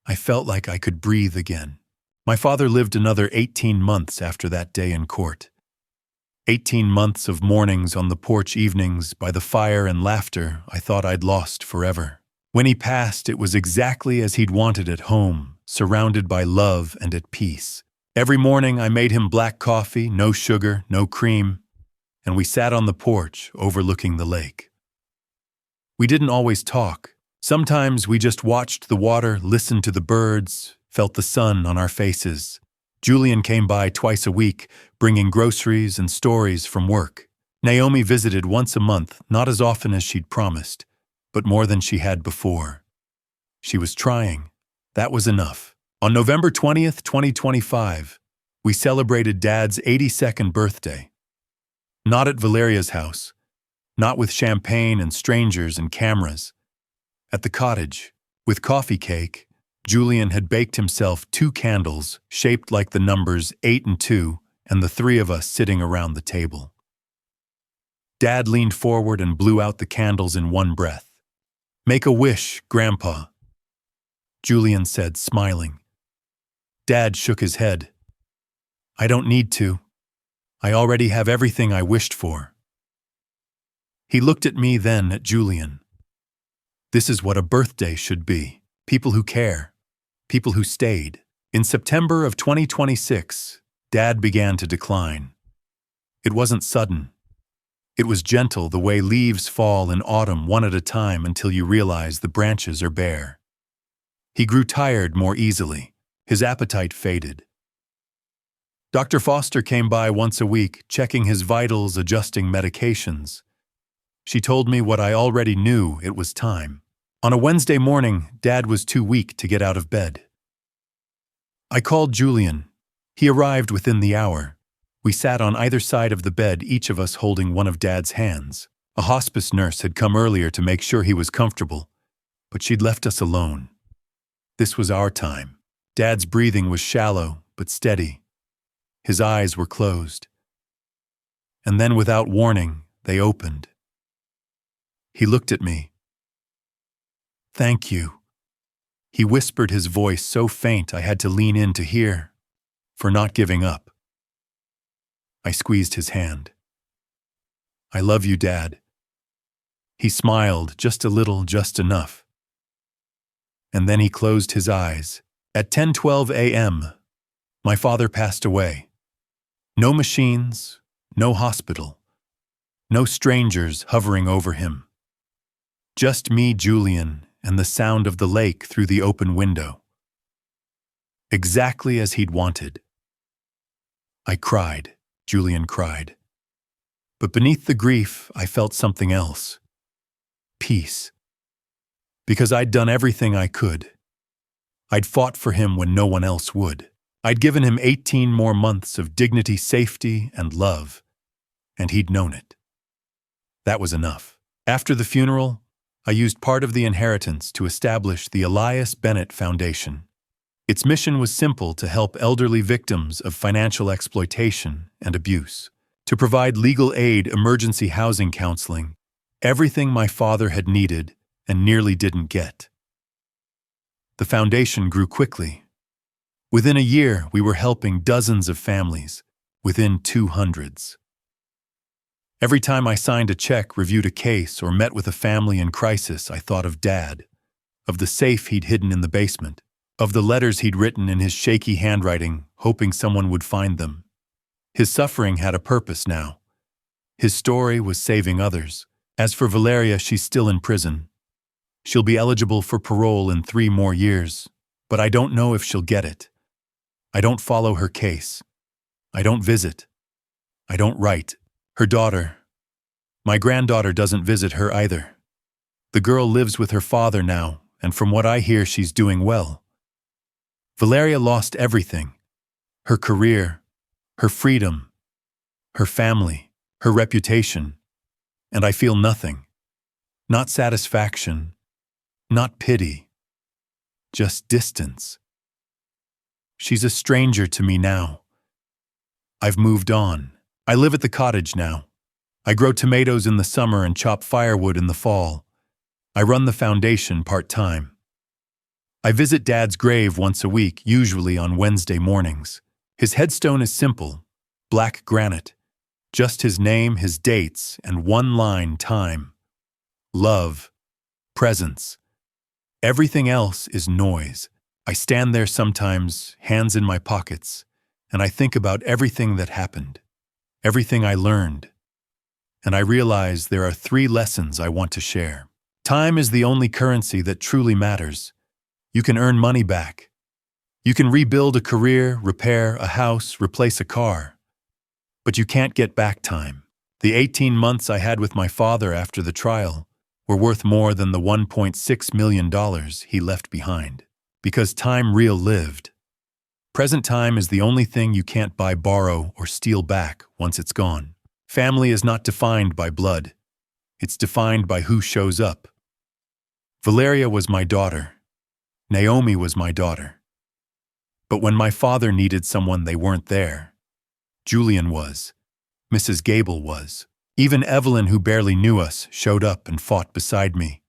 I felt like I could breathe again. My father lived another 18 months after that day in court. 18 months of mornings on the porch, evenings by the fire and laughter I thought I'd lost forever. When he passed, it was exactly as he'd wanted at home, surrounded by love and at peace. Every morning I made him black coffee, no sugar, no cream, and we sat on the porch overlooking the lake. We didn't always talk. Sometimes we just watched the water, listened to the birds, felt the sun on our faces. Julian came by twice a week, bringing groceries and stories from work. Naomi visited once a month, not as often as she'd promised, but more than she had before. She was trying. That was enough. On November 20th, 2025, we celebrated Dad's 82nd birthday. Not at Valeria's house, not with champagne and strangers and cameras. At the cottage, with coffee cake, Julian had baked himself 2 candles shaped like the numbers 8 and 2, and the 3 of us sitting around the table. Dad leaned forward and blew out the candles in one breath. Make a wish, Grandpa, Julian said, smiling. Dad shook his head. I don't need to. I already have everything I wished for. He looked at me, then at Julian. This is what a birthday should be. People who care. People who stayed. In September of 2026, Dad began to decline. It wasn't sudden. It was gentle, the way leaves fall in autumn one at a time until you realize the branches are bare. He grew tired more easily. His appetite faded. Dr. Foster came by once a week, checking his vitals, adjusting medications. She told me what I already knew: it was time. On a Wednesday morning, Dad was too weak to get out of bed. I called Julian. He arrived within the hour. We sat on either side of the bed, each of us holding one of Dad's hands. A hospice nurse had come earlier to make sure he was comfortable, but she'd left us alone. This was our time. Dad's breathing was shallow but steady. His eyes were closed. And then, without warning, they opened. He looked at me. Thank you. He whispered, his voice so faint I had to lean in to hear. For not giving up. I squeezed his hand. I love you, Dad. He smiled, just a little, just enough. And then he closed his eyes. At 10:12 a.m., my father passed away. No machines, no hospital, no strangers hovering over him. Just me, Julian, and the sound of the lake through the open window. Exactly as he'd wanted. I cried, Julian cried. But beneath the grief, I felt something else. Peace. Because I'd done everything I could. I'd fought for him when no one else would. I'd given him 18 more months of dignity, safety, and love, and he'd known it. That was enough. After the funeral, I used part of the inheritance to establish the Elias Bennett Foundation. Its mission was simple: to help elderly victims of financial exploitation and abuse, to provide legal aid, emergency housing, counseling, everything my father had needed and nearly didn't get. The foundation grew quickly. Within a year, we were helping dozens of families, within 200s. Every time I signed a check, reviewed a case, or met with a family in crisis, I thought of Dad, of the safe he'd hidden in the basement, of the letters he'd written in his shaky handwriting, hoping someone would find them. His suffering had a purpose now. His story was saving others. As for Valeria, she's still in prison. She'll be eligible for parole in 3 more years, but I don't know if she'll get it. I don't follow her case. I don't visit. I don't write. Her daughter. My granddaughter doesn't visit her either. The girl lives with her father now, and from what I hear, she's doing well. Valeria lost everything. Her career, her freedom, her family, her reputation, and I feel nothing. Not satisfaction, not pity, just distance. She's a stranger to me now. I've moved on. I live at the cottage now. I grow tomatoes in the summer and chop firewood in the fall. I run the foundation part-time. I visit Dad's grave once a week, usually on Wednesday mornings. His headstone is simple, black granite. Just his name, his dates, and one line: time, love, presence. Everything else is noise. I stand there sometimes, hands in my pockets, and I think about everything that happened, everything I learned. And I realize there are 3 lessons I want to share. Time is the only currency that truly matters. You can earn money back. You can rebuild a career, repair a house, replace a car. But you can't get back time. The 18 months I had with my father after the trial were worth more than the $1.6 million he left behind. Because time real lived. Present time is the only thing you can't buy, borrow, or steal back once it's gone. Family is not defined by blood. It's defined by who shows up. Valeria was my daughter. Naomi was my daughter. But when my father needed someone, they weren't there. Julian was. Mrs. Gable was. Even Evelyn, who barely knew us, showed up and fought beside me.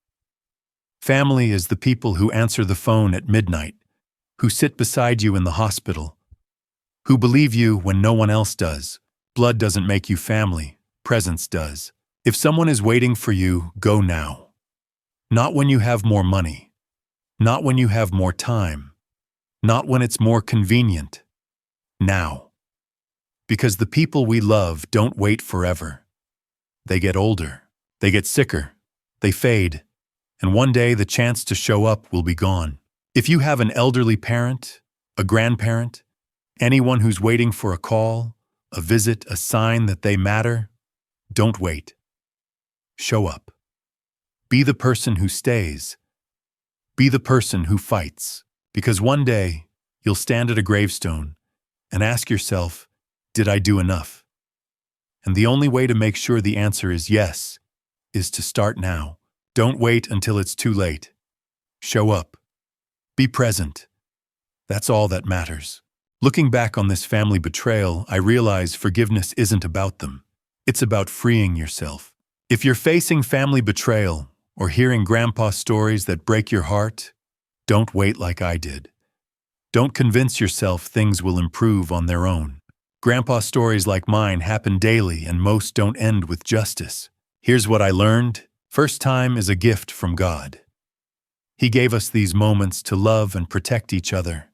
Family is the people who answer the phone at midnight, who sit beside you in the hospital, who believe you when no one else does. Blood doesn't make you family, presence does. If someone is waiting for you, go now. Not when you have more money. Not when you have more time. Not when it's more convenient. Now. Because the people we love don't wait forever. They get older. They get sicker. They fade. And one day the chance to show up will be gone. If you have an elderly parent, a grandparent, anyone who's waiting for a call, a visit, a sign that they matter, don't wait. Show up. Be the person who stays. Be the person who fights. Because one day you'll stand at a gravestone and ask yourself, did I do enough? And the only way to make sure the answer is yes is to start now. Don't wait until it's too late. Show up. Be present. That's all that matters. Looking back on this family betrayal, I realize forgiveness isn't about them. It's about freeing yourself. If you're facing family betrayal or hearing grandpa stories that break your heart, don't wait like I did. Don't convince yourself things will improve on their own. Grandpa stories like mine happen daily, and most don't end with justice. Here's what I learned. First time is a gift from God. He gave us these moments to love and protect each other.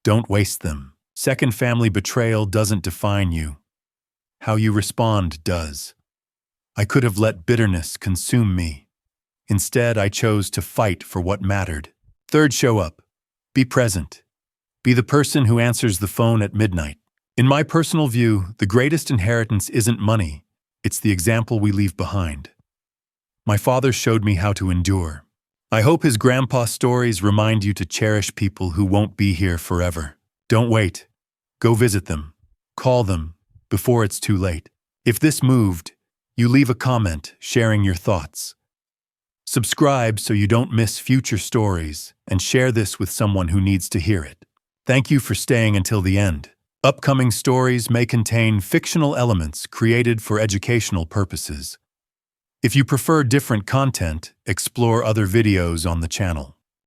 Don't waste them. Second, family betrayal doesn't define you. How you respond does. I could have let bitterness consume me. Instead, I chose to fight for what mattered. Third, show up. Be present. Be the person who answers the phone at midnight. In my personal view, the greatest inheritance isn't money. It's the example we leave behind. My father showed me how to endure. I hope his grandpa stories remind you to cherish people who won't be here forever. Don't wait. Go visit them. Call them before it's too late. If this moved, you leave a comment sharing your thoughts. Subscribe so you don't miss future stories, and share this with someone who needs to hear it. Thank you for staying until the end. Upcoming stories may contain fictional elements created for educational purposes. If you prefer different content, explore other videos on the channel.